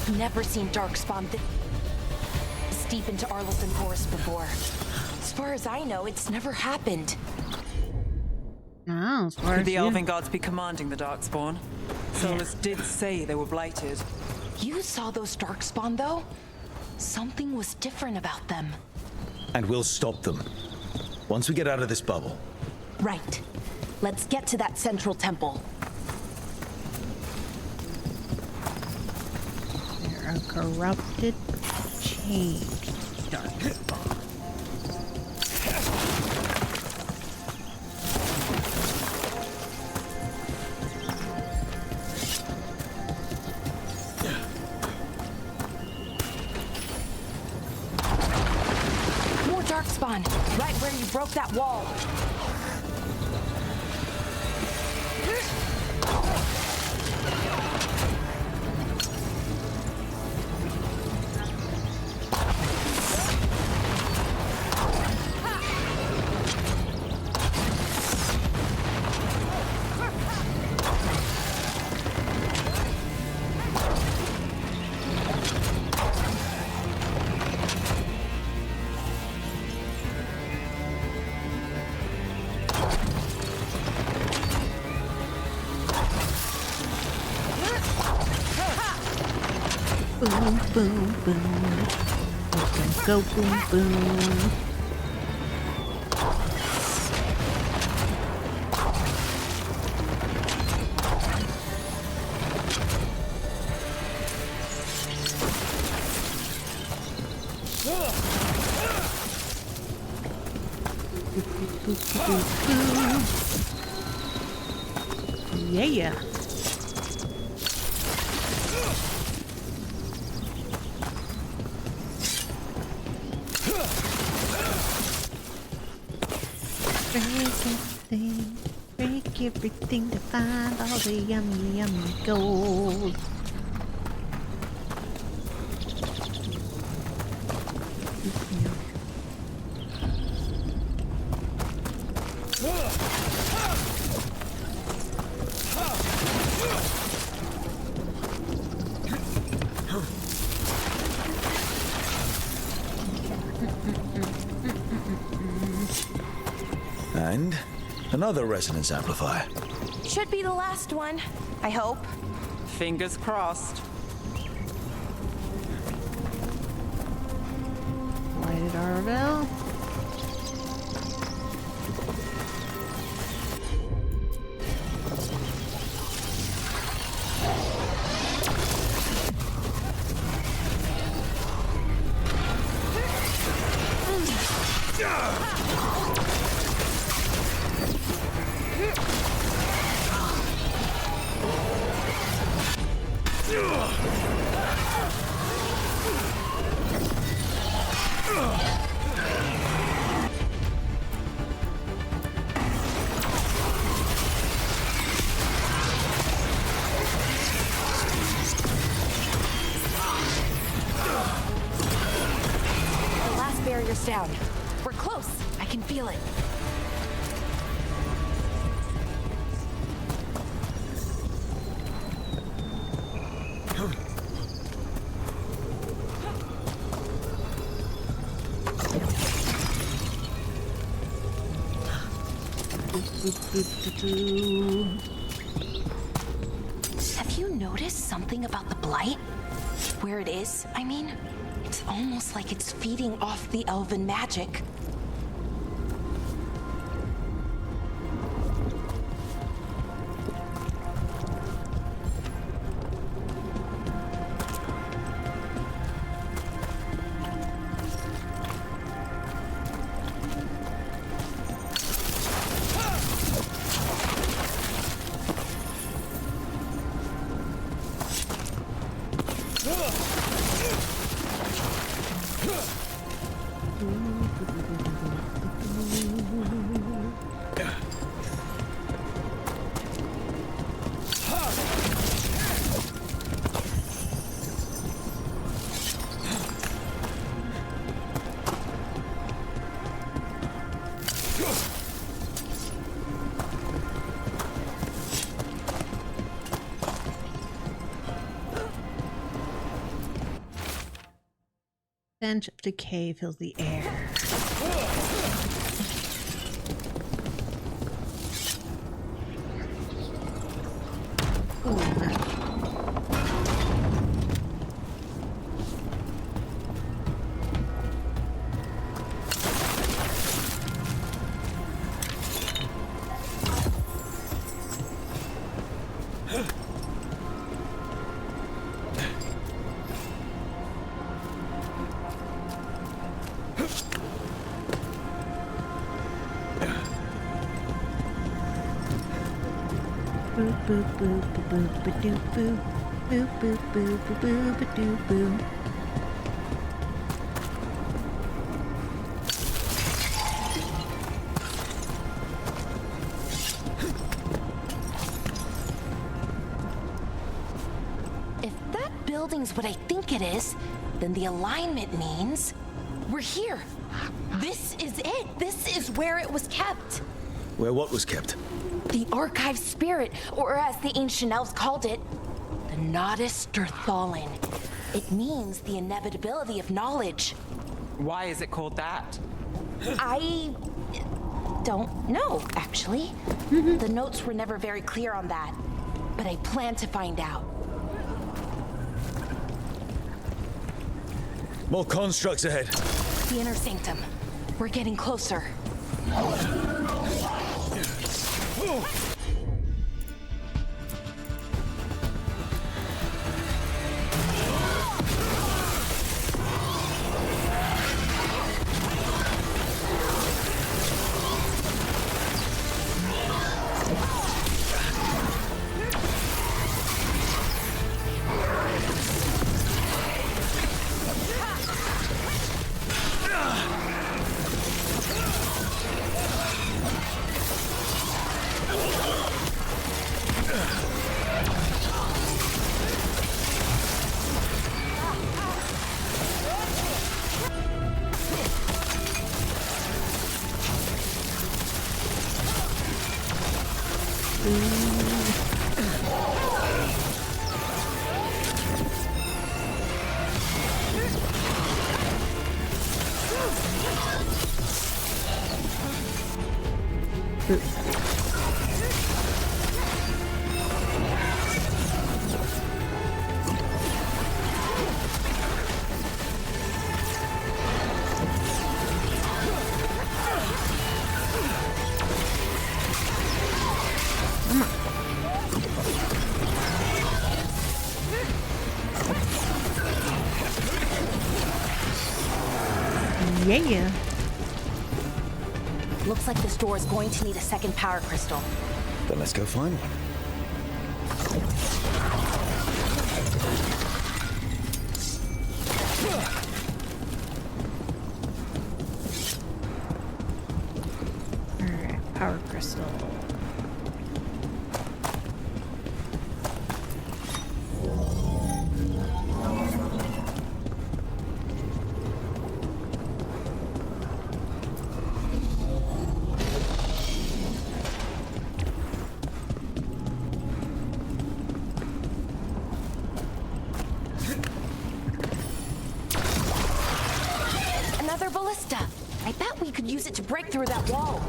Speaker 9: I've never seen darkspawn this deep into Arlothan Forest before. As far as I know, it's never happened.
Speaker 1: Oh, as far
Speaker 10: Could
Speaker 1: as
Speaker 10: the
Speaker 1: you-
Speaker 10: elven gods be commanding the darkspawn? Solus did say they were blighted.
Speaker 9: You saw those darkspawn, though? Something was different about them.
Speaker 3: And we'll stop them. Once we get out of this bubble.
Speaker 9: Right. Let's get to that central temple.
Speaker 1: They're a corrupted, changed darkspawn.
Speaker 9: More darkspawn, right where you broke that wall.
Speaker 1: Boom, boom, boom. Let's go boom, boom. Yeah. Break everything to find all the yummy, yummy gold.
Speaker 3: And another resonance amplifier.
Speaker 9: Should be the last one, I hope.
Speaker 10: Fingers crossed.
Speaker 1: Lighted our bell.
Speaker 9: The last barrier's down. We're close. I can feel it. Have you noticed something about the blight? Where it is, I mean? It's almost like it's feeding off the elven magic.
Speaker 1: stench of decay fills the air. Boo boo boo boo boo ba doo boo. Boo boo boo boo boo ba doo boo.
Speaker 9: If that building's what I think it is, then the alignment means we're here. This is it. This is where it was kept.
Speaker 3: Where what was kept?
Speaker 9: The archive spirit, or as the ancient elves called it, the Nodus Derthalin. It means the inevitability of knowledge.
Speaker 10: Why is it called that?
Speaker 9: I don't know, actually. The notes were never very clear on that, but I plan to find out.
Speaker 3: More constructs ahead.
Speaker 9: The inner sanctum. We're getting closer.
Speaker 1: Yeah.
Speaker 9: Looks like this door is going to need a second power crystal.
Speaker 3: Then let's go find one.
Speaker 1: Alright, power crystal.
Speaker 9: Another ballista. I bet we could use it to break through that wall.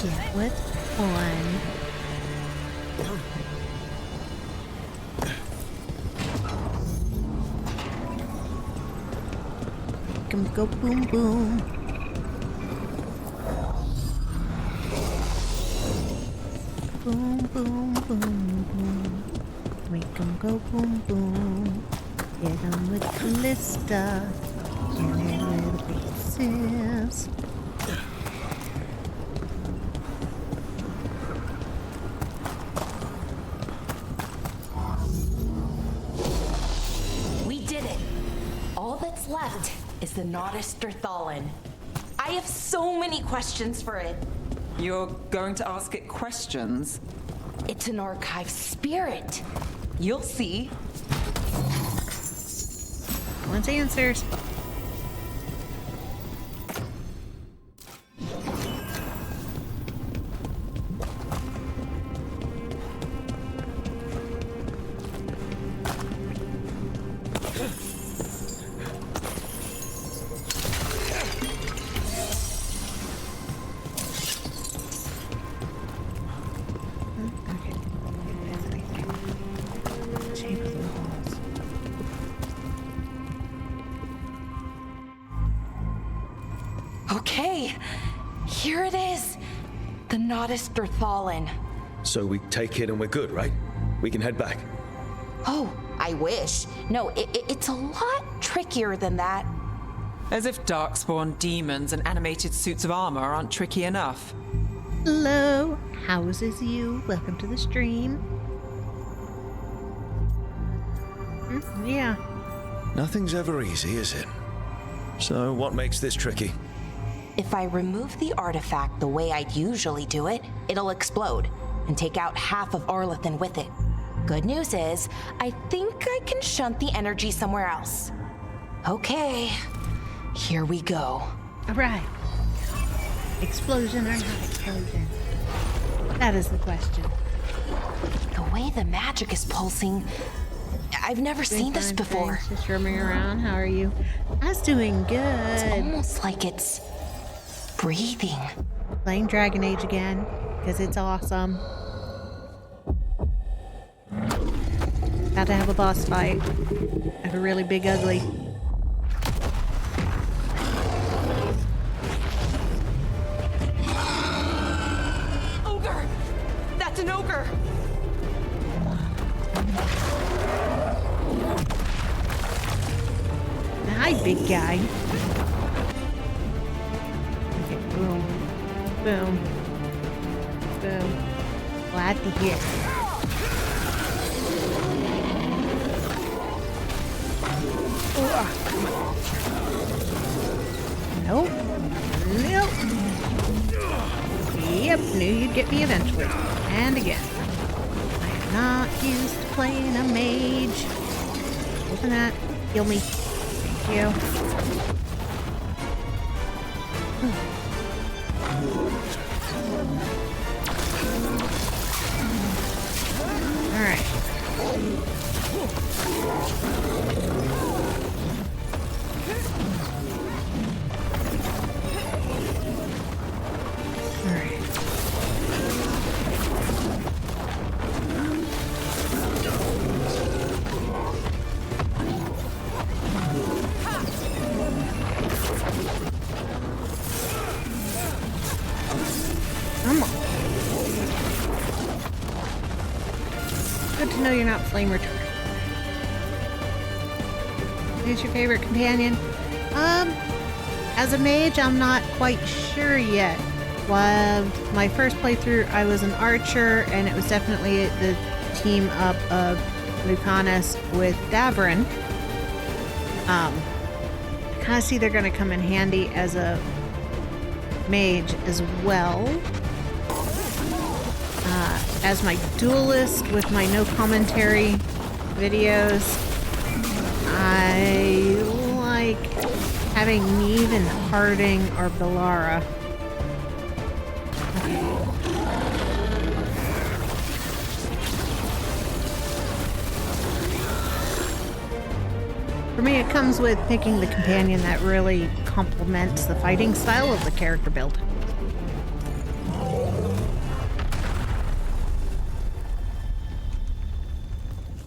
Speaker 1: Get with one. Make 'em go boom boom. Boom boom boom boom. Make 'em go boom boom. Hit 'em with ballista. In their little pieces.
Speaker 9: We did it. All that's left is the Nodus Derthalin. I have so many questions for it.
Speaker 10: You're going to ask it questions?
Speaker 9: It's an archive spirit.
Speaker 10: You'll see.
Speaker 1: Wants answers.
Speaker 9: Okay, here it is. The Nodus Derthalin.
Speaker 3: So we take it and we're good, right? We can head back.
Speaker 9: Oh, I wish. No, it's a lot trickier than that.
Speaker 10: As if darkspawn demons and animated suits of armor aren't tricky enough.
Speaker 1: Hello, houses you. Welcome to the stream. Yeah.
Speaker 3: Nothing's ever easy, is it? So what makes this tricky?
Speaker 9: If I remove the artifact the way I'd usually do it, it'll explode and take out half of Arlathan with it. Good news is, I think I can shunt the energy somewhere else. Okay, here we go.
Speaker 1: All right. Explosion or not explosion? That is the question.
Speaker 9: The way the magic is pulsing, I've never seen this before.
Speaker 1: Thanks, just roaming around. How are you? I was doing good.
Speaker 9: It's almost like it's breathing.
Speaker 1: Playing Dragon Age again, because it's awesome. About to have a boss fight. I have a really big ugly.
Speaker 9: Ogre! That's an ogre!
Speaker 1: Hi, big guy. Okay, boom. Boom. Boom. Glad to hear. Nope. Nope. Yep, knew you'd get me eventually. And again. I am not used to playing a mage. Open that. Heal me. Thank you. Alright. Come on. Good to know you're not flame retarded. Who's your favorite companion? As a mage, I'm not quite sure yet. My first playthrough, I was an archer, and it was definitely the team up of Lucanus with Davrin. I kind of see they're going to come in handy as a mage as well. As my duelist with my no commentary videos, I like having Neve and Harding or Bellara. For me, it comes with picking the companion that really complements the fighting style of the character build.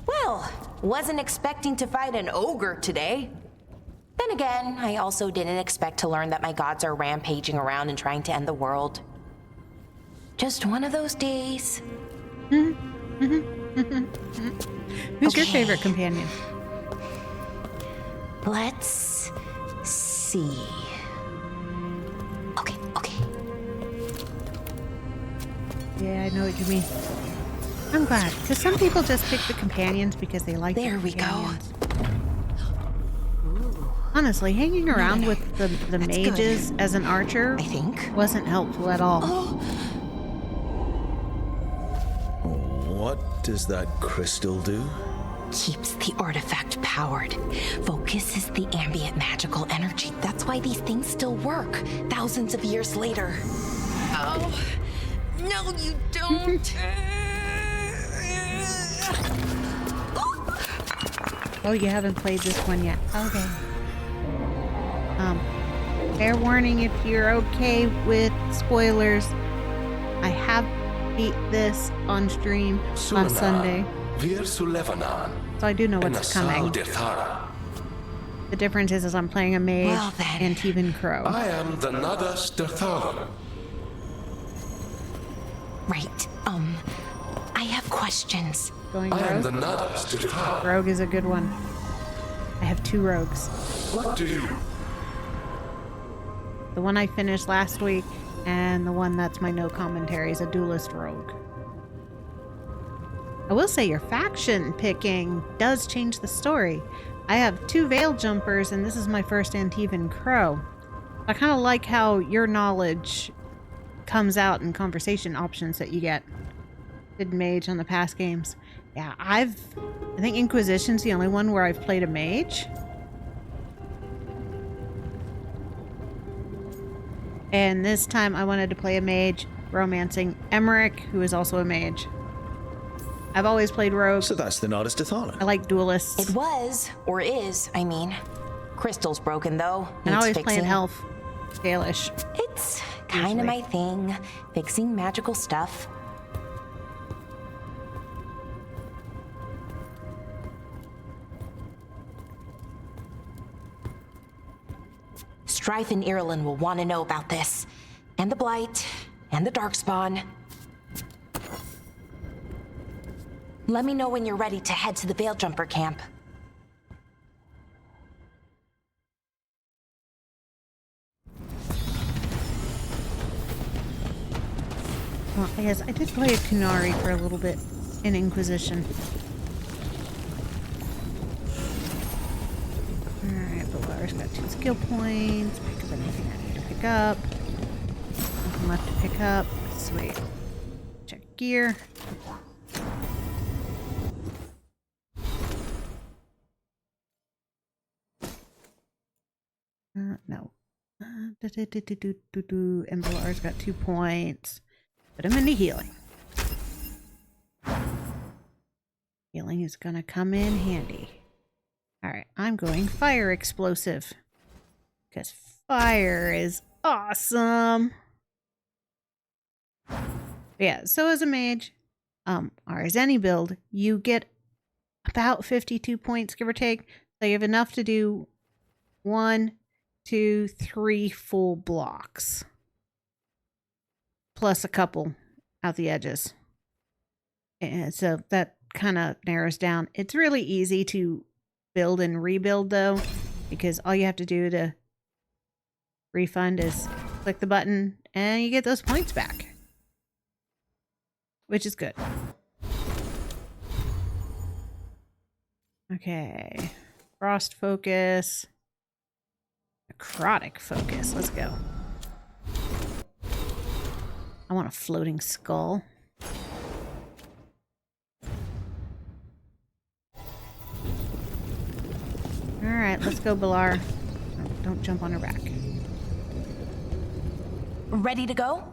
Speaker 9: Well, wasn't expecting to fight an ogre today. Then again, I also didn't expect to learn that my gods are rampaging around and trying to end the world. Just one of those days.
Speaker 1: Who's your favorite companion?
Speaker 9: Let's see. Okay.
Speaker 1: Yeah, I know what you mean. I'm glad, because some people just pick the companions because they like
Speaker 9: There we go.
Speaker 1: Honestly, hanging around with the mages
Speaker 9: good.
Speaker 1: as an archer,
Speaker 9: I think.
Speaker 1: wasn't helpful at all.
Speaker 3: What does that crystal do?
Speaker 9: Keeps the artifact powered. Focuses the ambient magical energy. That's why these things still work, thousands of years later. Oh, no you don't.
Speaker 1: Oh, you haven't played this one yet. Okay. Fair warning if you're okay with spoilers. I have beat this on stream last Sunday. So I do know what's coming. The difference is I'm playing a mage
Speaker 9: Well, then.
Speaker 1: and Crow.
Speaker 12: I am the Nadas Dathalan.
Speaker 9: Right. I have questions.
Speaker 1: Going
Speaker 12: I am the
Speaker 1: rogue?
Speaker 12: Nadas Dathalan.
Speaker 1: Rogue is a good one. I have 2 rogues.
Speaker 12: What do you...
Speaker 1: The one I finished last week and the one that's my no commentary is a duelist rogue. I will say your faction picking does change the story. I have 2 Veil Jumpers and this is my first Antivan Crow. I kind of like how your knowledge comes out in conversation options that you get. Did mage on the past games. Yeah, I think Inquisition's the only one where I've played a mage. And this time I wanted to play a mage, romancing Emmrich, who is also a mage. I've always played rogue.
Speaker 3: So that's the Nadas Dathalan.
Speaker 1: I like duelists.
Speaker 9: It was, or is, I mean. Crystal's broken, though.
Speaker 1: And I
Speaker 9: Needs
Speaker 1: always
Speaker 9: fixing.
Speaker 1: playing health. Scalish.
Speaker 9: It's kind of
Speaker 1: Usually.
Speaker 9: my thing, fixing magical stuff. Strife and Ireland will want to know about this. And the Blight, and the Darkspawn. Let me know when you're ready to head to the Veil Jumper camp.
Speaker 1: Well, yes, I did play a Kunari for a little bit in Inquisition. Alright, Belar's got 2 skill points. Pick up anything I need to pick up. Nothing left to pick up. Sweet. Check gear. No. And Belar's got 2 points. Put him into healing. Healing is gonna come in handy. Alright, I'm going fire explosive. Because fire is awesome. Yeah, so as a mage, or as any build, you get about 52 points, give or take. So you have enough to do 1, 2, 3 full blocks. Plus a couple out the edges. And so that kind of narrows down. It's really easy to build and rebuild though, because all you have to do to refund is click the button and you get those points back. Which is good. Okay. Frost focus. Necrotic focus. Let's go. I want a floating skull. Alright, let's go, Belar. Oh, don't jump on her back.
Speaker 9: Ready to go?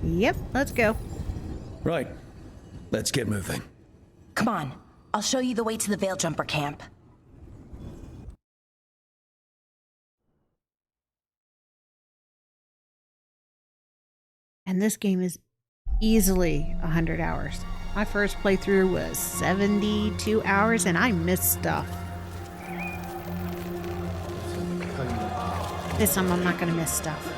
Speaker 1: Yep, let's go.
Speaker 3: Right. Let's get moving.
Speaker 9: Come on. I'll show you the way to the Veil Jumper camp.
Speaker 1: And this game is easily 100 hours. My first playthrough was 72 hours and I missed stuff. This time I'm not going to miss stuff.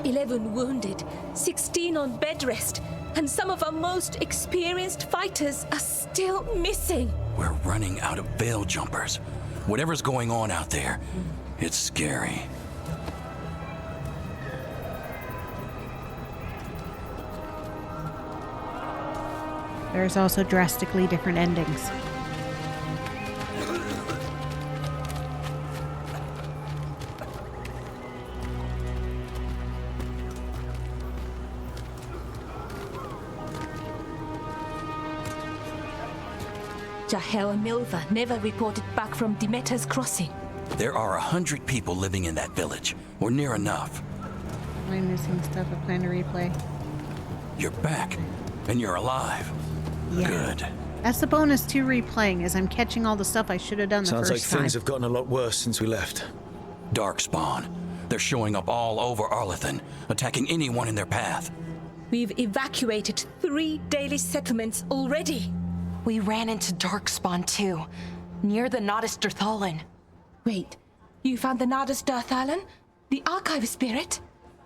Speaker 6: 11 wounded, 16 on bed rest, and some of our most experienced fighters are still missing.
Speaker 5: We're running out of Veil Jumpers. Whatever's going on out there, it's scary.
Speaker 1: There's also drastically different endings.
Speaker 6: Jahel and Milva never reported back from Demeter's crossing.
Speaker 5: There are 100 people living in that village, or near enough.
Speaker 1: Am I missing stuff I plan to replay?
Speaker 5: You're back, and you're alive.
Speaker 1: Yeah.
Speaker 5: Good.
Speaker 1: That's the bonus to replaying, is I'm catching all the stuff I should have done the
Speaker 3: Sounds like
Speaker 1: first time.
Speaker 3: things have gotten a lot worse since we left.
Speaker 5: Darkspawn. They're showing up all over Arlethan, attacking anyone in their path.
Speaker 6: We've evacuated 3 daily settlements already.
Speaker 9: We ran into Darkspawn too, near the Nodus Derthalin.
Speaker 6: Wait, you found the Nodus Derthalin? The archive spirit?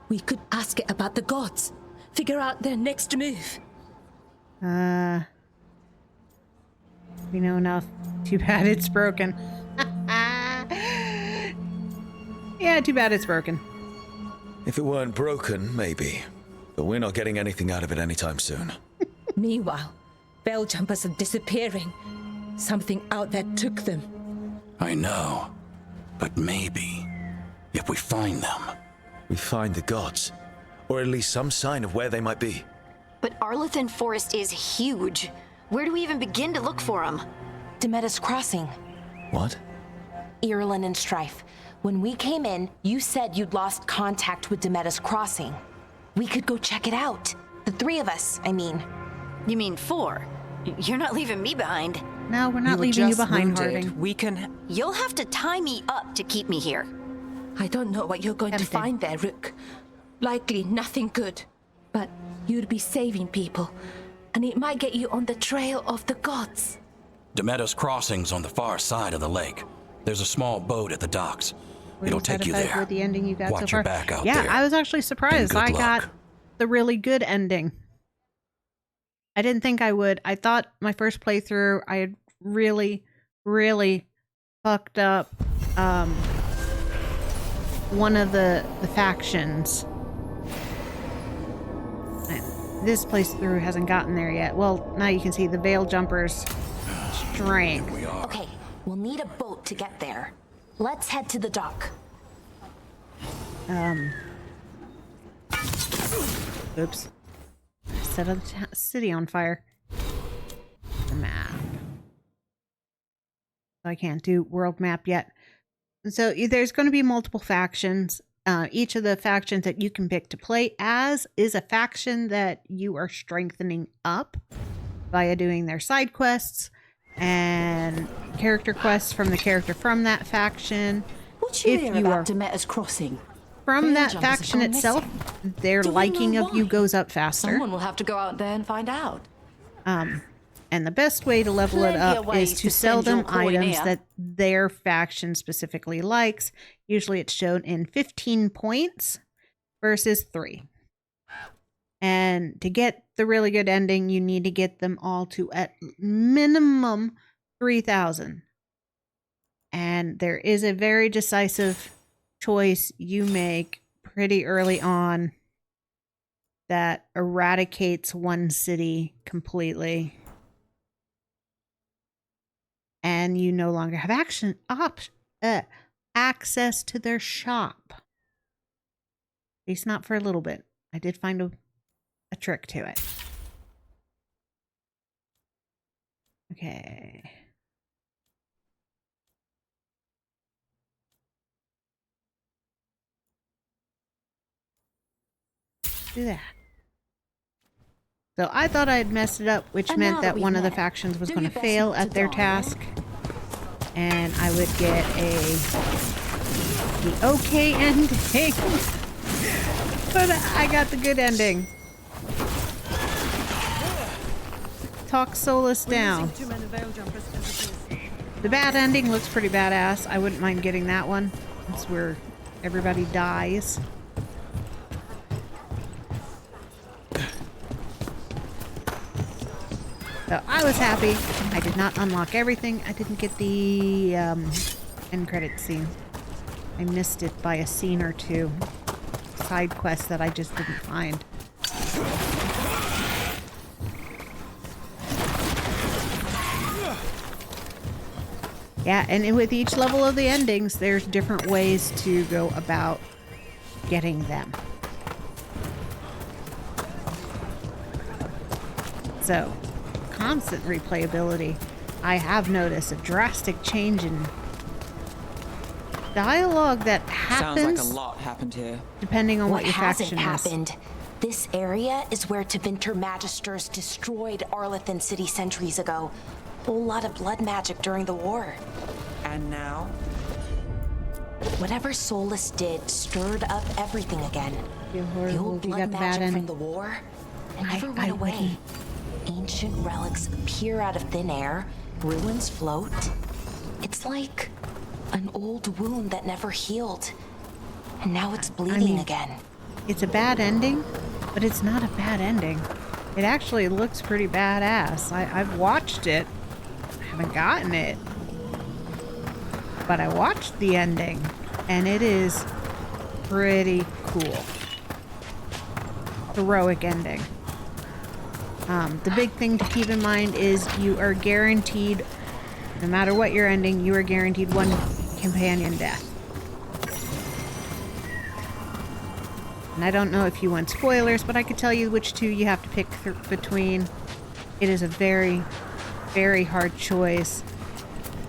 Speaker 6: We could ask it about the gods. Figure out their next move.
Speaker 1: We know enough. Too bad it's broken. Yeah, too bad it's broken.
Speaker 3: If it weren't broken, maybe. But we're not getting anything out of it anytime soon.
Speaker 6: Meanwhile, veil jumpers are disappearing. Something out there took them.
Speaker 5: I know. But maybe, if we find them...
Speaker 3: We find the gods. Or at least some sign of where they might be.
Speaker 8: But Arlethan Forest is huge. Where do we even begin to look for them?
Speaker 9: Demetus Crossing.
Speaker 3: What?
Speaker 9: Irulan and Strife. When we came in, you said you'd lost contact with Demetus Crossing. We could go check it out. The three of us, I mean.
Speaker 8: You mean 4? You're not leaving me behind.
Speaker 1: No, we're not leaving you behind, Harding.
Speaker 10: We can...
Speaker 8: You'll have to tie me up to keep me here.
Speaker 6: I don't know what you're going to find there, Rook. Likely nothing good. But you'd be saving people. And it might get you on the trail of the gods.
Speaker 5: Demetus Crossing's on the far side of the lake. There's a small boat at the docks. It'll take you there.
Speaker 1: The ending you got
Speaker 5: Watch
Speaker 1: so far.
Speaker 5: your back out
Speaker 1: yeah,
Speaker 5: there.
Speaker 1: I was actually surprised. I got the really good ending. I didn't think I would. I thought my first playthrough, I had really, really fucked up one of the factions. This playthrough hasn't gotten there yet. Well, now you can see the Veil Jumpers' strength.
Speaker 9: Okay, we'll need a boat to get there. Let's head to the dock.
Speaker 1: Oops. Set the city on fire. The map. I can't do world map yet. So there's going to be multiple factions. Each of the factions that you can pick to play as is a faction that you are strengthening up via doing their side quests and character quests from the character from that faction.
Speaker 13: What you hear about Demetus Crossing?
Speaker 1: From that faction itself, their liking of you goes up faster.
Speaker 13: Someone will have to go out there and find out.
Speaker 1: And the best way to level it up is to sell them items that their faction specifically likes. Usually it's shown in 15 points versus 3. And to get the really good ending, you need to get them all to at minimum 3,000. And there is a very decisive choice you make pretty early on that eradicates one city completely. And you no longer have access to their shop. At least not for a little bit. I did find a trick to it. Okay. Do that. So I thought I had messed it up, which meant that one of the factions was going to fail at their task. And I would get the okay ending. But I got the good ending. Talk Solus down. The bad ending looks pretty badass. I wouldn't mind getting that one. That's where everybody dies. So I was happy. I did not unlock everything. I didn't get the end credit scene. I missed it by a scene or two. Side quests that I just didn't find. Yeah, and with each level of the endings, there's different ways to go about getting them. So, constant replayability. I have noticed a drastic change in dialogue that happens.
Speaker 10: Sounds like a lot happened here.
Speaker 1: Depending on what your faction is.
Speaker 9: What hasn't happened? This area is where Tevinter Magisters destroyed Arlethan City centuries ago. Whole lot of blood magic during the war.
Speaker 10: And now?
Speaker 9: Whatever Solus did stirred up everything again. The old blood magic from the war, it never went away. ancient relics appear out of thin air, ruins float. It's like an old wound that never healed, and now it's bleeding again.
Speaker 1: It's a bad ending, but it's not a bad ending. It actually looks pretty badass. I've watched it. I haven't gotten it. But I watched the ending, and it is pretty cool. Heroic ending. The big thing to keep in mind is you are guaranteed, no matter what your ending, you are guaranteed one companion death. And I don't know if you want spoilers, but I could tell you which two you have to pick between. It is a very, very hard choice.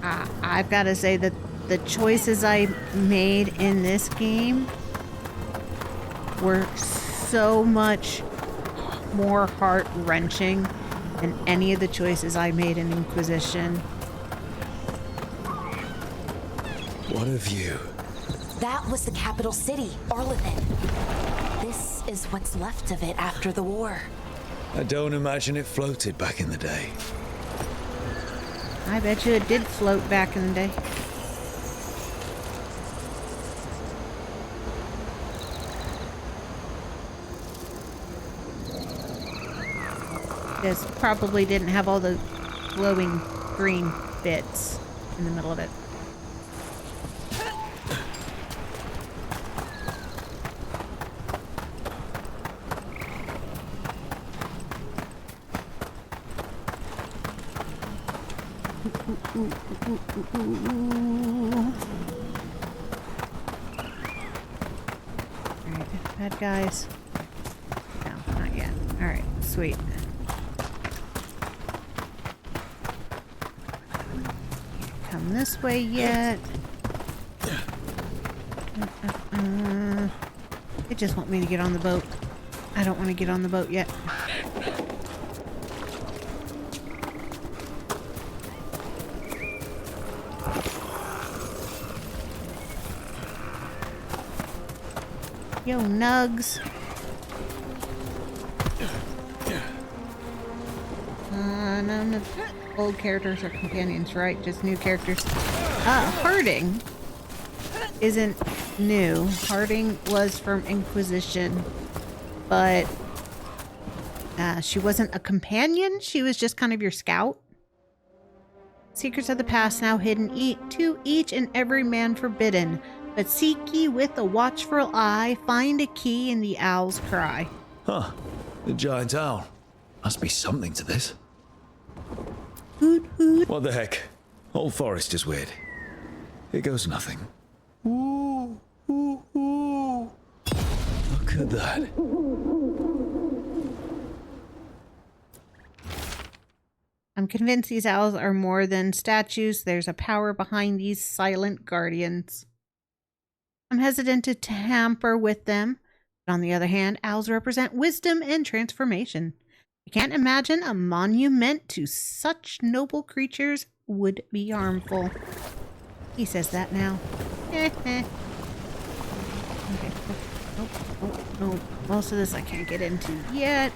Speaker 1: I've got to say that the choices I made in this game were so much more heart-wrenching than any of the choices I made in Inquisition.
Speaker 3: What a view.
Speaker 9: That was the capital city, Arlethan. This is what's left of it after the war.
Speaker 3: I don't imagine it floated back in the day.
Speaker 1: I bet you it did float back in the day. This probably didn't have all the glowing green bits in the middle of it. Alright, bad guys. No, not yet. Alright, sweet. Can't come this way yet. They just want me to get on the boat. I don't want to get on the boat yet. Yo, Nugs. None of old characters are companions, right? Just new characters. Harding isn't new. Harding was from Inquisition, but she wasn't a companion. She was just kind of your scout. Secrets of the past now hidden to each and every man forbidden. But seek ye with a watchful eye, find a key in the owl's cry.
Speaker 3: Huh. The giant owl. Must be something to this.
Speaker 1: Hoot hoot.
Speaker 3: What the heck? Whole forest is weird. Here goes nothing. Ooh, ooh, ooh. Look at that.
Speaker 1: I'm convinced these owls are more than statues. There's a power behind these silent guardians. I'm hesitant to tamper with them, but on the other hand, owls represent wisdom and transformation. I can't imagine a monument to such noble creatures would be harmful. He says that now. Okay. Oh. Most of this I can't get into yet.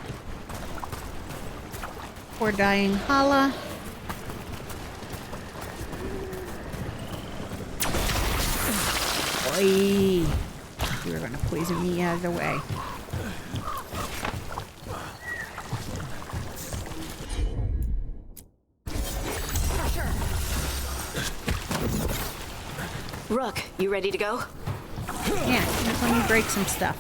Speaker 1: Poor dying Hala. Oi! You were gonna poison me out of the way.
Speaker 8: Rook, you ready to go?
Speaker 1: Yeah, just let me break some stuff.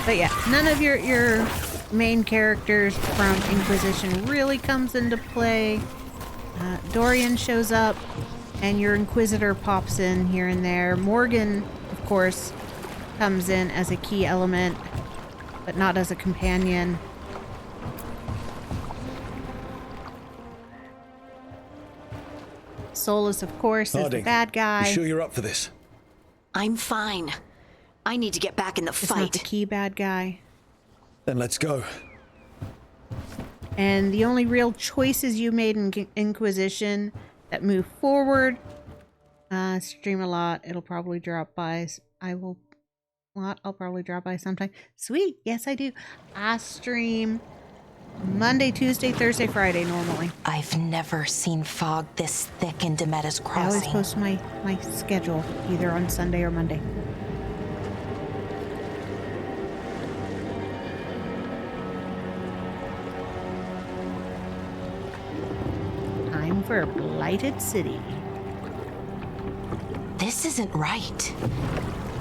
Speaker 1: But yeah, none of your main characters from Inquisition really comes into play. Dorian shows up, and your Inquisitor pops in here and there. Morgan, of course, comes in as a key element, but not as a companion. Solus, of course, is the bad guy.
Speaker 3: You sure you're up for this?
Speaker 8: I'm fine. I need to get back in the
Speaker 1: It's
Speaker 8: fight.
Speaker 1: not the key bad guy.
Speaker 3: Then let's go.
Speaker 1: And the only real choices you made in Inquisition that move forward, stream a lot, it'll probably drop by. I will lot. I'll probably drop by sometime. Sweet. Yes, I do. I stream Monday, Tuesday, Thursday, Friday normally.
Speaker 9: I've never seen fog this thick in Demetta's
Speaker 1: I always
Speaker 9: Crossing.
Speaker 1: post my schedule either on Sunday or Monday. Time for a blighted city.
Speaker 9: This isn't right.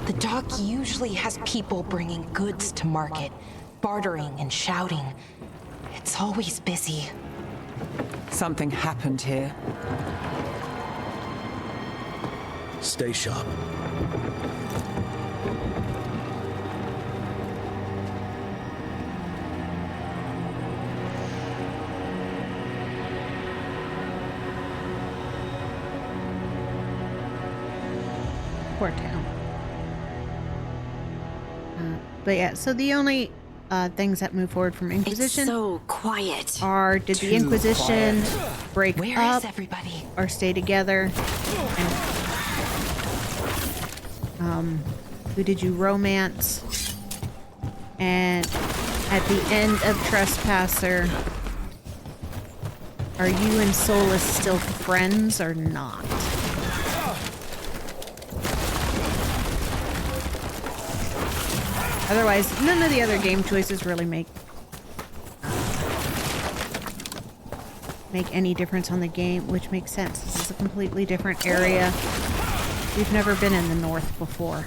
Speaker 9: The dock usually has people bringing goods to market, bartering and shouting. It's always busy.
Speaker 10: Something happened here.
Speaker 3: Stay sharp.
Speaker 1: Poor town. But yeah, so the only things that move forward from Inquisition
Speaker 8: It's so quiet.
Speaker 1: are did the
Speaker 10: Too
Speaker 1: Inquisition break
Speaker 9: Where
Speaker 1: up
Speaker 9: is everybody?
Speaker 1: or stay together? And, who did you romance? And at the end of Trespasser, are you and Solus still friends or not? Otherwise, none of the other game choices really make any difference on the game, which makes sense. This is a completely different area. We've never been in the north before.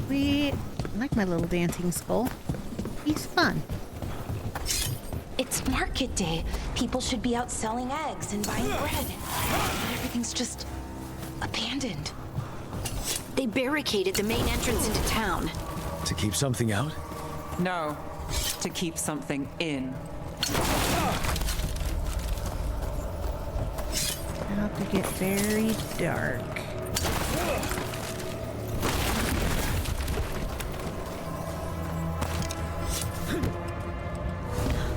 Speaker 1: Okay. I like my little dancing skull. He's fun.
Speaker 9: It's market day. People should be out selling eggs and buying bread. But everything's just abandoned.
Speaker 8: They barricaded the main entrance into town.
Speaker 3: To keep something out?
Speaker 10: No, to keep something in.
Speaker 1: About to get very dark.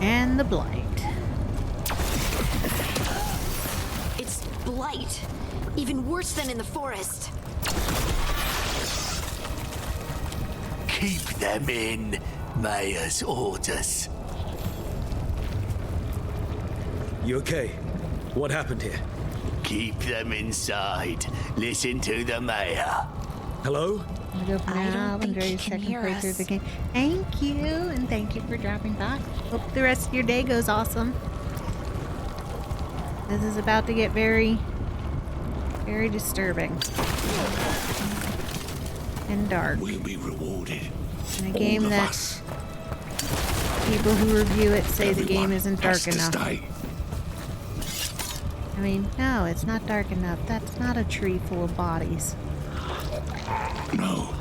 Speaker 1: And the blight.
Speaker 8: It's blight. Even worse than in the forest.
Speaker 2: Keep them in, Mayor's orders.
Speaker 3: You okay? What happened here?
Speaker 2: Keep them inside. Listen to the Mayor.
Speaker 3: Hello?
Speaker 1: I'm gonna go for
Speaker 9: I don't
Speaker 1: now.
Speaker 9: think
Speaker 1: Enjoy
Speaker 9: he
Speaker 1: your
Speaker 9: can
Speaker 1: second
Speaker 9: hear
Speaker 1: playthrough of the
Speaker 9: us.
Speaker 1: game. Thank you, and thank you for dropping by. Hope the rest of your day goes awesome. This is about to get very, very disturbing. And dark.
Speaker 12: We'll be rewarded.
Speaker 1: In a
Speaker 12: All
Speaker 1: game
Speaker 12: of
Speaker 1: that
Speaker 12: us.
Speaker 1: people who review it say the game
Speaker 12: Everyone
Speaker 1: isn't
Speaker 12: has
Speaker 1: dark
Speaker 12: to
Speaker 1: enough.
Speaker 12: stay.
Speaker 1: I mean, no, it's not dark enough. That's not a tree full of bodies.
Speaker 12: No,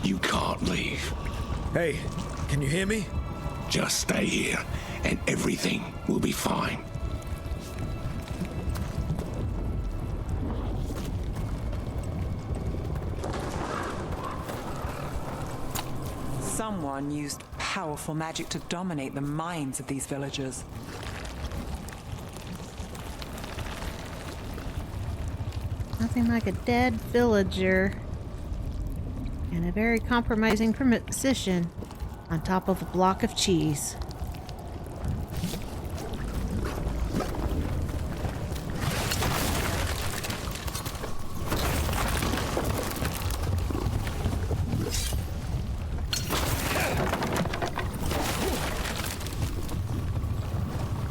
Speaker 12: you can't leave.
Speaker 3: Hey, can you hear me?
Speaker 12: Just stay here, and everything will be fine.
Speaker 10: Someone used powerful magic to dominate the minds of these villagers.
Speaker 1: Nothing like a dead villager in a very compromising position on top of a block of cheese.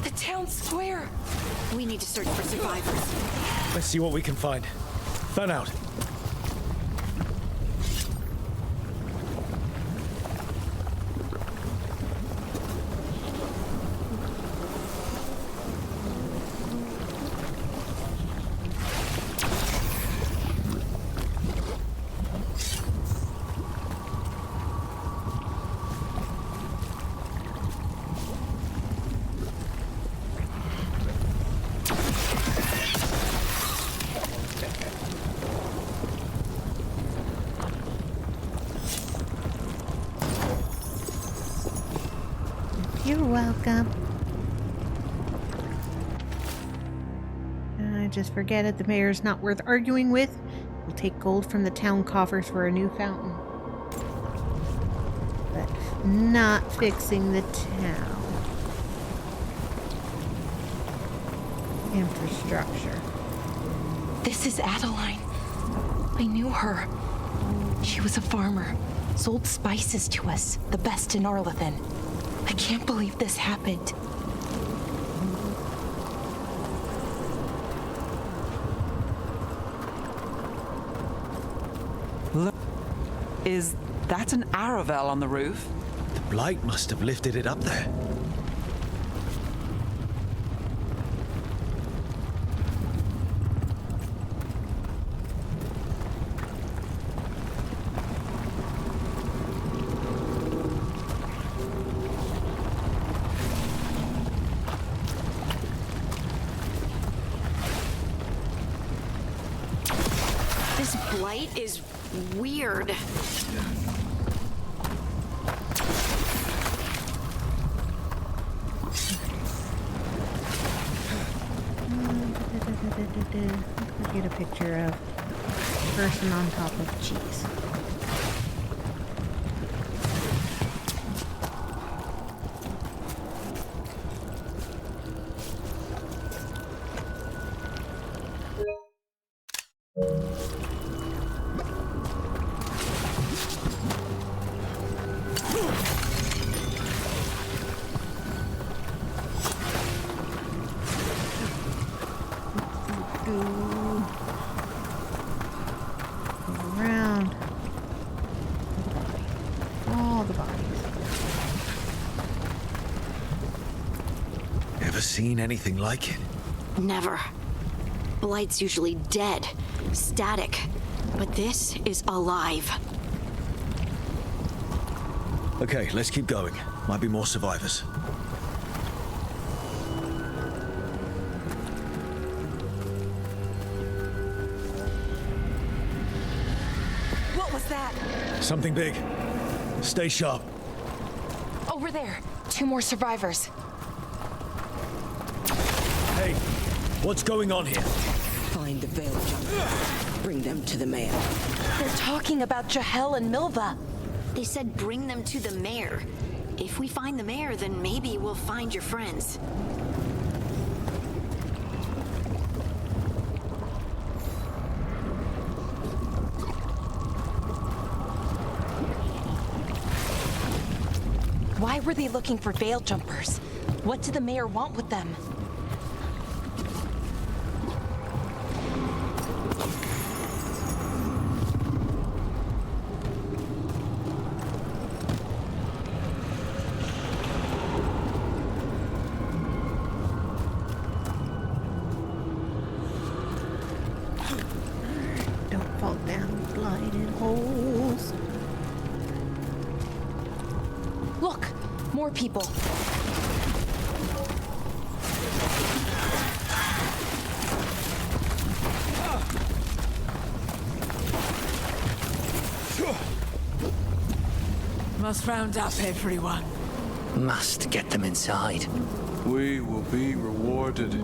Speaker 9: The town square.
Speaker 8: We need to search for survivors.
Speaker 3: Let's see what we can find. Fan out.
Speaker 1: welcome. Just forget it. The mayor's not worth arguing with. We'll take gold from the town coffers for a new fountain. But not fixing the town. Infrastructure.
Speaker 9: This is Adeline. I knew her. She was a farmer. Sold spices to us, the best in Arlethan. I can't believe this happened.
Speaker 10: Look, is that an Aravel on the roof?
Speaker 3: The blight must have lifted it up there.
Speaker 8: This blight is weird.
Speaker 1: Let's get a picture of a person on top of cheese. Around all the bodies.
Speaker 3: Ever seen anything like it?
Speaker 8: Never. Blight's usually dead, static, but this is alive.
Speaker 3: Okay, let's keep going. Might be more survivors.
Speaker 9: What was that?
Speaker 3: Something big. Stay sharp.
Speaker 9: Over there. 2 more survivors.
Speaker 3: Hey, what's going on here?
Speaker 14: Find the Veilguard. Bring them to the mayor.
Speaker 9: They're talking about Jahel and Milva.
Speaker 8: They said bring them to the mayor. If we find the mayor, then maybe we'll find your friends.
Speaker 9: Why were they looking for veil jumpers? What did the mayor want with them?
Speaker 1: Don't fall down blighted holes.
Speaker 9: Look, more people.
Speaker 14: Must round up everyone.
Speaker 15: Must get them inside.
Speaker 16: We will be rewarded.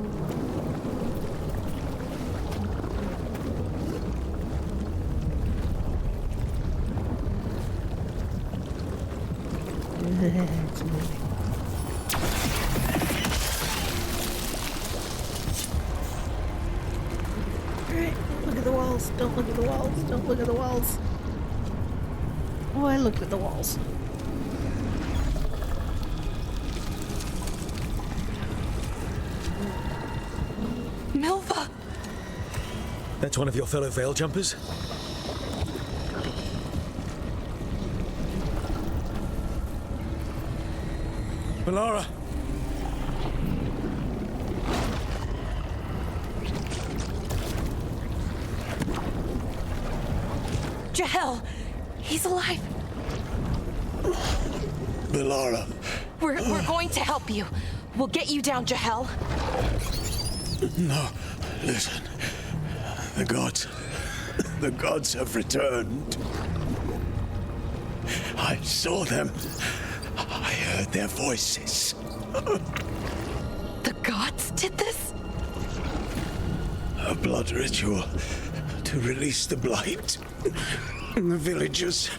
Speaker 1: It's moving. Alright, look at the walls. Don't look at the walls. Don't look at the walls. Oh, I looked at the walls.
Speaker 9: Milva!
Speaker 3: That's one of your fellow veil jumpers? Melara!
Speaker 9: Jahel! He's alive!
Speaker 12: Melara.
Speaker 9: We're going to help you. We'll get you down, Jahel.
Speaker 12: No, listen. The gods have returned. I saw them. I heard their voices.
Speaker 9: The gods did this?
Speaker 12: A blood ritual to release the blight. And the villagers,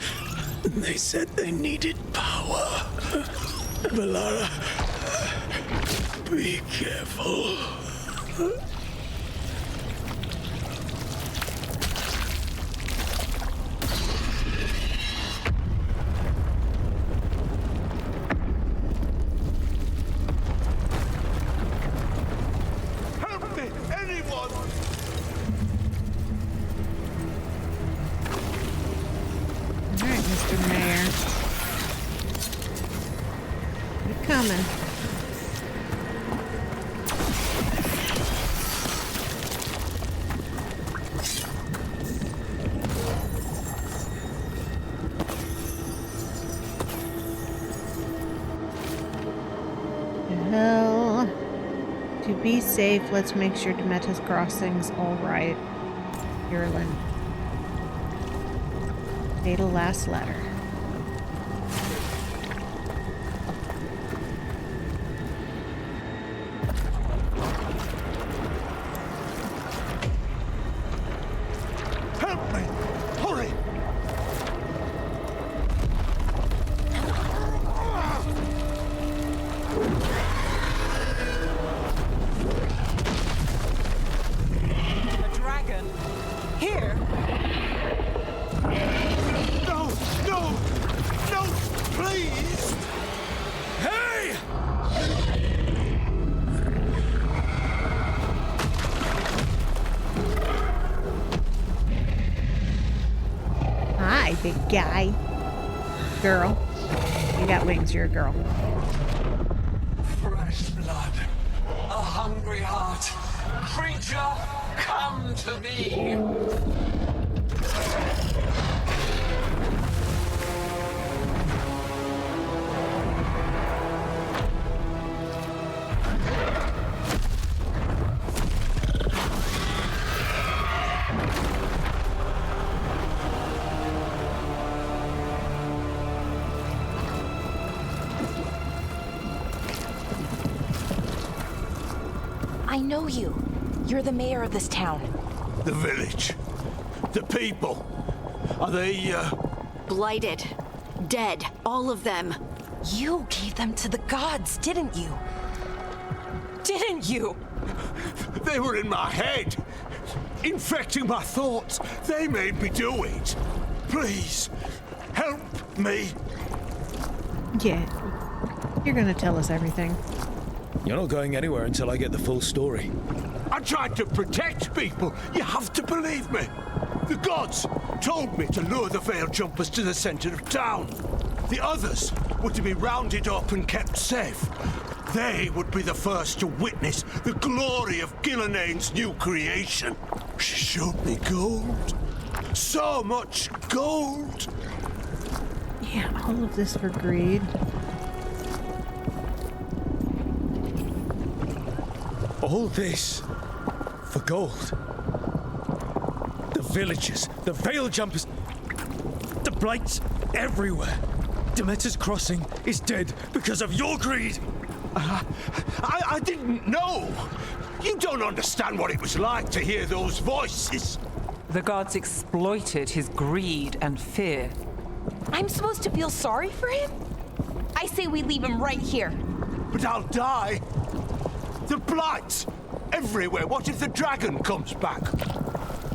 Speaker 12: they said they needed power. Valara, be careful.
Speaker 2: Help me, anyone!
Speaker 1: All right, Mr. Mayor. You coming? Hell. To be safe, let's make sure Demeta's crossing's alright. Yerlin. Fatal last letter.
Speaker 2: Help me! Hurry!
Speaker 10: A dragon? Here?
Speaker 2: No! No! No! Please!
Speaker 12: Hey!
Speaker 1: Hi, big guy. Girl. You got wings, you're a girl.
Speaker 17: Fresh blood, a hungry heart. Creature, come to me.
Speaker 9: I know you. You're the mayor of this town.
Speaker 2: The village. The people. Are they,
Speaker 8: Blighted. Dead. All of them.
Speaker 9: You gave them to the gods, didn't you? Didn't you?
Speaker 2: They were in my head. Infecting my thoughts. They made me do it. Please, help me.
Speaker 1: Yeah. You're gonna tell us everything.
Speaker 3: You're not going anywhere until I get the full story.
Speaker 2: I tried to protect people. You have to believe me. The gods told me to lure the Veil Jumpers to the center of town. The others were to be rounded up and kept safe. They would be the first to witness the glory of Gillenane's new creation. She showed me gold. So much gold.
Speaker 1: Yeah, all of this for greed.
Speaker 3: All this for gold. The villagers, the Veil Jumpers, the blights everywhere. Demeta's crossing is dead because of your greed.
Speaker 2: I didn't know. You don't understand what it was like to hear those voices.
Speaker 10: The gods exploited his greed and fear.
Speaker 9: I'm supposed to feel sorry for him? I say we leave him right here.
Speaker 2: But I'll die. The blights everywhere. What if the dragon comes back?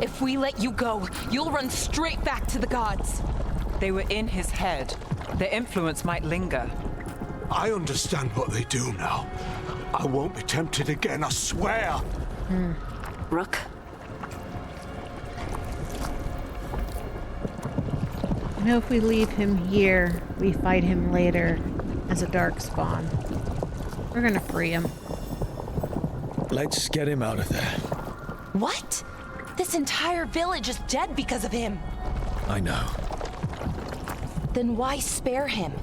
Speaker 9: If we let you go, you'll run straight back to the gods.
Speaker 10: They were in his head. Their influence might linger.
Speaker 2: I understand what they do now. I won't be tempted again, I swear.
Speaker 8: Rook?
Speaker 1: You know, if we leave him here, we fight him later as a dark spawn. We're gonna free him.
Speaker 3: Let's get him out of there.
Speaker 9: What? This entire village is dead because of him.
Speaker 3: I know.
Speaker 9: Then why spare him?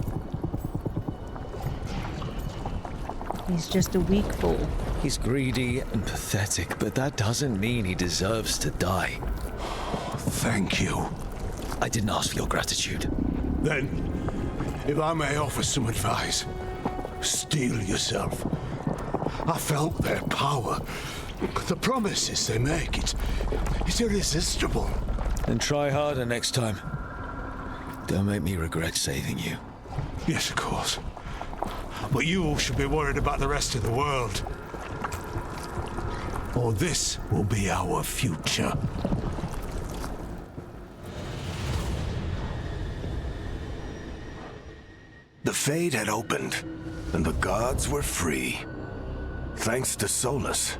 Speaker 1: He's just a weak fool.
Speaker 3: He's greedy and pathetic, but that doesn't mean he deserves to die.
Speaker 2: Thank you.
Speaker 3: I didn't ask for your gratitude.
Speaker 2: Then, if I may offer some advice,
Speaker 12: steel yourself. I felt their power. The promises they make, it's irresistible.
Speaker 3: Then try harder next time. Don't make me regret saving you.
Speaker 12: Yes, of course. But you should be worried about the rest of the world. Or this will be our future.
Speaker 2: The Fade had opened, and the gods were free. Thanks to Solus,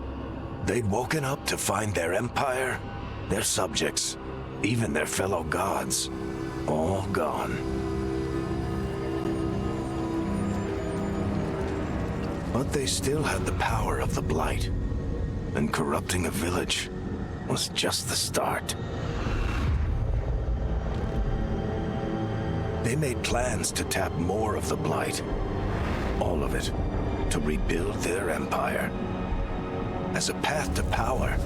Speaker 2: they'd woken up to find their empire, their subjects, even their fellow gods, all gone. But they still had the power of the Blight, and corrupting a village was just the start. They made plans to tap more of the Blight, all of it, to rebuild their empire. As a path to power,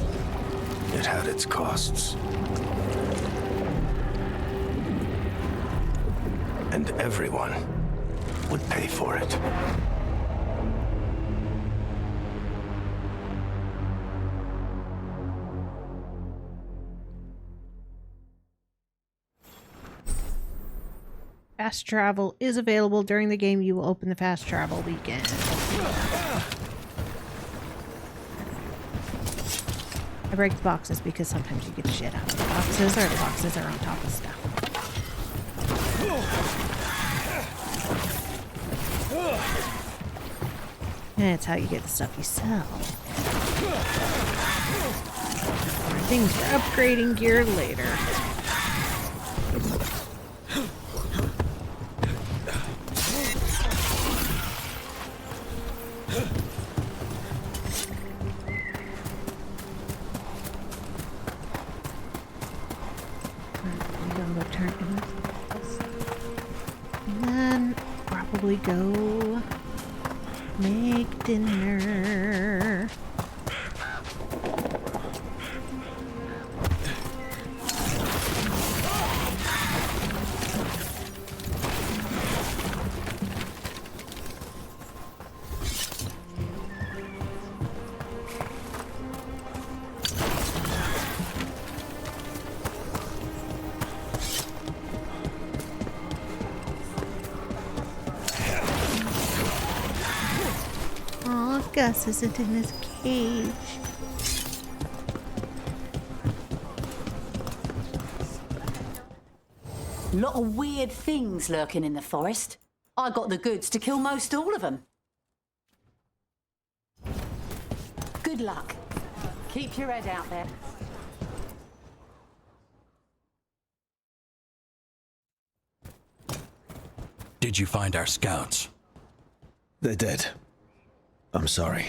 Speaker 2: it had its costs. And everyone would pay for it.
Speaker 1: Fast travel is available during the game. You will open the fast travel weekend. I break the boxes because sometimes you get shit out of the boxes, or the boxes are on top of stuff. And it's how you get the stuff you sell. Things for upgrading gear later. Go make dinner. Gus isn't in his cage.
Speaker 13: Lot of weird things lurking in the forest. I got the goods to kill most all of them. Good luck. Keep your head out there.
Speaker 5: Did you find our scouts?
Speaker 3: They're dead. I'm sorry.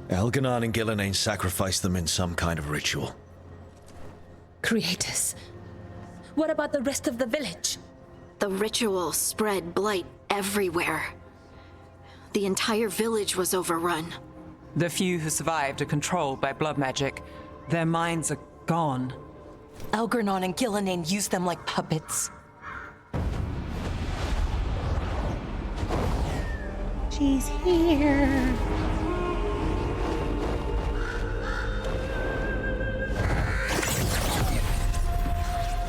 Speaker 3: Elganon and Gillenane sacrificed them in some kind of ritual.
Speaker 6: Creators. What about the rest of the village?
Speaker 8: The ritual spread blight everywhere. The entire village was overrun.
Speaker 10: The few who survived are controlled by blood magic. Their minds are gone.
Speaker 9: Elganon and Gillenane used them like puppets.
Speaker 1: She's here.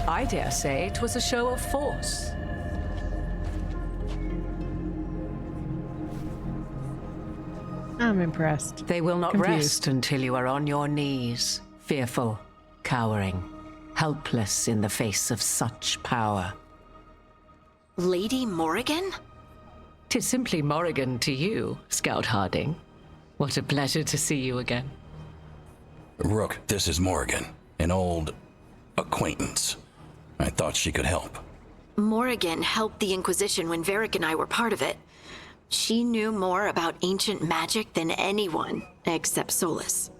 Speaker 18: I dare say it was a show of force.
Speaker 1: I'm impressed.
Speaker 18: They will not
Speaker 1: Confused.
Speaker 18: rest until you are on your knees, fearful, cowering, helpless in the face of such power.
Speaker 8: Lady Morrigan?
Speaker 18: 'Tis simply Morrigan to you, Scout Harding. What a pleasure to see you again.
Speaker 5: Rook, this is Morrigan, an old acquaintance. I thought she could help.
Speaker 8: Morrigan helped the Inquisition when Varric and I were part of it. She knew more about ancient magic than anyone, except Solus.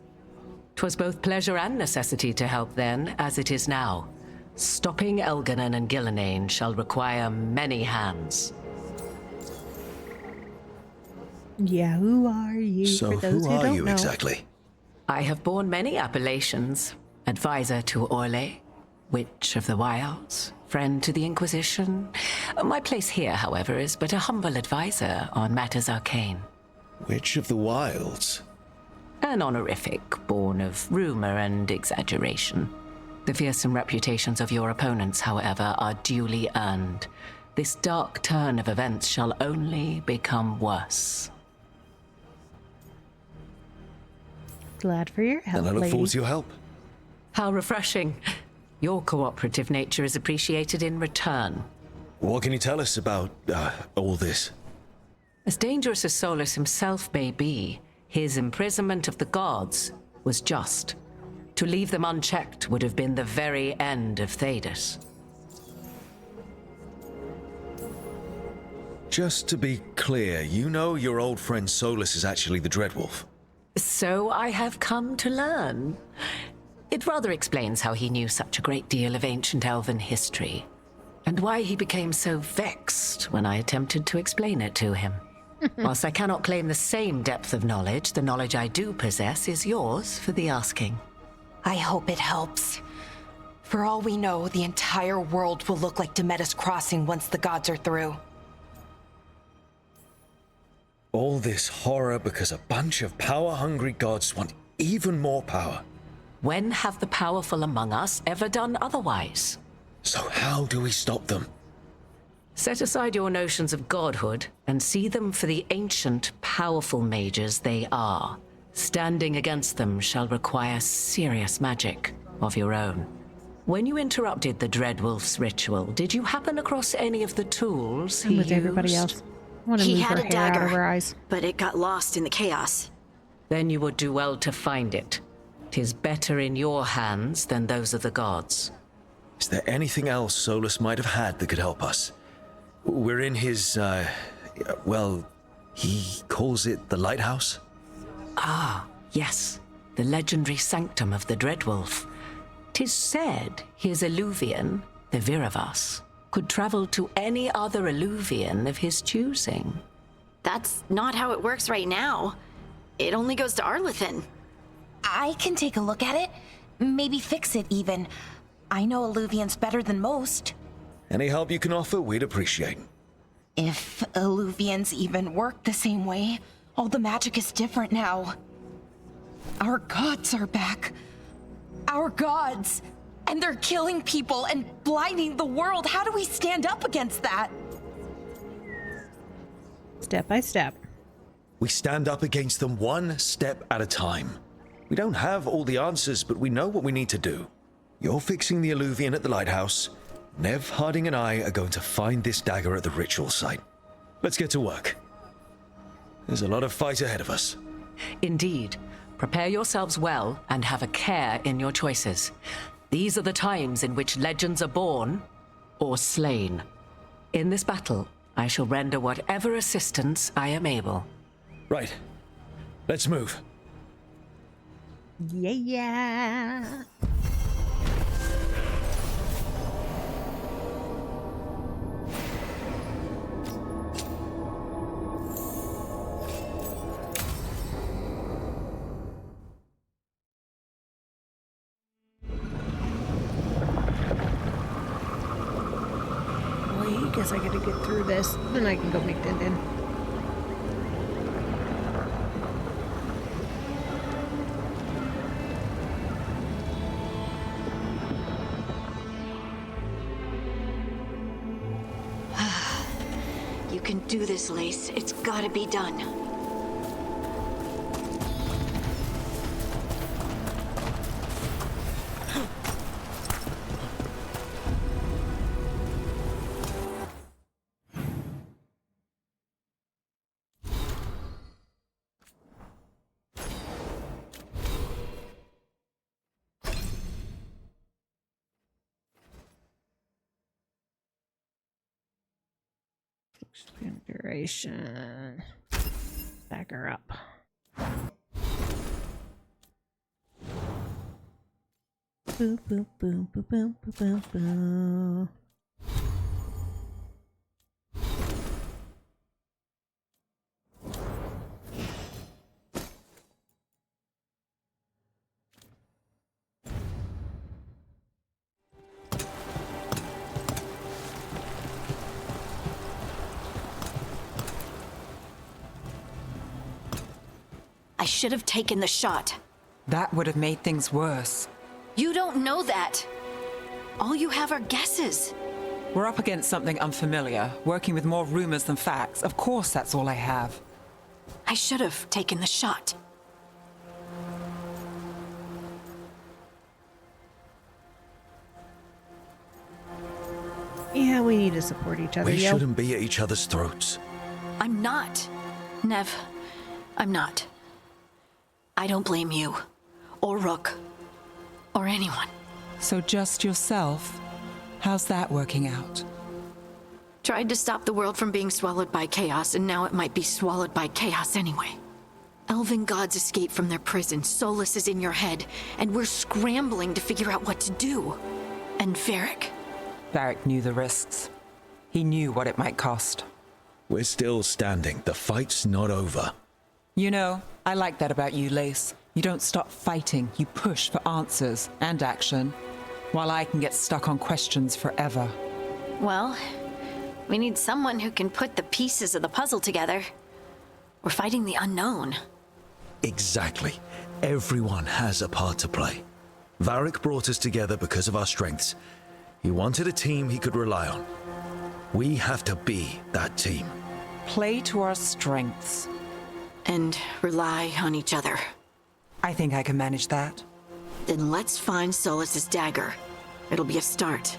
Speaker 18: 'Twas both pleasure and necessity to help then, as it is now. Stopping Elganon and Gillenane shall require many hands.
Speaker 1: Yeah, who are you?
Speaker 3: So
Speaker 1: for those
Speaker 3: who are
Speaker 1: don't
Speaker 3: you
Speaker 1: know.
Speaker 3: exactly?
Speaker 18: I have borne many appellations. Advisor to Orlais, Witch of the Wilds, friend to the Inquisition. My place here, however, is but a humble advisor on matters arcane.
Speaker 3: Witch of the Wilds?
Speaker 18: An honorific born of rumor and exaggeration. The fearsome reputations of your opponents, however, are duly earned. This dark turn of events shall only become worse.
Speaker 1: Glad for your help,
Speaker 3: And I look
Speaker 1: lady.
Speaker 3: forward to your help.
Speaker 18: How refreshing. Your cooperative nature is appreciated in return.
Speaker 3: What can you tell us about all this?
Speaker 18: As dangerous as Solus himself may be, his imprisonment of the gods was just. To leave them unchecked would have been the very end of Thedas.
Speaker 3: Just to be clear, you know your old friend Solus is actually the Dreadwolf.
Speaker 18: So I have come to learn. It rather explains how he knew such a great deal of ancient elven history, and why he became so vexed when I attempted to explain it to him. Whilst I cannot claim the same depth of knowledge, the knowledge I do possess is yours for the asking.
Speaker 9: I hope it helps. For all we know, the entire world will look like Demetus Crossing once the gods are through.
Speaker 3: All this horror because a bunch of power-hungry gods want even more power.
Speaker 18: When have the powerful among us ever done otherwise?
Speaker 3: So how do we stop them?
Speaker 18: Set aside your notions of godhood and see them for the ancient, powerful mages they are. Standing against them shall require serious magic of your own. When you interrupted the Dreadwolf's ritual, did you happen across any of the tools he
Speaker 1: with
Speaker 18: used?
Speaker 1: everybody else. I want to
Speaker 8: He
Speaker 1: move
Speaker 8: had
Speaker 1: her
Speaker 8: a
Speaker 1: hair out of her
Speaker 8: dagger,
Speaker 1: eyes.
Speaker 8: but it got lost in the chaos.
Speaker 18: Then you would do well to find it. 'Tis better in your hands than those of the gods.
Speaker 3: Is there anything else Solus might have had that could help us? We're in his, well, he calls it the lighthouse?
Speaker 18: Ah, yes. The legendary sanctum of the Dreadwolf. 'Tis said his Illuvian, the Viravas, could travel to any other Illuvian of his choosing.
Speaker 8: That's not how it works right now. It only goes to Arlethan.
Speaker 9: I can take a look at it. Maybe fix it, even. I know Illuvians better than most.
Speaker 3: Any help you can offer, we'd appreciate.
Speaker 9: If Illuvians even work the same way, all the magic is different now. Our gods are back. Our gods! And they're killing people and blinding the world. How do we stand up against that?
Speaker 1: Step by step.
Speaker 3: We stand up against them one step at a time. We don't have all the answers, but we know what we need to do. You're fixing the Illuvian at the lighthouse. Nev, Harding, and I are going to find this dagger at the ritual site. Let's get to work. There's a lot of fight ahead of us.
Speaker 18: Indeed. Prepare yourselves well and have a care in your choices. These are the times in which legends are born or slain. In this battle, I shall render whatever assistance I am able.
Speaker 3: Right. Let's move.
Speaker 1: Yeah. Well, I guess I gotta get through this, then I can go make Din Din.
Speaker 8: You can do this, Lace. It's gotta be done.
Speaker 1: Duration. Back her up. Boo, boo, boo, boo, boo, boo, boo, boo.
Speaker 8: I should have taken the shot.
Speaker 10: That would have made things worse.
Speaker 8: You don't know that. All you have are guesses.
Speaker 10: We're up against something unfamiliar, working with more rumors than facts. Of course, that's all I have.
Speaker 8: I should have taken the shot.
Speaker 1: Yeah, we need to support each other.
Speaker 3: We
Speaker 1: yo.
Speaker 3: shouldn't be at each other's throats.
Speaker 8: I'm not. Nev, I'm not. I don't blame you, or Rook, or anyone.
Speaker 10: So just yourself? How's that working out?
Speaker 8: Tried to stop the world from being swallowed by chaos, and now it might be swallowed by chaos anyway. Elven gods escaped from their prison, Solus is in your head, and we're scrambling to figure out what to do. And Varric?
Speaker 10: Varric knew the risks. He knew what it might cost.
Speaker 3: We're still standing. The fight's not over.
Speaker 10: You know, I like that about you, Lace. You don't stop fighting, you push for answers and action, while I can get stuck on questions forever.
Speaker 8: Well, we need someone who can put the pieces of the puzzle together. We're fighting the unknown.
Speaker 3: Exactly. Everyone has a part to play. Varric brought us together because of our strengths. He wanted a team he could rely on. We have to be that team.
Speaker 10: Play to our strengths.
Speaker 8: And rely on each other.
Speaker 10: I think I can manage that.
Speaker 8: Then let's find Solus's dagger. It'll be a start.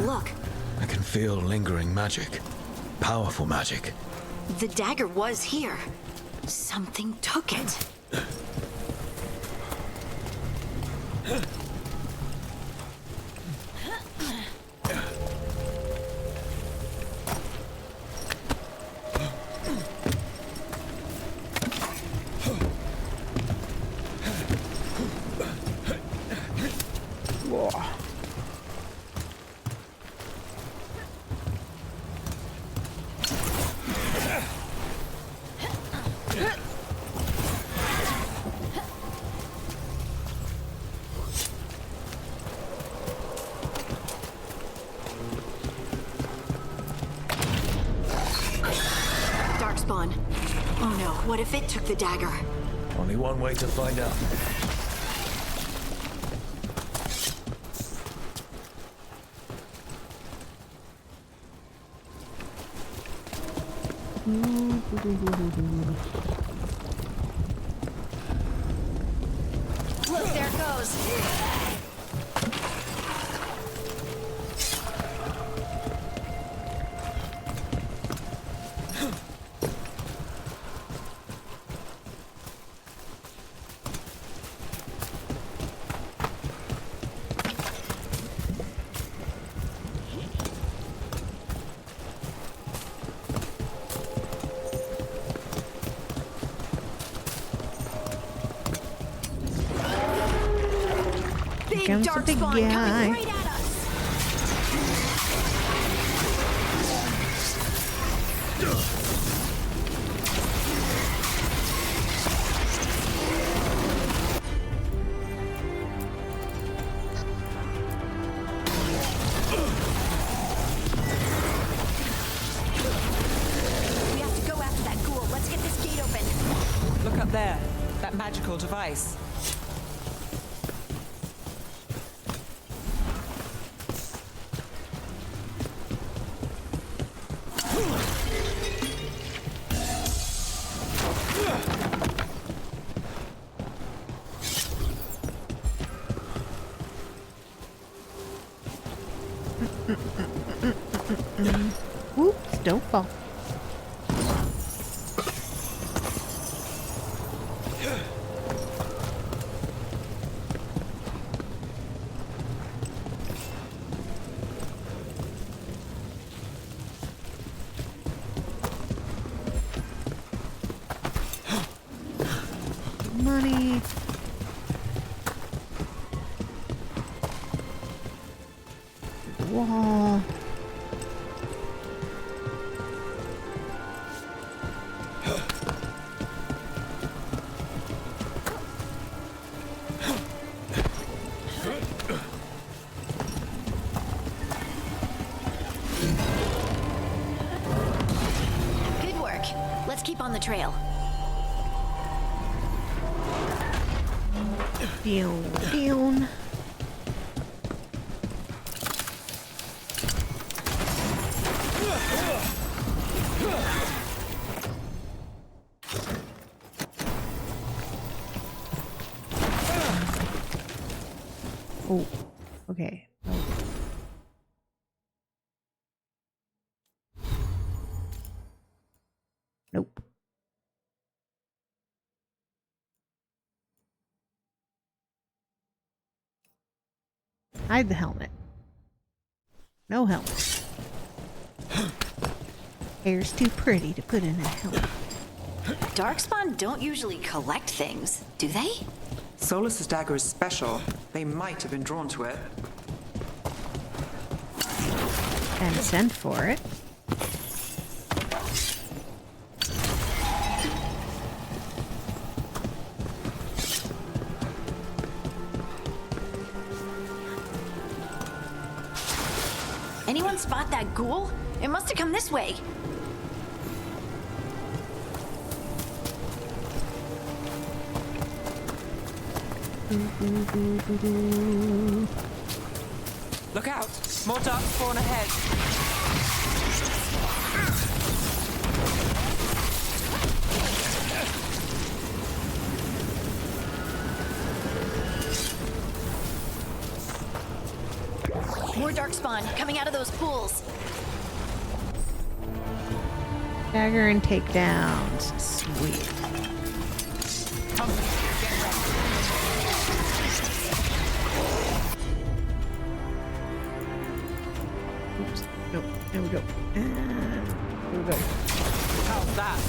Speaker 8: Look,
Speaker 3: I can feel lingering magic. Powerful magic.
Speaker 8: the dagger was here. Something took it. Darkspawn. Oh no, what if it took the dagger?
Speaker 3: Only one way to find out.
Speaker 8: Look, there it goes.
Speaker 1: Comes the big guy.
Speaker 8: Right at us. We have to go after that ghoul. Let's get this gate open.
Speaker 10: Look up there. That magical device.
Speaker 1: Oops, don't fall. wall.
Speaker 8: Good work. Let's keep on the trail.
Speaker 1: Down. Oh, okay. Nope. Hide the helmet. No helmet. Hair's too pretty to put in a helmet.
Speaker 8: Darkspawn don't usually collect things, do they?
Speaker 10: Solus's dagger is special. They might have been drawn to it.
Speaker 1: And sent for it.
Speaker 8: Anyone spot that ghoul? It must have come this way.
Speaker 10: Look out! More dark spawn ahead.
Speaker 8: More darkspawn coming out of those pools.
Speaker 1: Dagger and takedowns. Sweet. Oops. Nope. There we go. There we go.
Speaker 10: How's that?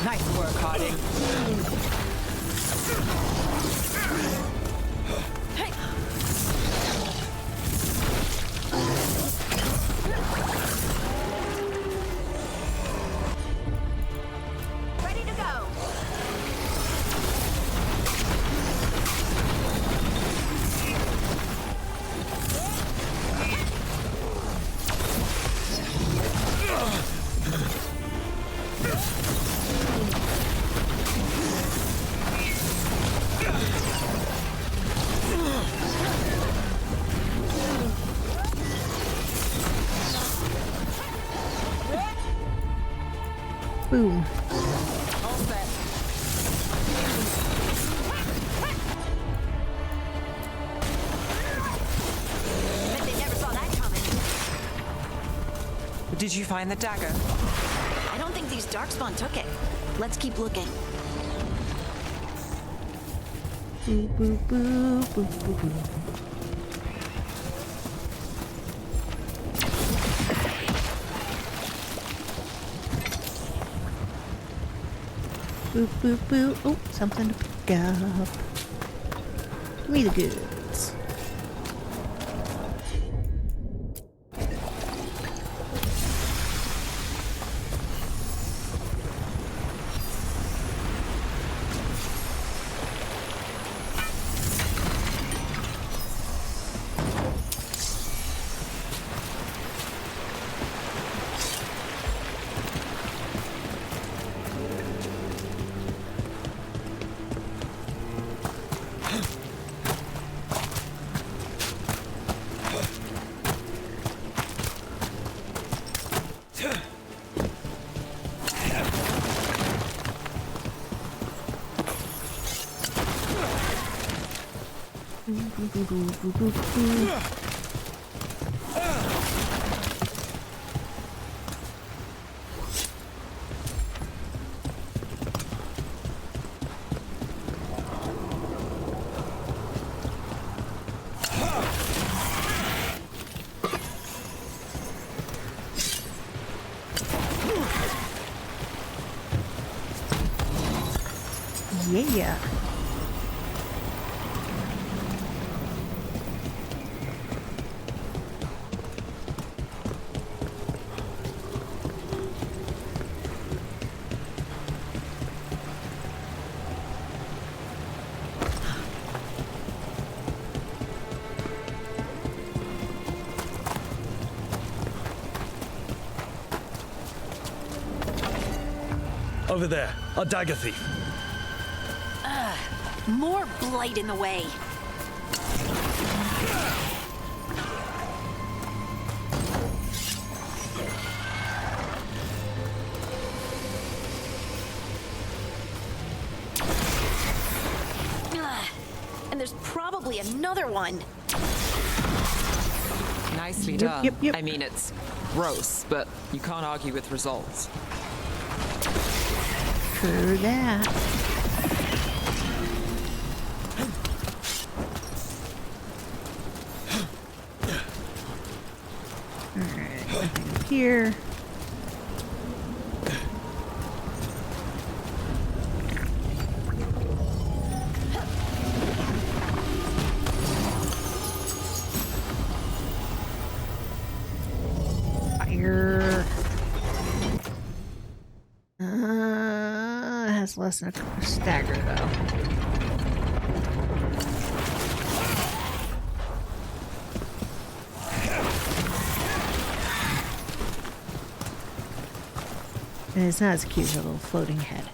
Speaker 10: Nice work, Harding.
Speaker 8: Ready to go.
Speaker 1: Boom.
Speaker 10: All set.
Speaker 8: Bet they never saw that coming.
Speaker 10: Did you find the dagger?
Speaker 8: I don't think these darkspawn took it. Let's keep looking.
Speaker 1: Boo, boo, boo, boo, boo, boo. Boo, boo, boo. Oh, something to pick up. Give me the goods. at?
Speaker 3: Over there, a dagger thief.
Speaker 8: More blight in the way. And there's probably another one.
Speaker 10: Nicely done. I mean, it's gross, but you can't argue with results.
Speaker 1: True that. Alright, nothing up here. Fire. Has less than a stagger though. And it's not as cute as a little floating head.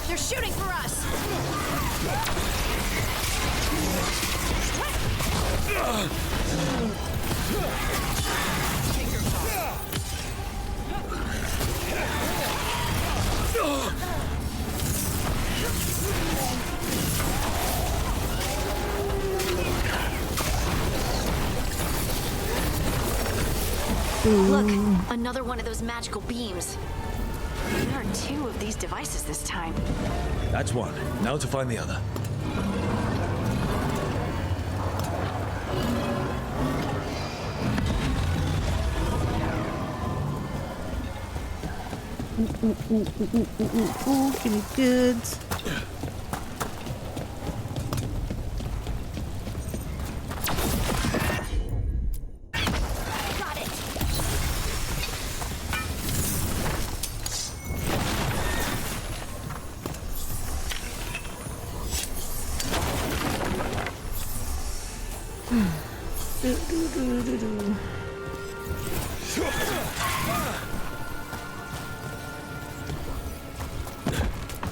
Speaker 8: They're shooting for us! Look, another one of those magical beams. There are two of these devices this time.
Speaker 3: That's one. Now to find the other.
Speaker 1: Give me goods.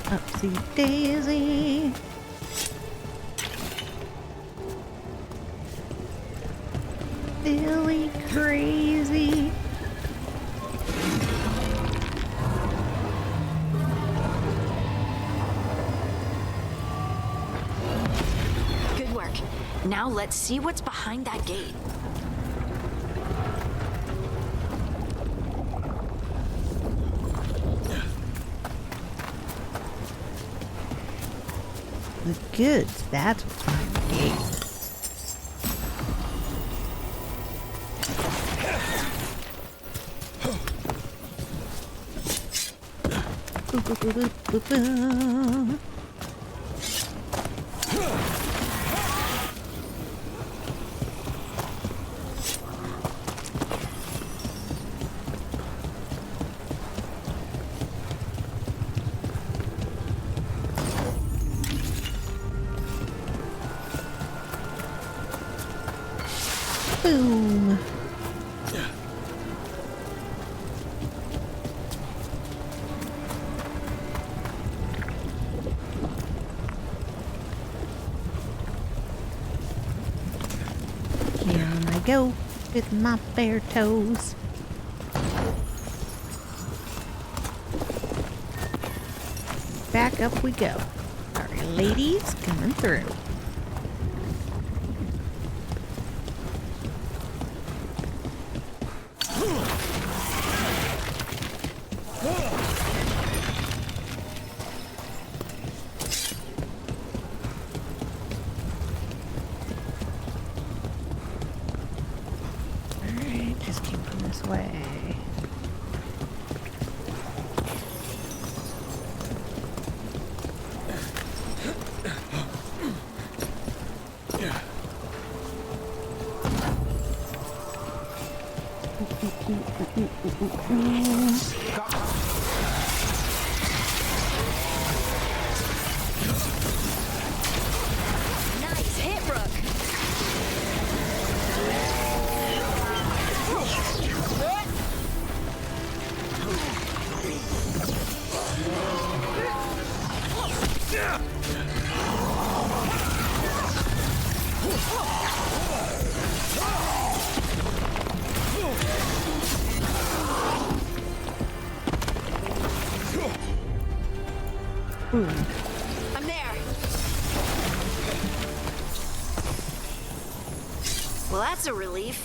Speaker 1: Upsy daisy. Billy crazy.
Speaker 8: Good work. Now let's see what's behind that gate.
Speaker 1: The goods. That's what's behind the gate. Boom. Here I go with my bare toes. Back up we go. Sorry, ladies, coming through. Alright, just keep going this way.
Speaker 8: Nice hit, Rook. I'm there. Well, that's a relief.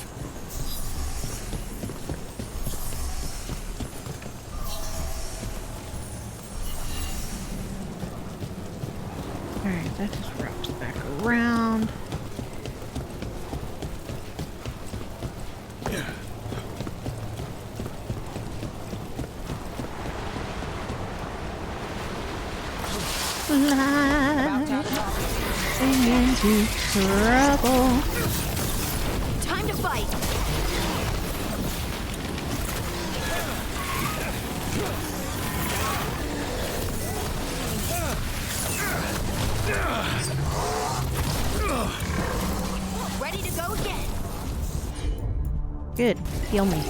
Speaker 1: Alright, that just wraps back around. Flying into trouble.
Speaker 8: Time to fight. Ready to go again.
Speaker 1: Good. Heal me.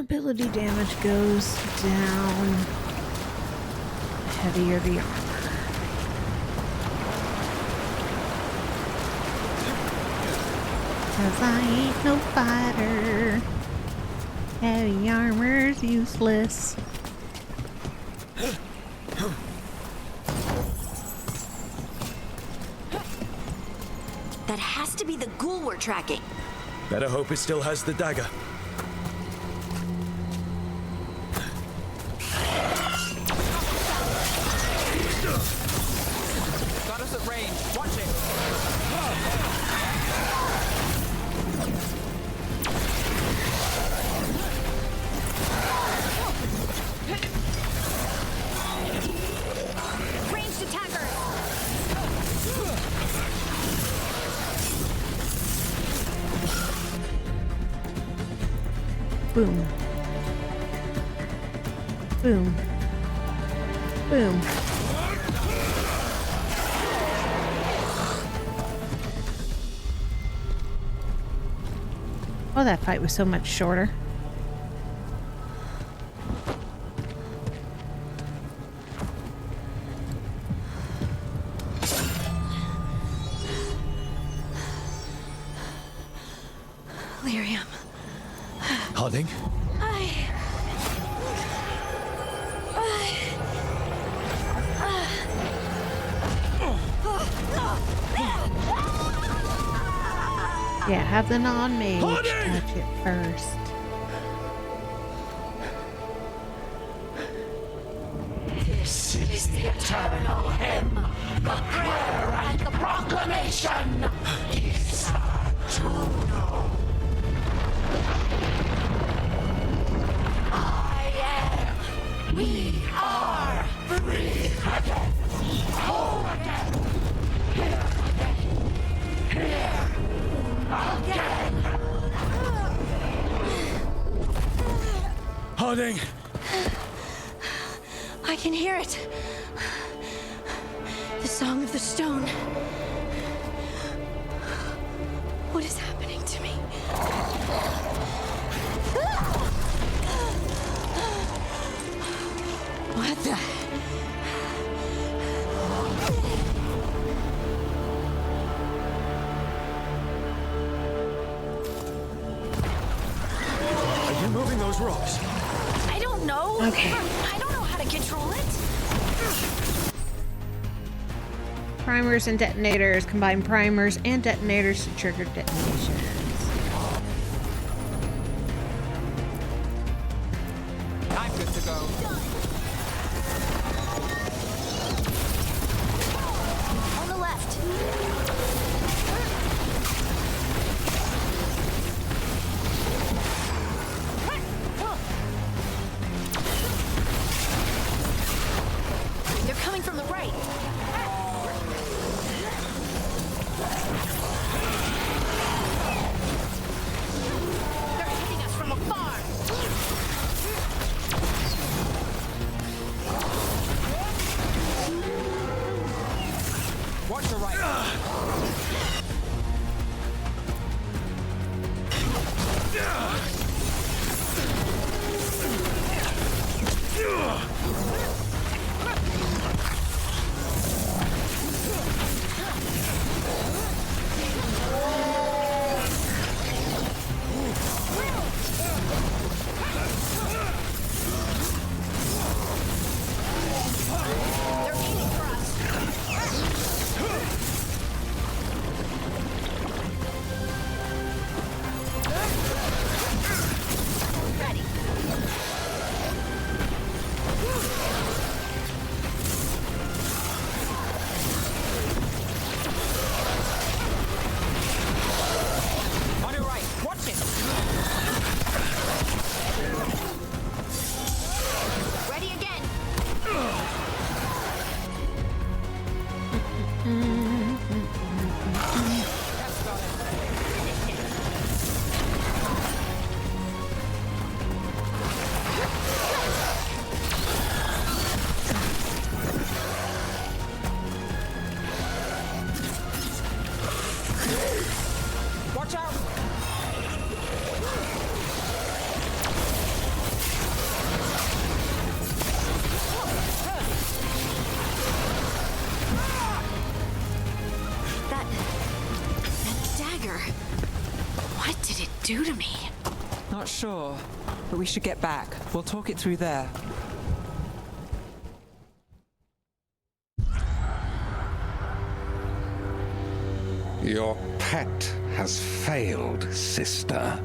Speaker 1: Ability damage goes down the heavier the armor. Cause I ain't no fighter. Heavy armor's useless.
Speaker 8: That has to be the ghoul we're tracking.
Speaker 3: Better hope it still has the dagger.
Speaker 10: Got us at range. Watch it.
Speaker 8: Ranged attacker.
Speaker 1: Boom. Boom. Boom. Oh, that fight was so much shorter.
Speaker 8: Lyrium.
Speaker 3: Harding?
Speaker 1: Yeah, have the non-mage touch it first.
Speaker 17: eternal hymn, the prayer and the proclamation is to know. I am, we are free again, whole again, here again.
Speaker 3: Harding!
Speaker 8: I can hear it. The song of the stone. What is happening to me? What the?
Speaker 3: Are you moving those rocks?
Speaker 8: I don't know.
Speaker 1: Okay.
Speaker 8: I don't know how to control it.
Speaker 1: Primers and detonators. Combine primers and detonators to trigger detonations.
Speaker 19: I'm good to go.
Speaker 8: On the left. They're coming from the right. They're hitting us from afar.
Speaker 19: Watch your right.
Speaker 8: They're aiming for us. Ready.
Speaker 19: On your right. Watch it.
Speaker 8: Ready again.
Speaker 19: Watch out.
Speaker 8: That dagger. What did it do to me?
Speaker 10: Not sure, but we should get back. We'll talk it through there.
Speaker 17: Your pet has failed, sister.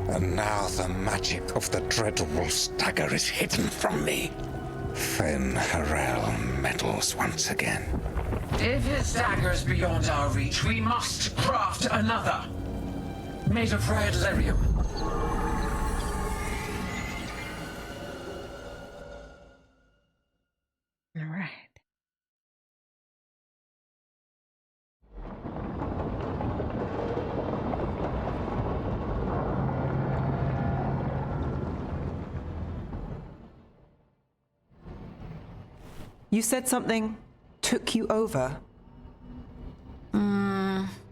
Speaker 17: And now the magic of the dreadful stagger is hidden from me. Fen Harel meddles once again.
Speaker 20: If his dagger's beyond our reach, we must craft another. Made of red lyrium.
Speaker 1: All right.
Speaker 10: You said something took you over.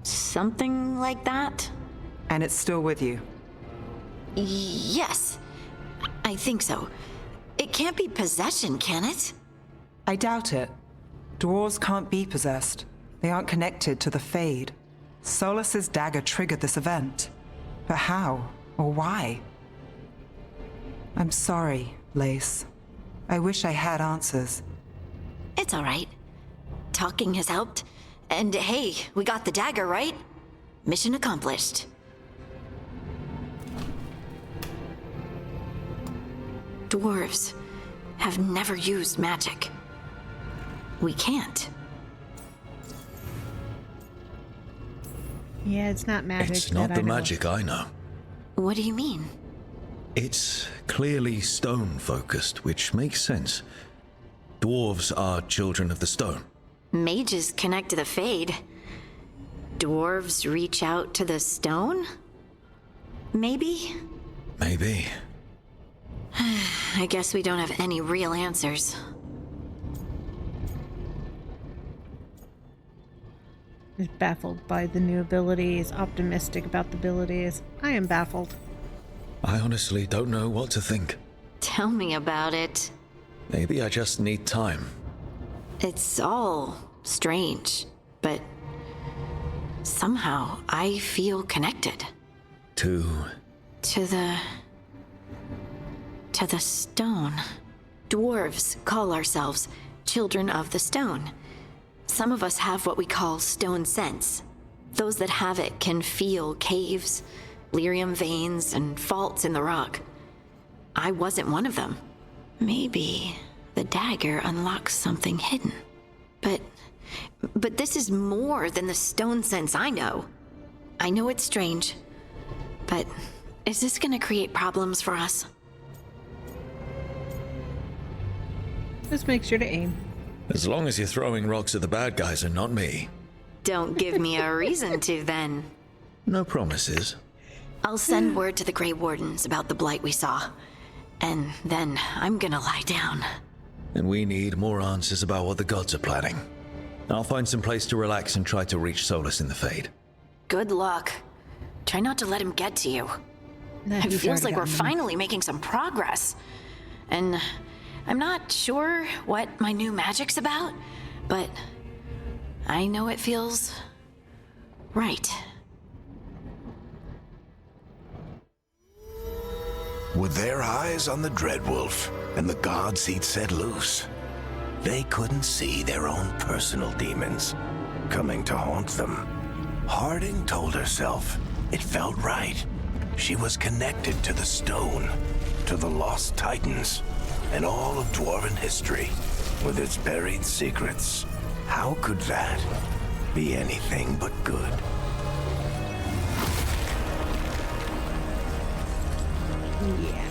Speaker 8: Something like that?
Speaker 10: And it's still with you.
Speaker 8: Yes. I think so. It can't be possession, can it?
Speaker 10: I doubt it. Dwarves can't be possessed. They aren't connected to the Fade. Solus's dagger triggered this event. But how? Or why? I'm sorry, Lace. I wish I had answers.
Speaker 8: It's all right. Talking has helped. And hey, we got the dagger, right? Mission accomplished. Dwarves have never used magic. we can't.
Speaker 1: Yeah, it's not magic.
Speaker 3: It's not the magic I know.
Speaker 8: What do you mean?
Speaker 3: It's clearly stone-focused, which makes sense. Dwarves are children of the stone.
Speaker 8: Mages connect to the Fade. Dwarves reach out to the stone? Maybe?
Speaker 3: Maybe.
Speaker 8: I guess we don't have any real answers.
Speaker 1: Is baffled by the new abilities, optimistic about the abilities. I am baffled.
Speaker 3: I honestly don't know what to think.
Speaker 8: Tell me about it.
Speaker 3: Maybe I just need time.
Speaker 8: It's all strange, but somehow I feel connected.
Speaker 3: To
Speaker 8: the stone. Dwarves call ourselves children of the stone. Some of us have what we call stone sense. Those that have it can feel caves, lyrium veins, and faults in the rock. I wasn't one of them. Maybe the dagger unlocks something hidden. But this is more than the stone sense I know. I know it's strange, but is this gonna create problems for us?
Speaker 1: Just make sure to aim.
Speaker 3: As long as you're throwing rocks at the bad guys and not me.
Speaker 8: Don't give me a reason to, then.
Speaker 3: No promises.
Speaker 8: I'll send word to the Grey Wardens about the blight we saw. And then I'm gonna lie down.
Speaker 3: And we need more answers about what the gods are planning. I'll find some place to relax and try to reach Solus in the Fade.
Speaker 8: Good luck. Try not to let him get to you. It feels like we're finally making some progress. And I'm not sure what my new magic's about, but I know it feels right.
Speaker 2: With their eyes on the Dreadwolf and the gods he'd set loose, they couldn't see their own personal demons coming to haunt them. Harding told herself it felt right. She was connected to the stone, to the lost titans, and all of Dwarven history, with its buried secrets. How could that be anything but good?
Speaker 1: Yeah.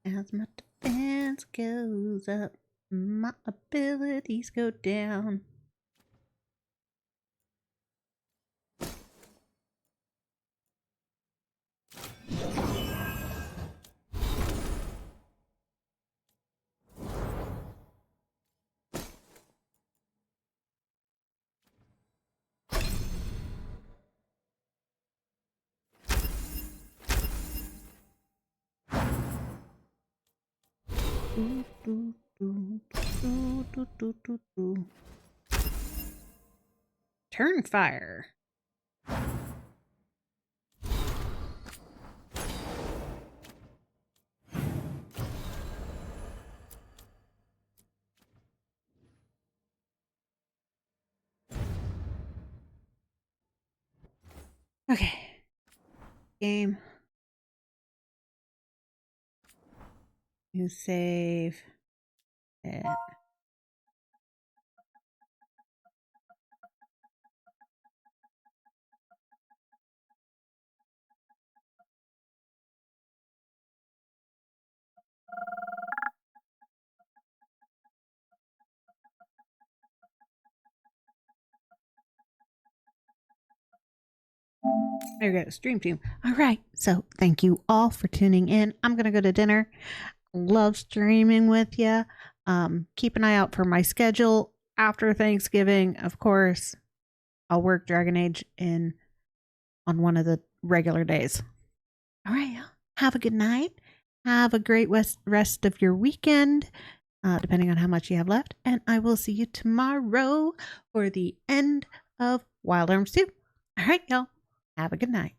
Speaker 1: As my defense goes up, my abilities go down. Turn fire. Okay. Game. You save it. There you go, stream team. All right, so thank you all for tuning in. I'm gonna go to dinner. Love streaming with you. Keep an eye out for my schedule after Thanksgiving. Of course, I'll work Dragon Age on one of the regular days. All right, have a good night. Have a great rest of your weekend, depending on how much you have left. And I will see you tomorrow for the end of Wild Arms 2. All right, y'all. Have a good night.